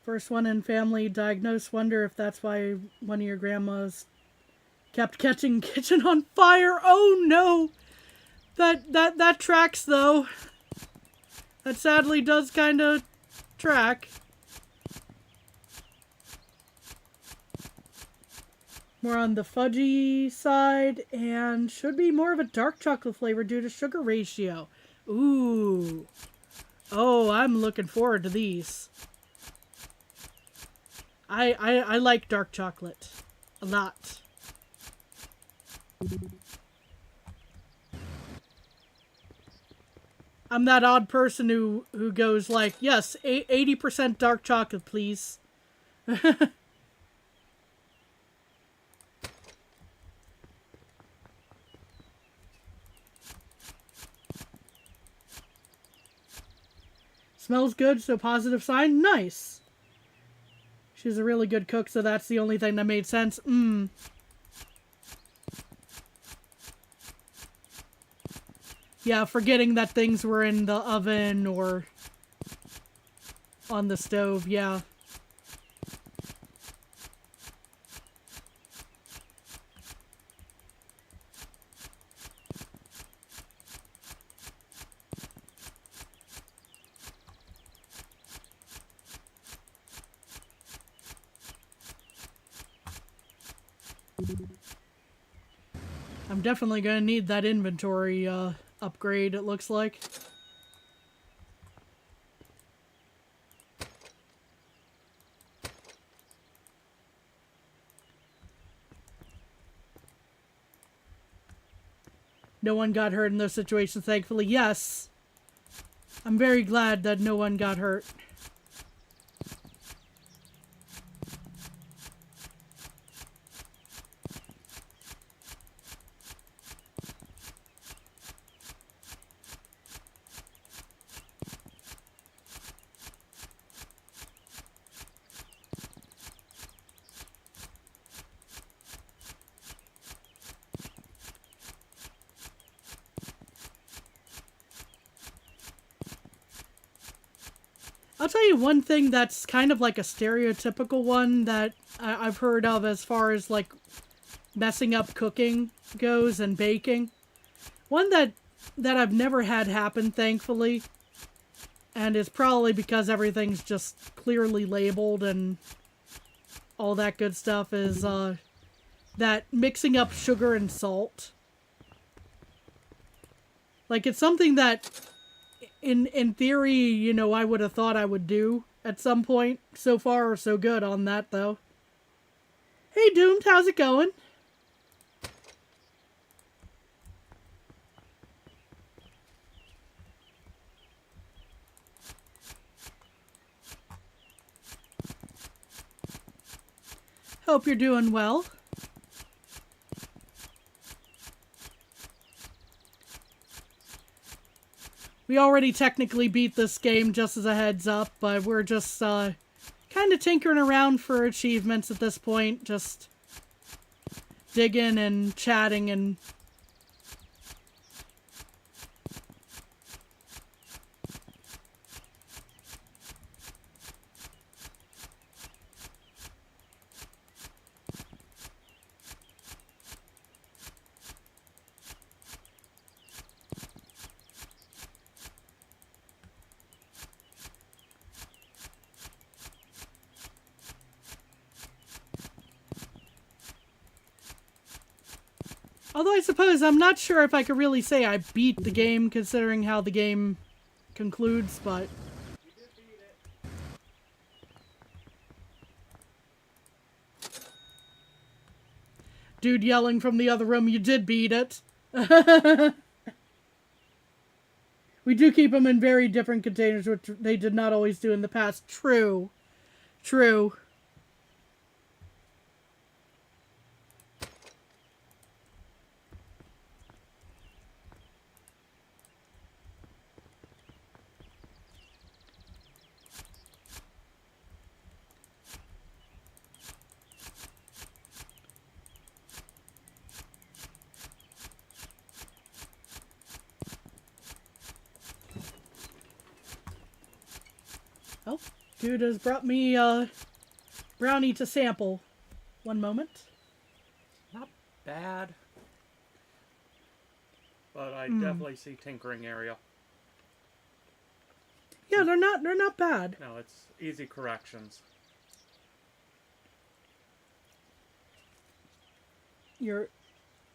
First one in family diagnosed. Wonder if that's why one of your grandmas kept catching kitchen on fire. Oh no! That tracks though. That sadly does kind of track. More on the fudgy side and should be more of a dark chocolate flavor due to sugar ratio. Ooh. Oh, I'm looking forward to these. I like dark chocolate a lot. I'm that odd person who goes like, yes, 80% dark chocolate, please. Smells good, so positive sign. Nice. She's a really good cook, so that's the only thing that made sense. Yeah, forgetting that things were in the oven or on the stove, yeah. I'm definitely gonna need that inventory upgrade, it looks like. No one got hurt in those situations, thankfully. Yes. I'm very glad that no one got hurt. I'll tell you one thing that's kind of like a stereotypical one that I've heard of as far as like messing up cooking goes and baking. One that I've never had happen, thankfully, and it's probably because everything's just clearly labeled and all that good stuff, is that mixing up sugar and salt. Like, it's something that in theory, you know, I would have thought I would do at some point. So far, so good on that, though. Hey, Doomed, how's it going? Hope you're doing well. We already technically beat this game, just as a heads up, but we're just kind of tinkering around for achievements at this point, just digging and chatting and... Although I suppose I'm not sure if I could really say I beat the game, considering how the game concludes, but... You did beat it. Dude yelling from the other room, you did beat it. We do keep them in very different containers, which they did not always do in the past. True. True. Oh, dude has brought me brownie to sample. One moment. Not bad. But I definitely see tinkering area. Yeah, they're not bad. No, it's easy corrections.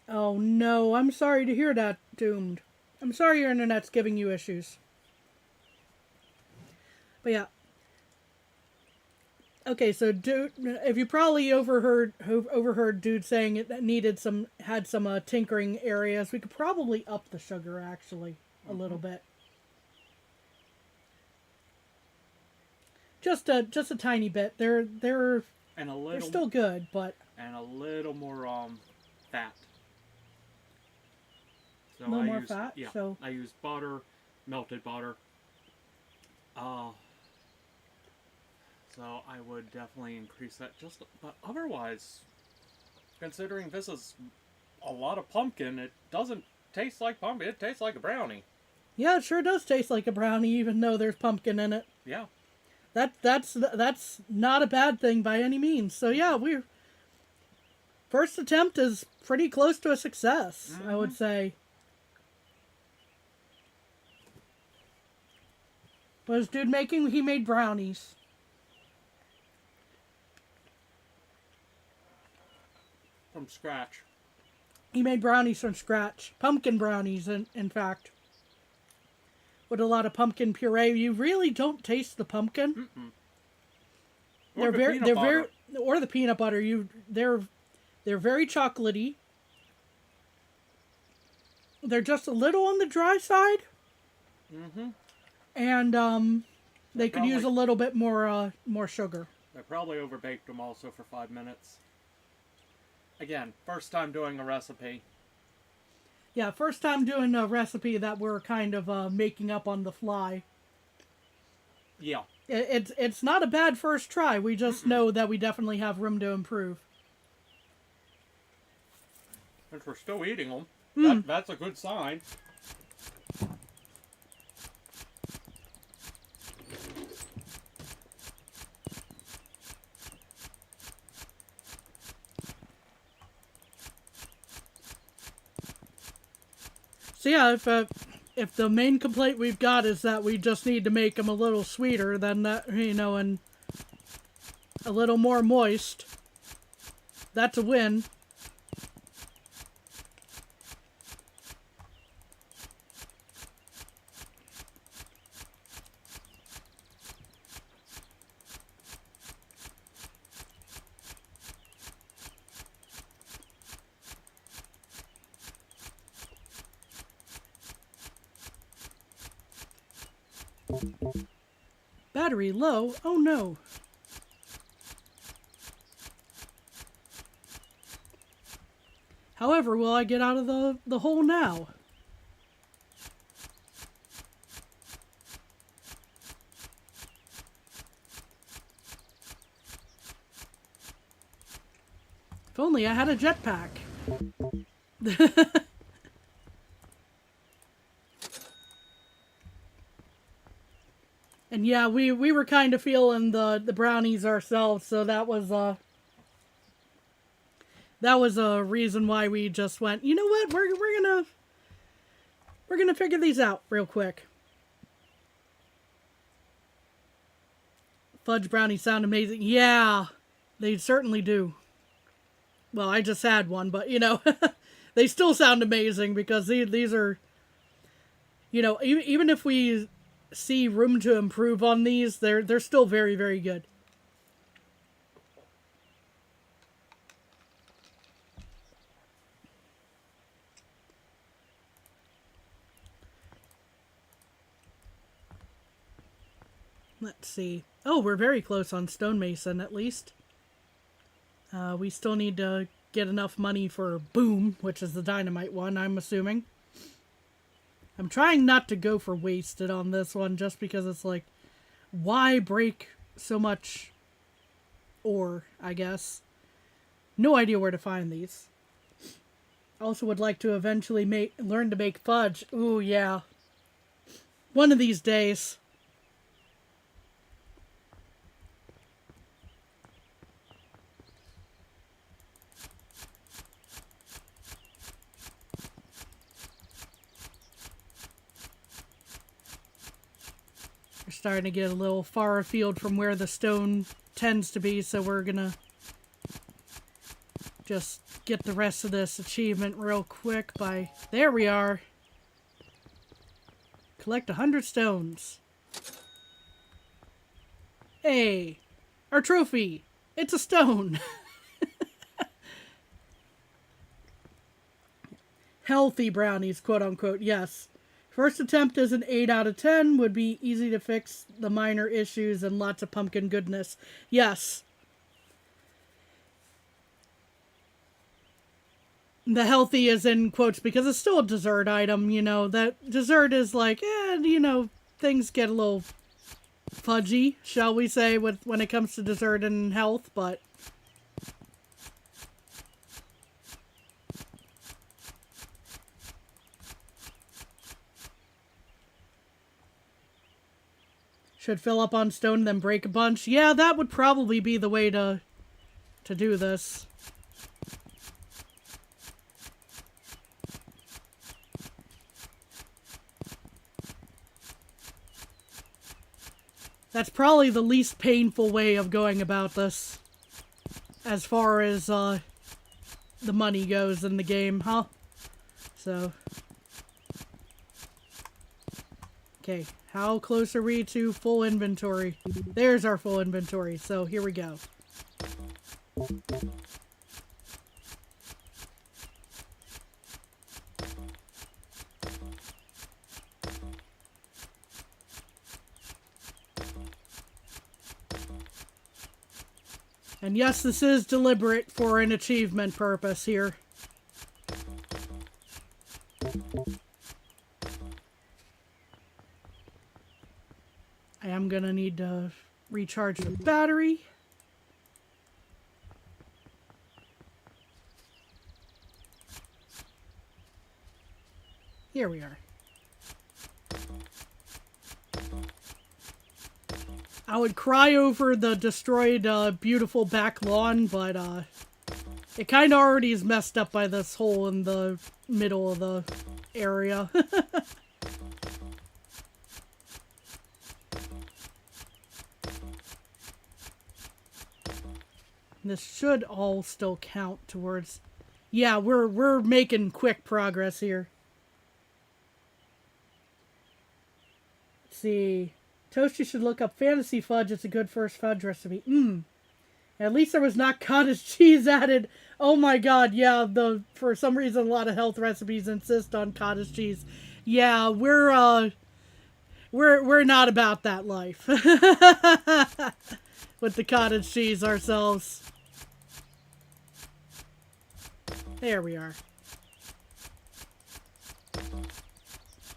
Oh no, I'm sorry to hear that, Doomed. I'm sorry your internet's giving you issues. But yeah. Okay, so dude, if you probably overheard dude saying it had some tinkering areas, we could probably up the sugar actually a little bit. Just a tiny bit. They're And a little, they're still good, but and a little more fat. So a little I more used, fat. Yeah, So I used butter, melted butter. So I would definitely increase that. But otherwise, considering this is a lot of pumpkin, it doesn't taste like pumpkin. It tastes like a brownie. yeah, it sure does taste like a brownie, even though there's pumpkin in it. Yeah. That's not a bad thing by any means. So yeah, first attempt is pretty close to a success, I would say. What was dude making? He made brownies. From scratch. He made brownies from scratch. Pumpkin brownies, in fact. With a lot of pumpkin puree. You really don't taste the pumpkin. Or the peanut butter. They're very chocolatey. They're just a little on the dry side. And they could use a little bit more sugar. I probably overbaked them also for 5 minutes. Again, first time doing a recipe. Yeah, first time doing a recipe that we're kind of making up on the fly. Yeah. It's not a bad first try. We just know that we definitely have room to improve. Since we're still eating them, that's a good sign. So yeah, if the main complaint we've got is that we just need to make them a little sweeter, then that, and a little more moist, that's a win. Battery low? Oh no. However, will I get out of the hole now? If only I had a jetpack. And yeah, we were kind of feeling the brownies ourselves, so that was a reason why we just went, you know what, we're gonna figure these out real quick. Fudge brownies sound amazing. Yeah, they certainly do. Well, I just had one, but you know, they still sound amazing because these are, you know, even if we see room to improve on these, they're still very, very good. Let's see. Oh, we're very close on stonemason, at least. We still need to get enough money for boom, which is the dynamite one, I'm assuming. I'm trying not to go for wasted on this one, just because it's like, why break so much ore, I guess. No idea where to find these. Also would like to eventually learn to make fudge. Ooh, yeah. One of these days. We're starting to get a little far afield from where the stone tends to be, so we're gonna just get the rest of this achievement real quick by... There we are! Collect 100 stones. Hey! Our trophy! It's a stone! Healthy brownies, quote unquote, yes. First attempt is an 8 out of 10, would be easy to fix the minor issues and lots of pumpkin goodness. Yes. The healthy is in quotes because it's still a dessert item, you know. That dessert is like, you know, things get a little fudgy, shall we say, when it comes to dessert and health, but... Should fill up on stone, then break a bunch. Yeah, that would probably be the way to do this. That's probably the least painful way of going about this. As far as, the money goes in the game, huh? So... Okay, how close are we to full inventory? There's our full inventory, so here we go. And yes, this is deliberate for an achievement purpose here. I am gonna need to recharge the battery. Here we are. I would cry over the destroyed, beautiful back lawn, but, it kind of already is messed up by this hole in the middle of the area. This should all still count towards... Yeah, we're making quick progress here. Let's see... Toasty should look up fantasy fudge. It's a good first fudge recipe. At least there was not cottage cheese added. Oh my god, yeah, for some reason a lot of health recipes insist on cottage cheese. Yeah, we're not about that life. With the cottage cheese ourselves. There we are.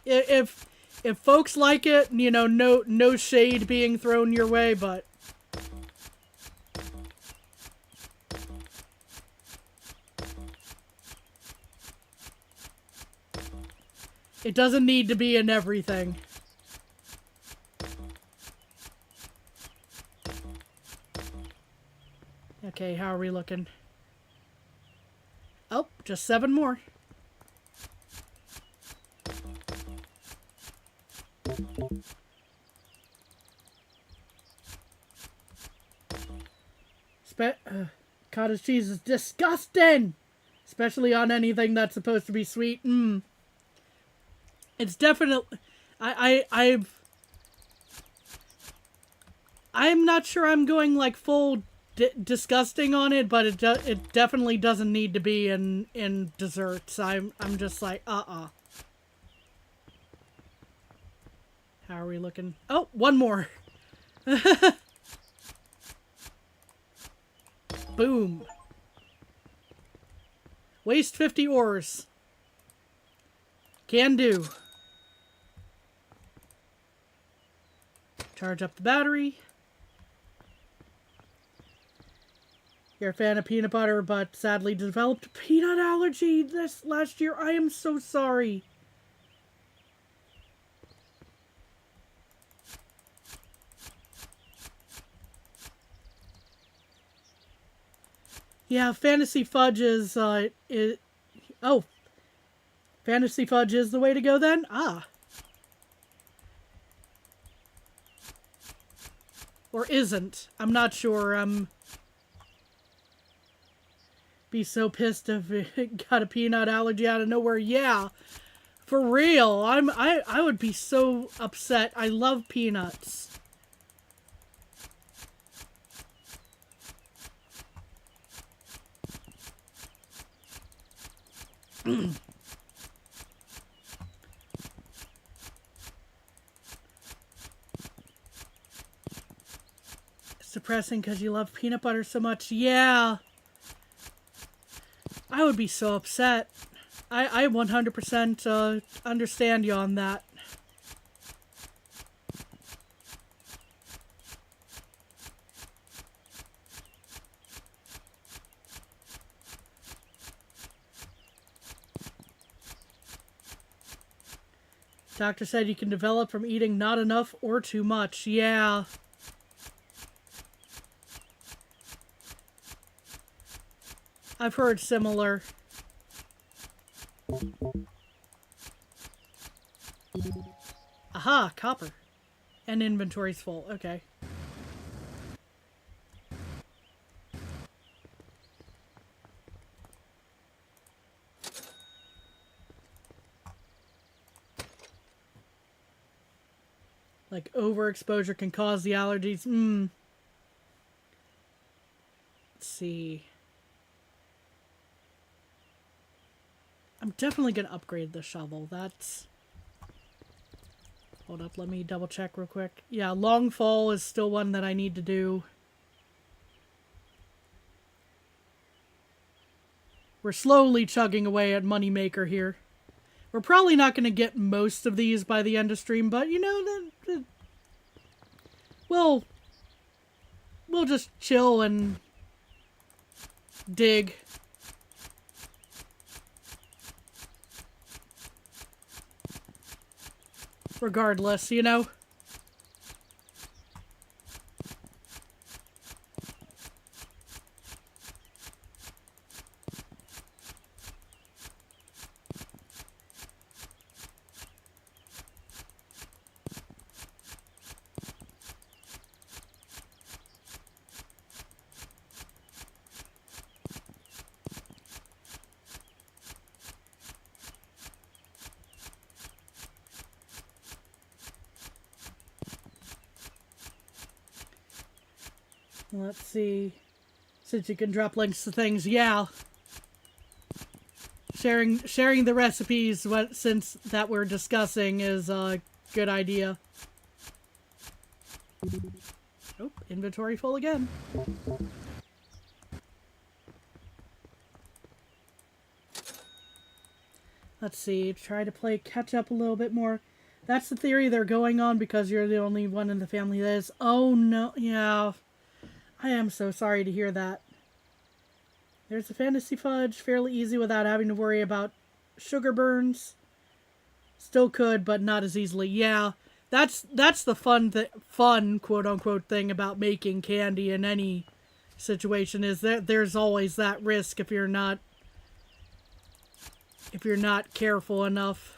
If folks like it, you know, no shade being thrown your way, but it doesn't need to be in everything. Okay, how are we looking? Oh, just 7 more. Cottage cheese is disgusting! Especially on anything that's supposed to be sweet. It's definitely... I'm not sure I'm going like full disgusting on it, but it definitely doesn't need to be in desserts. I'm just like, How are we looking? Oh, 1 more. Boom. Waste 50 ores. Can do. Charge up the battery. You're a fan of peanut butter, but sadly developed a peanut allergy this last year. I am so sorry. Yeah, fantasy fudge is, oh. Fantasy fudge is the way to go then? Ah. Or isn't. I'm not sure. Be so pissed if it got a peanut allergy out of nowhere. Yeah. For real. I would be so upset. I love peanuts. It's depressing because you love peanut butter so much. Yeah. I would be so upset. I 100% understand you on that. Doctor said you can develop from eating not enough or too much. Yeah. I've heard similar. Aha, copper. And inventory's full. Okay. Like overexposure can cause the allergies. Let's see. I'm definitely going to upgrade the shovel. That's... Hold up, let me double check real quick. Yeah, long fall is still one that I need to do. We're slowly chugging away at Moneymaker here. We're probably not going to get most of these by the end of stream, but you know, we'll just chill and dig. Regardless, you know? Let's see. Since you can drop links to things, yeah. Sharing the recipes since that we're discussing is a good idea. Oh, inventory full again. Let's see. Try to play catch up a little bit more. That's the theory they're going on because you're the only one in the family that is. Oh no, yeah. I am so sorry to hear that. There's the fantasy fudge, fairly easy without having to worry about sugar burns. Still could, but not as easily. Yeah, that's the fun quote unquote thing about making candy in any situation is that there's always that risk if you're not careful enough.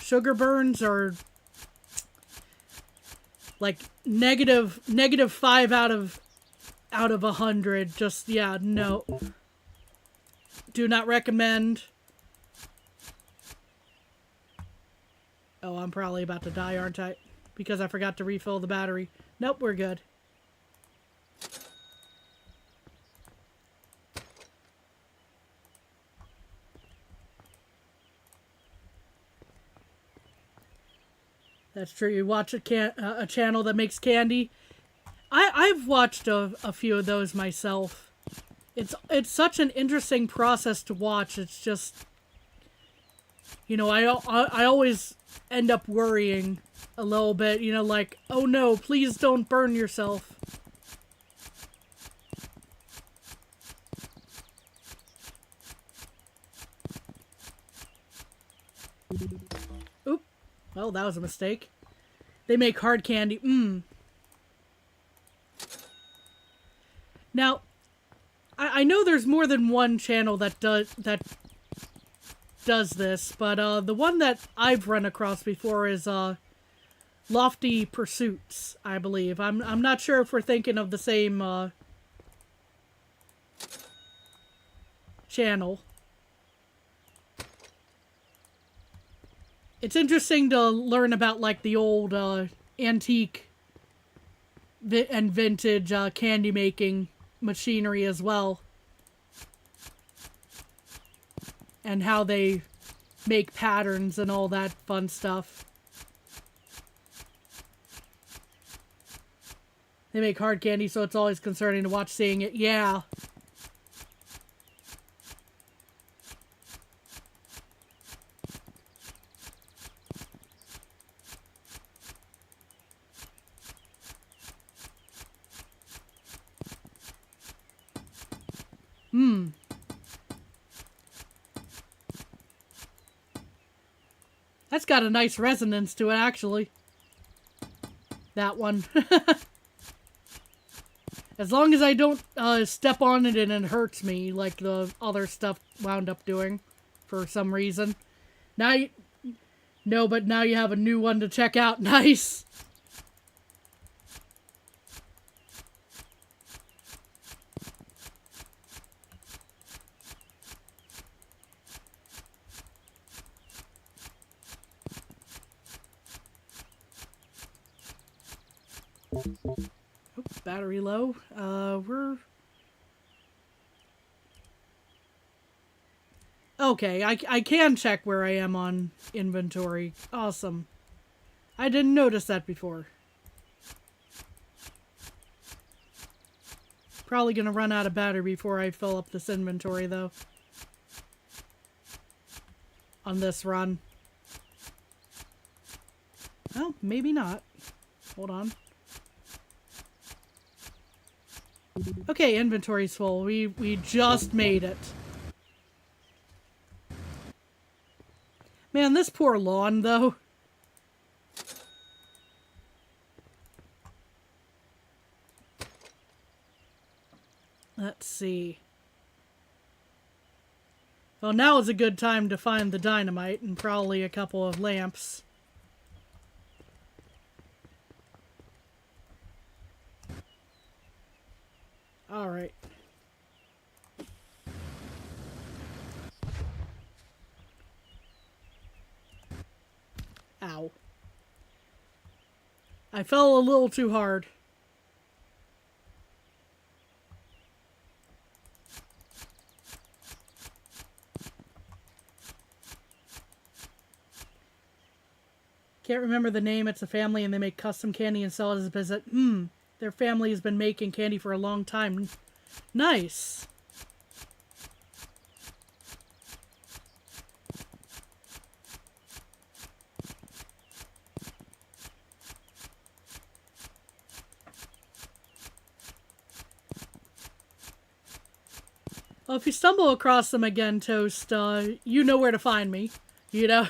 Sugar burns are like -5 out of 100. Just, yeah, no. Do not recommend. Oh, I'm probably about to die, aren't I? Because I forgot to refill the battery. Nope, we're good. That's true. You watch a channel that makes candy. I've watched a few of those myself. It's such an interesting process to watch. It's just, you know, I always end up worrying a little bit. You know, like, oh no, please don't burn yourself. Oop. Well, that was a mistake. They make hard candy. Now, I know there's more than one channel that does this, but the one that I've run across before is Lofty Pursuits, I believe. I'm not sure if we're thinking of the same channel. It's interesting to learn about like the old antique and vintage candy making machinery as well, and how they make patterns and all that fun stuff. They make hard candy, so it's always concerning to watch seeing it. Yeah. That's got a nice resonance to it, actually. That one. As long as I don't step on it and it hurts me, like the other stuff wound up doing, for some reason. Now you... No, but now you have a new one to check out. Nice! Oops, battery low. We're... Okay, I can check where I am on inventory. Awesome. I didn't notice that before. Probably gonna run out of battery before I fill up this inventory, though. On this run. Well, maybe not. Hold on. Okay, inventory's full. We just made it. Man, this poor lawn, though. Let's see. Well, now is a good time to find the dynamite and probably a couple of lamps. Alright. Ow. I fell a little too hard. Can't remember the name. It's a family and they make custom candy and sell it as a visit. Their family has been making candy for a long time. Nice. Well, if you stumble across them again, Toast, you know where to find me. You know?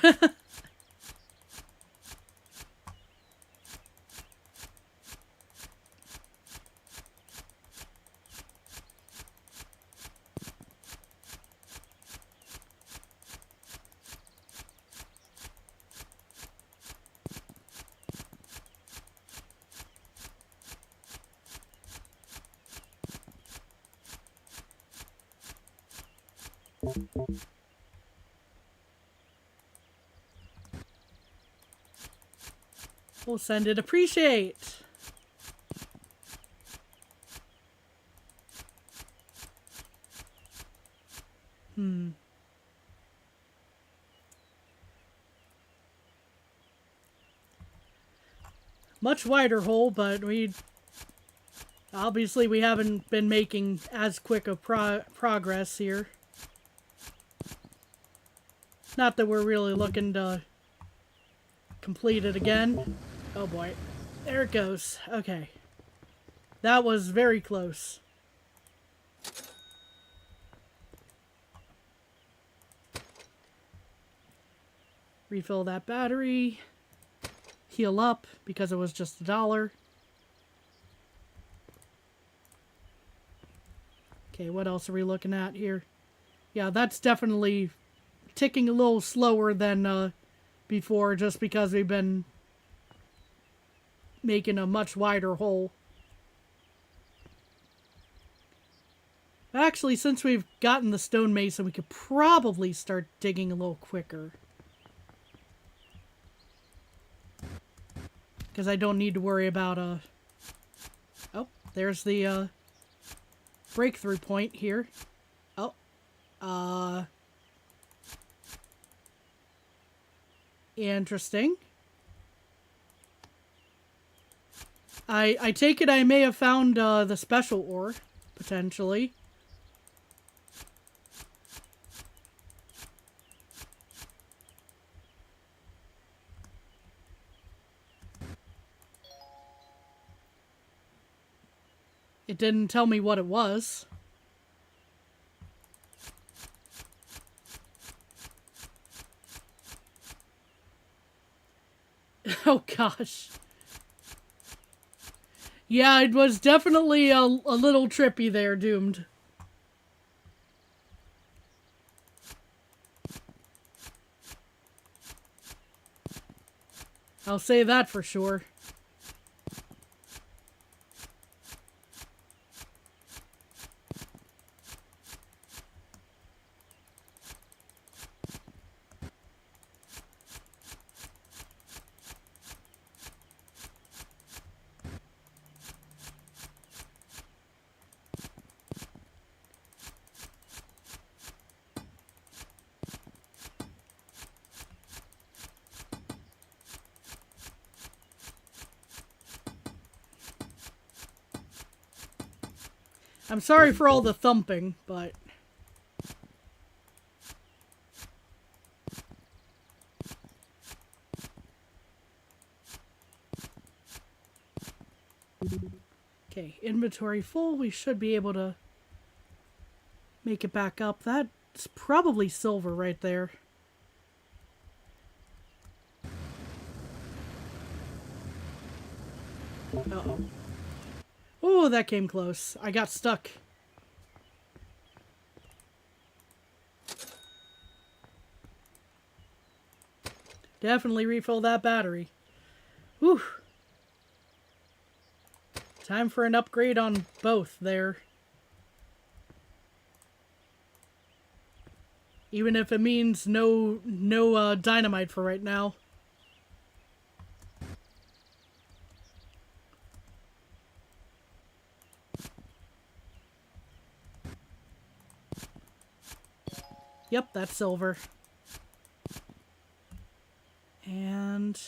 We'll send it appreciate. Much wider hole, but obviously we haven't been making as quick a progress here. Not that we're really looking to complete it again. Oh boy. There it goes. Okay. That was very close. Refill that battery. Heal up because it was just $1. Okay, what else are we looking at here? Yeah, that's definitely ticking a little slower than before, just because we've been making a much wider hole. Actually, since we've gotten the stonemason, we could probably start digging a little quicker. Because I don't need to worry about oh, there's the breakthrough point here. Oh. Interesting. I take it I may have found the special ore, potentially. It didn't tell me what it was. Oh gosh. Yeah, it was definitely a little trippy there, Doomed. I'll say that for sure. I'm sorry for all the thumping, but... Okay, inventory full. We should be able to make it back up. That's probably silver right there. Uh-oh. Oh, that came close. I got stuck. Definitely refill that battery. Whew. Time for an upgrade on both there. Even if it means no dynamite for right now. Yep, that's silver. And,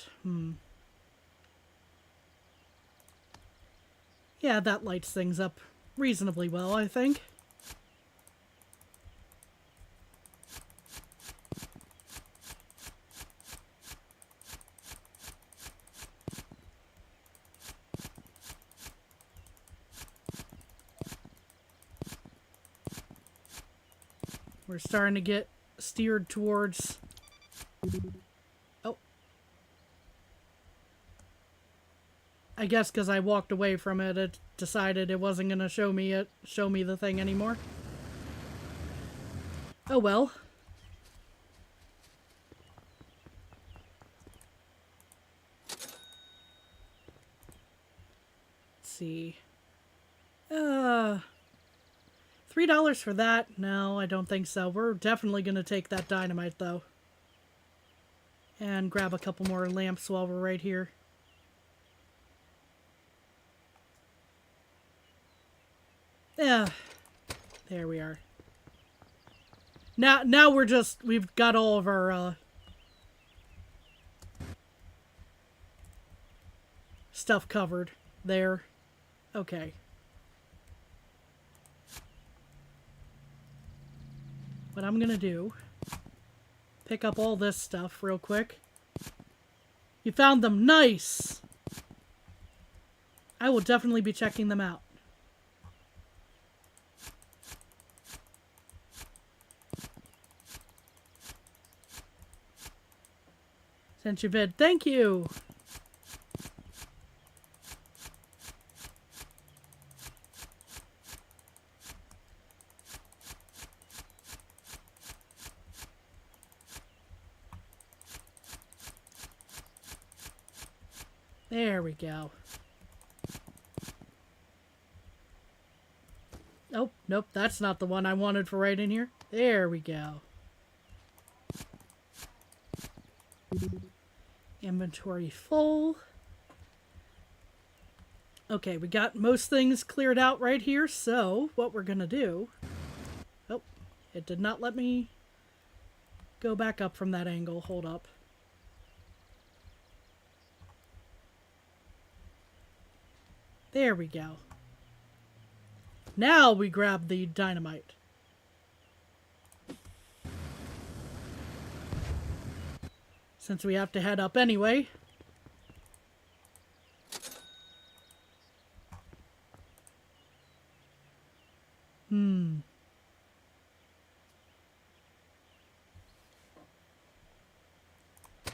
yeah, that lights things up reasonably well, I think. We're starting to get steered towards... Oh. I guess because I walked away from it, it decided it wasn't going to show me the thing anymore. Oh well. Let's see. $3 for that? No, I don't think so. We're definitely going to take that dynamite, though. And grab a couple more lamps while we're right here. Yeah. There we are. Now we've got all of our, stuff covered. There. Okay. What I'm gonna do, pick up all this stuff real quick. You found them. Nice! I will definitely be checking them out. Sent you vid. Thank you! There we go. Oh, nope, that's not the one I wanted for right in here. There we go. Inventory full. Okay, we got most things cleared out right here, so what we're gonna do... Oh, it did not let me go back up from that angle. Hold up. There we go. Now we grab the dynamite. Since we have to head up anyway.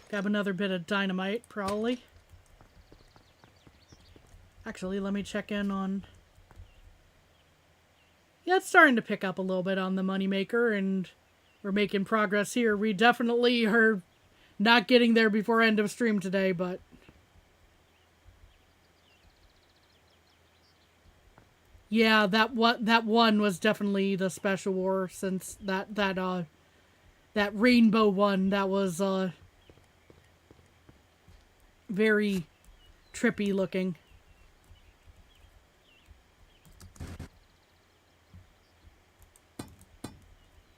Grab another bit of dynamite, probably. Actually, let me check in on... Yeah, it's starting to pick up a little bit on the moneymaker, and we're making progress here. We definitely are not getting there before end of stream today, but... Yeah, that one was definitely the special war, since that rainbow one, that was, very trippy looking.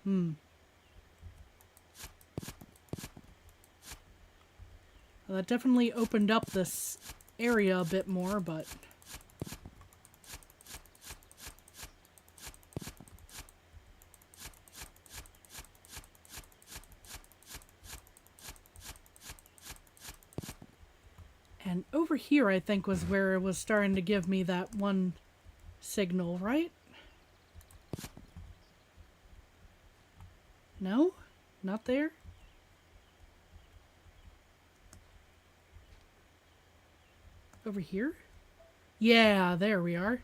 Well, that definitely opened up this area a bit more, but... And over here, I think, was where it was starting to give me that one signal, right? No? Not there? Over here? Yeah, there we are.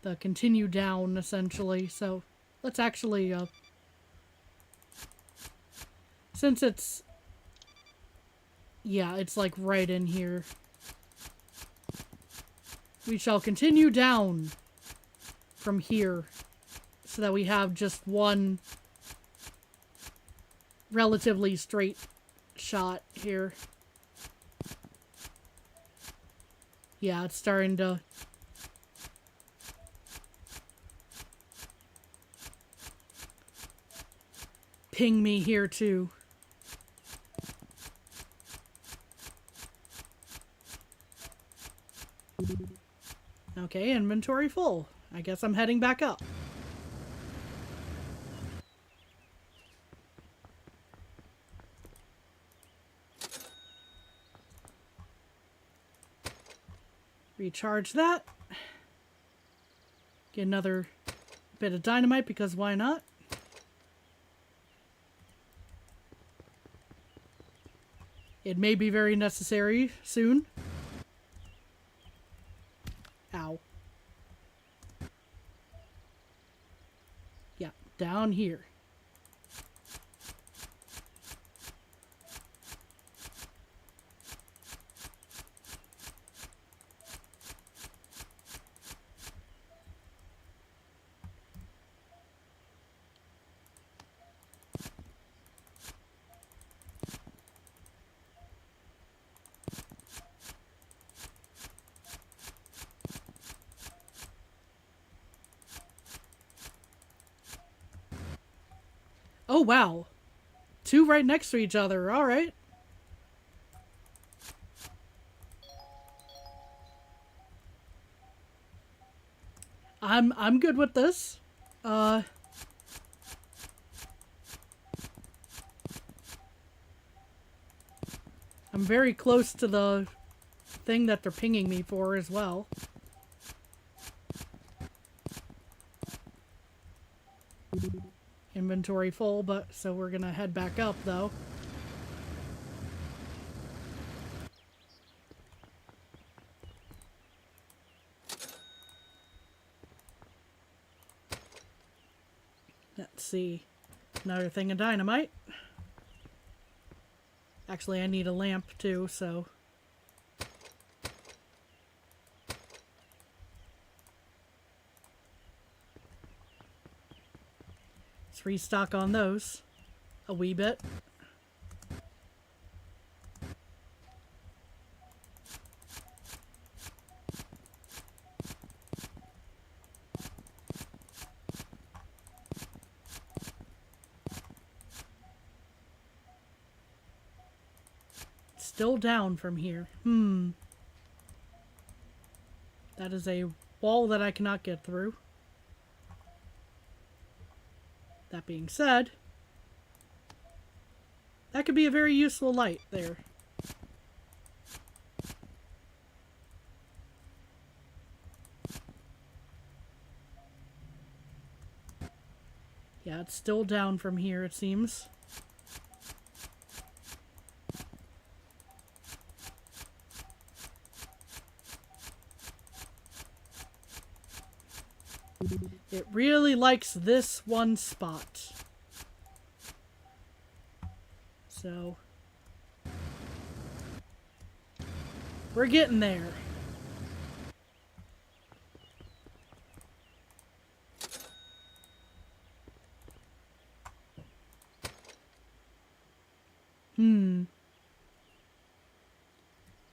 The continue down, essentially, so... Let's actually, since it's, yeah, it's like right in here. We shall continue down from here so that we have just one relatively straight shot here. Yeah, it's starting to... ping me here too. Okay, inventory full. I guess I'm heading back up. Recharge that. Get another bit of dynamite because why not? It may be very necessary soon. Ow. Yeah, down here. Oh, wow. Two right next to each other. All right. I'm good with this. I'm very close to the thing that they're pinging me for as well. Inventory full, but so we're gonna head back up though. Let's see. Another thing of dynamite. Actually, I need a lamp too, so. Let's restock on those a wee bit. Still down from here. That is a wall that I cannot get through. That being said, that could be a very useful light there. Yeah, it's still down from here, it seems. It really likes this one spot. So, we're getting there.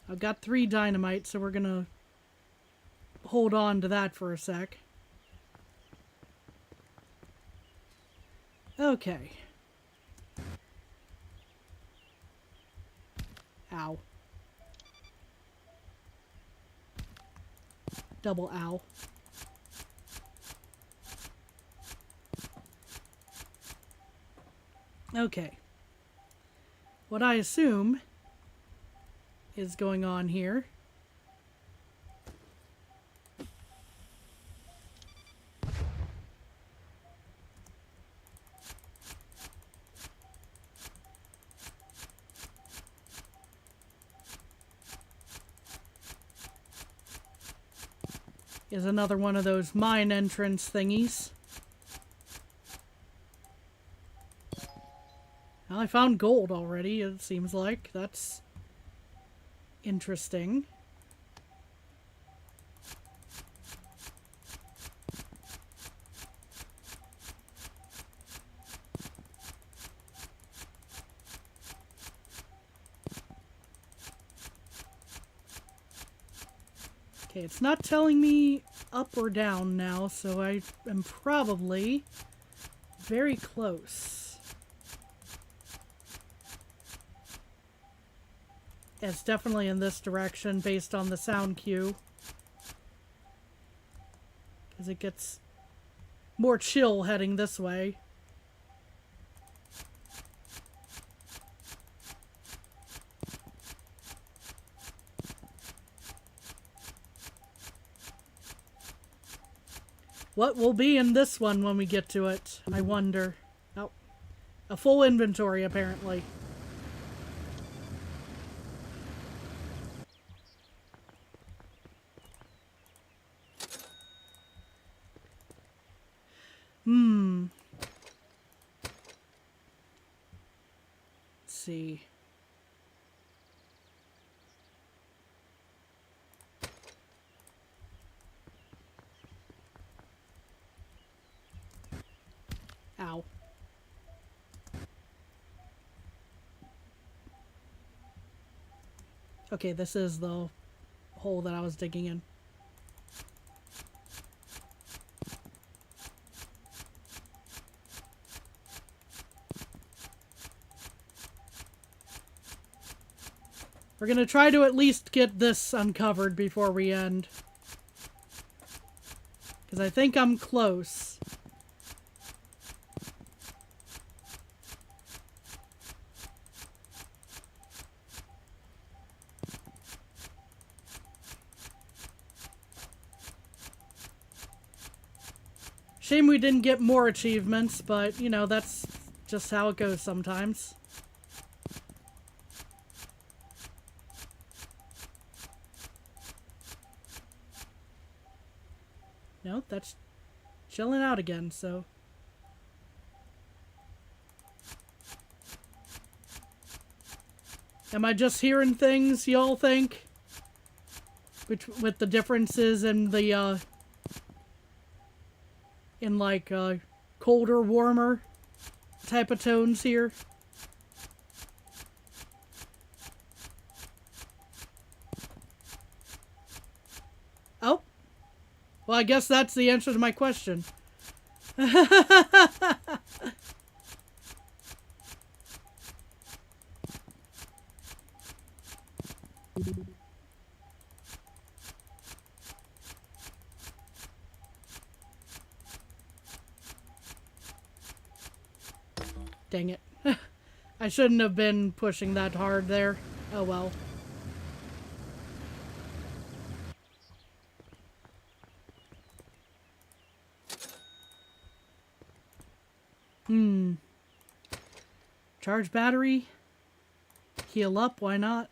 I've got 3 dynamite, so we're gonna hold on to that for a sec. Okay. Ow. Double ow. Okay. What I assume is going on here is another one of those mine entrance thingies. Well, I found gold already, it seems like. That's interesting. Okay, it's not telling me up or down now, so I am probably very close. It's definitely in this direction based on the sound cue. as it gets more chill heading this way. What will be in this one when we get to it? I wonder. Oh, a full inventory apparently. Let's see. Ow. Okay, this is the hole that I was digging in. We're gonna try to at least get this uncovered before we end. Because I think I'm close. Shame we didn't get more achievements, but, you know, that's just how it goes sometimes. No, that's chilling out again, so... Am I just hearing things, y'all think? With the differences in the, in like, colder, warmer type of tones here? Oh. Well, I guess that's the answer to my question. Dang it. I shouldn't have been pushing that hard there. Oh well. Charge battery. Heal up, why not?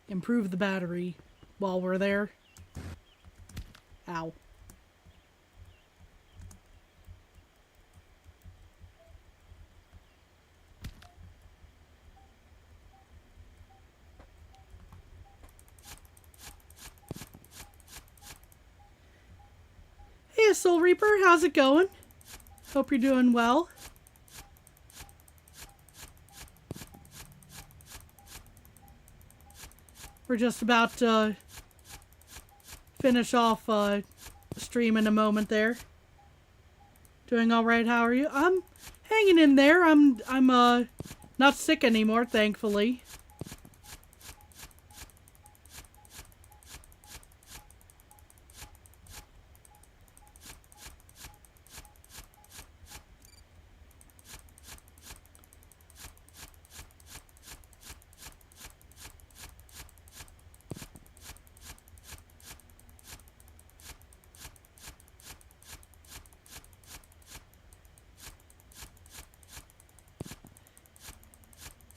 Improve the battery while we're there. Ow. Hey, Soul Reaper, how's it going? Hope you're doing well. We're just about to finish off stream in a moment there. Doing all right, how are you? I'm hanging in there. I'm not sick anymore, thankfully.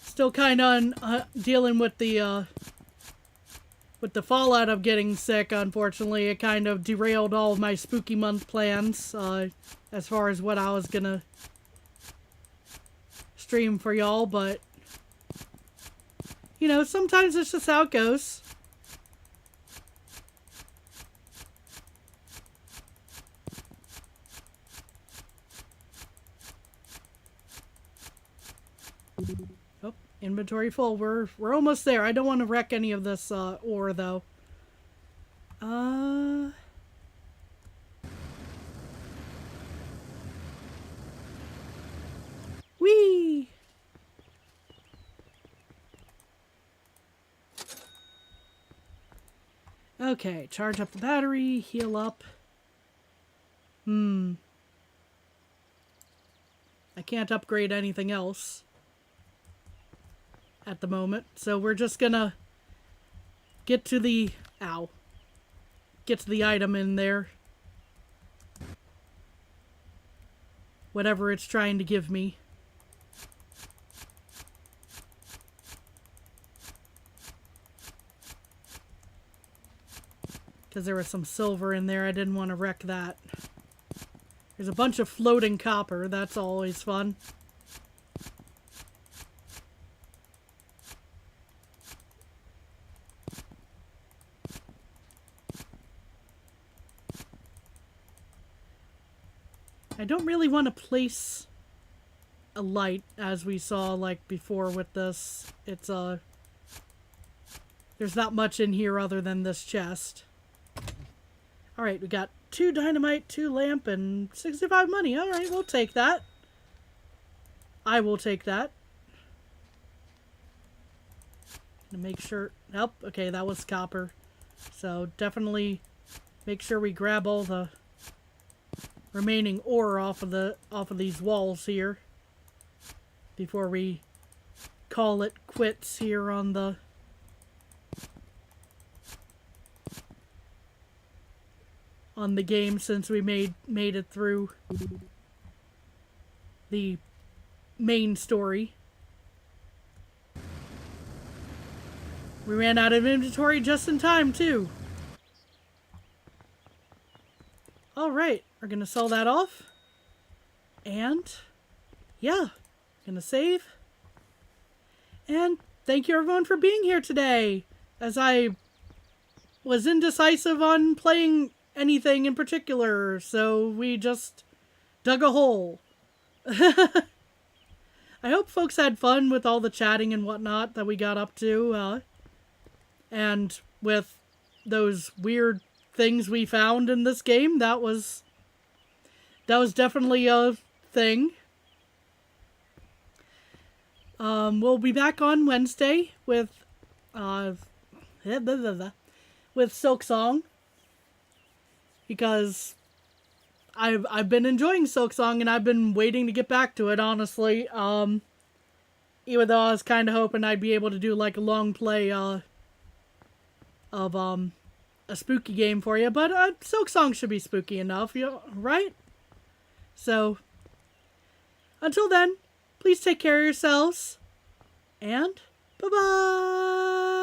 Still kind of dealing with the fallout of getting sick. Unfortunately, it kind of derailed all of my spooky month plans as far as what I was gonna stream for y'all. But you know, sometimes it's just how it goes. Inventory full. We're almost there. I don't want to wreck any of this ore though. Whee! Okay, charge up the battery, heal up. I can't upgrade anything else at the moment, so we're just gonna get to the... Ow. Get to the item in there. Whatever it's trying to give me. Because there was some silver in there, I didn't want to wreck that. There's a bunch of floating copper, that's always fun. I don't really want to place a light, as we saw like before with this. It's there's not much in here other than this chest. Alright, we got 2 dynamite, 2 lamp, and 65 money. Alright, we'll take that. I will take that. To make sure... Nope, okay, that was copper. So definitely make sure we grab all the remaining ore off of these walls here before we call it quits here on the game, since we made it through the main story. We ran out of inventory just in time too. Alright, we're gonna sell that off. And yeah, gonna save. And thank you everyone for being here today, as I was indecisive on playing anything in particular, so we just dug a hole. I hope folks had fun with all the chatting and whatnot that we got up to, and with those weird things we found in this game. That was definitely a thing. We'll be back on Wednesday with Silk Song, because I've been enjoying Silk Song and I've been waiting to get back to it, honestly. Even though I was kind of hoping I'd be able to do like a long play of a spooky game for you, but Silk Song should be spooky enough, you know, right? So until then, please take care of yourselves, and bye-bye!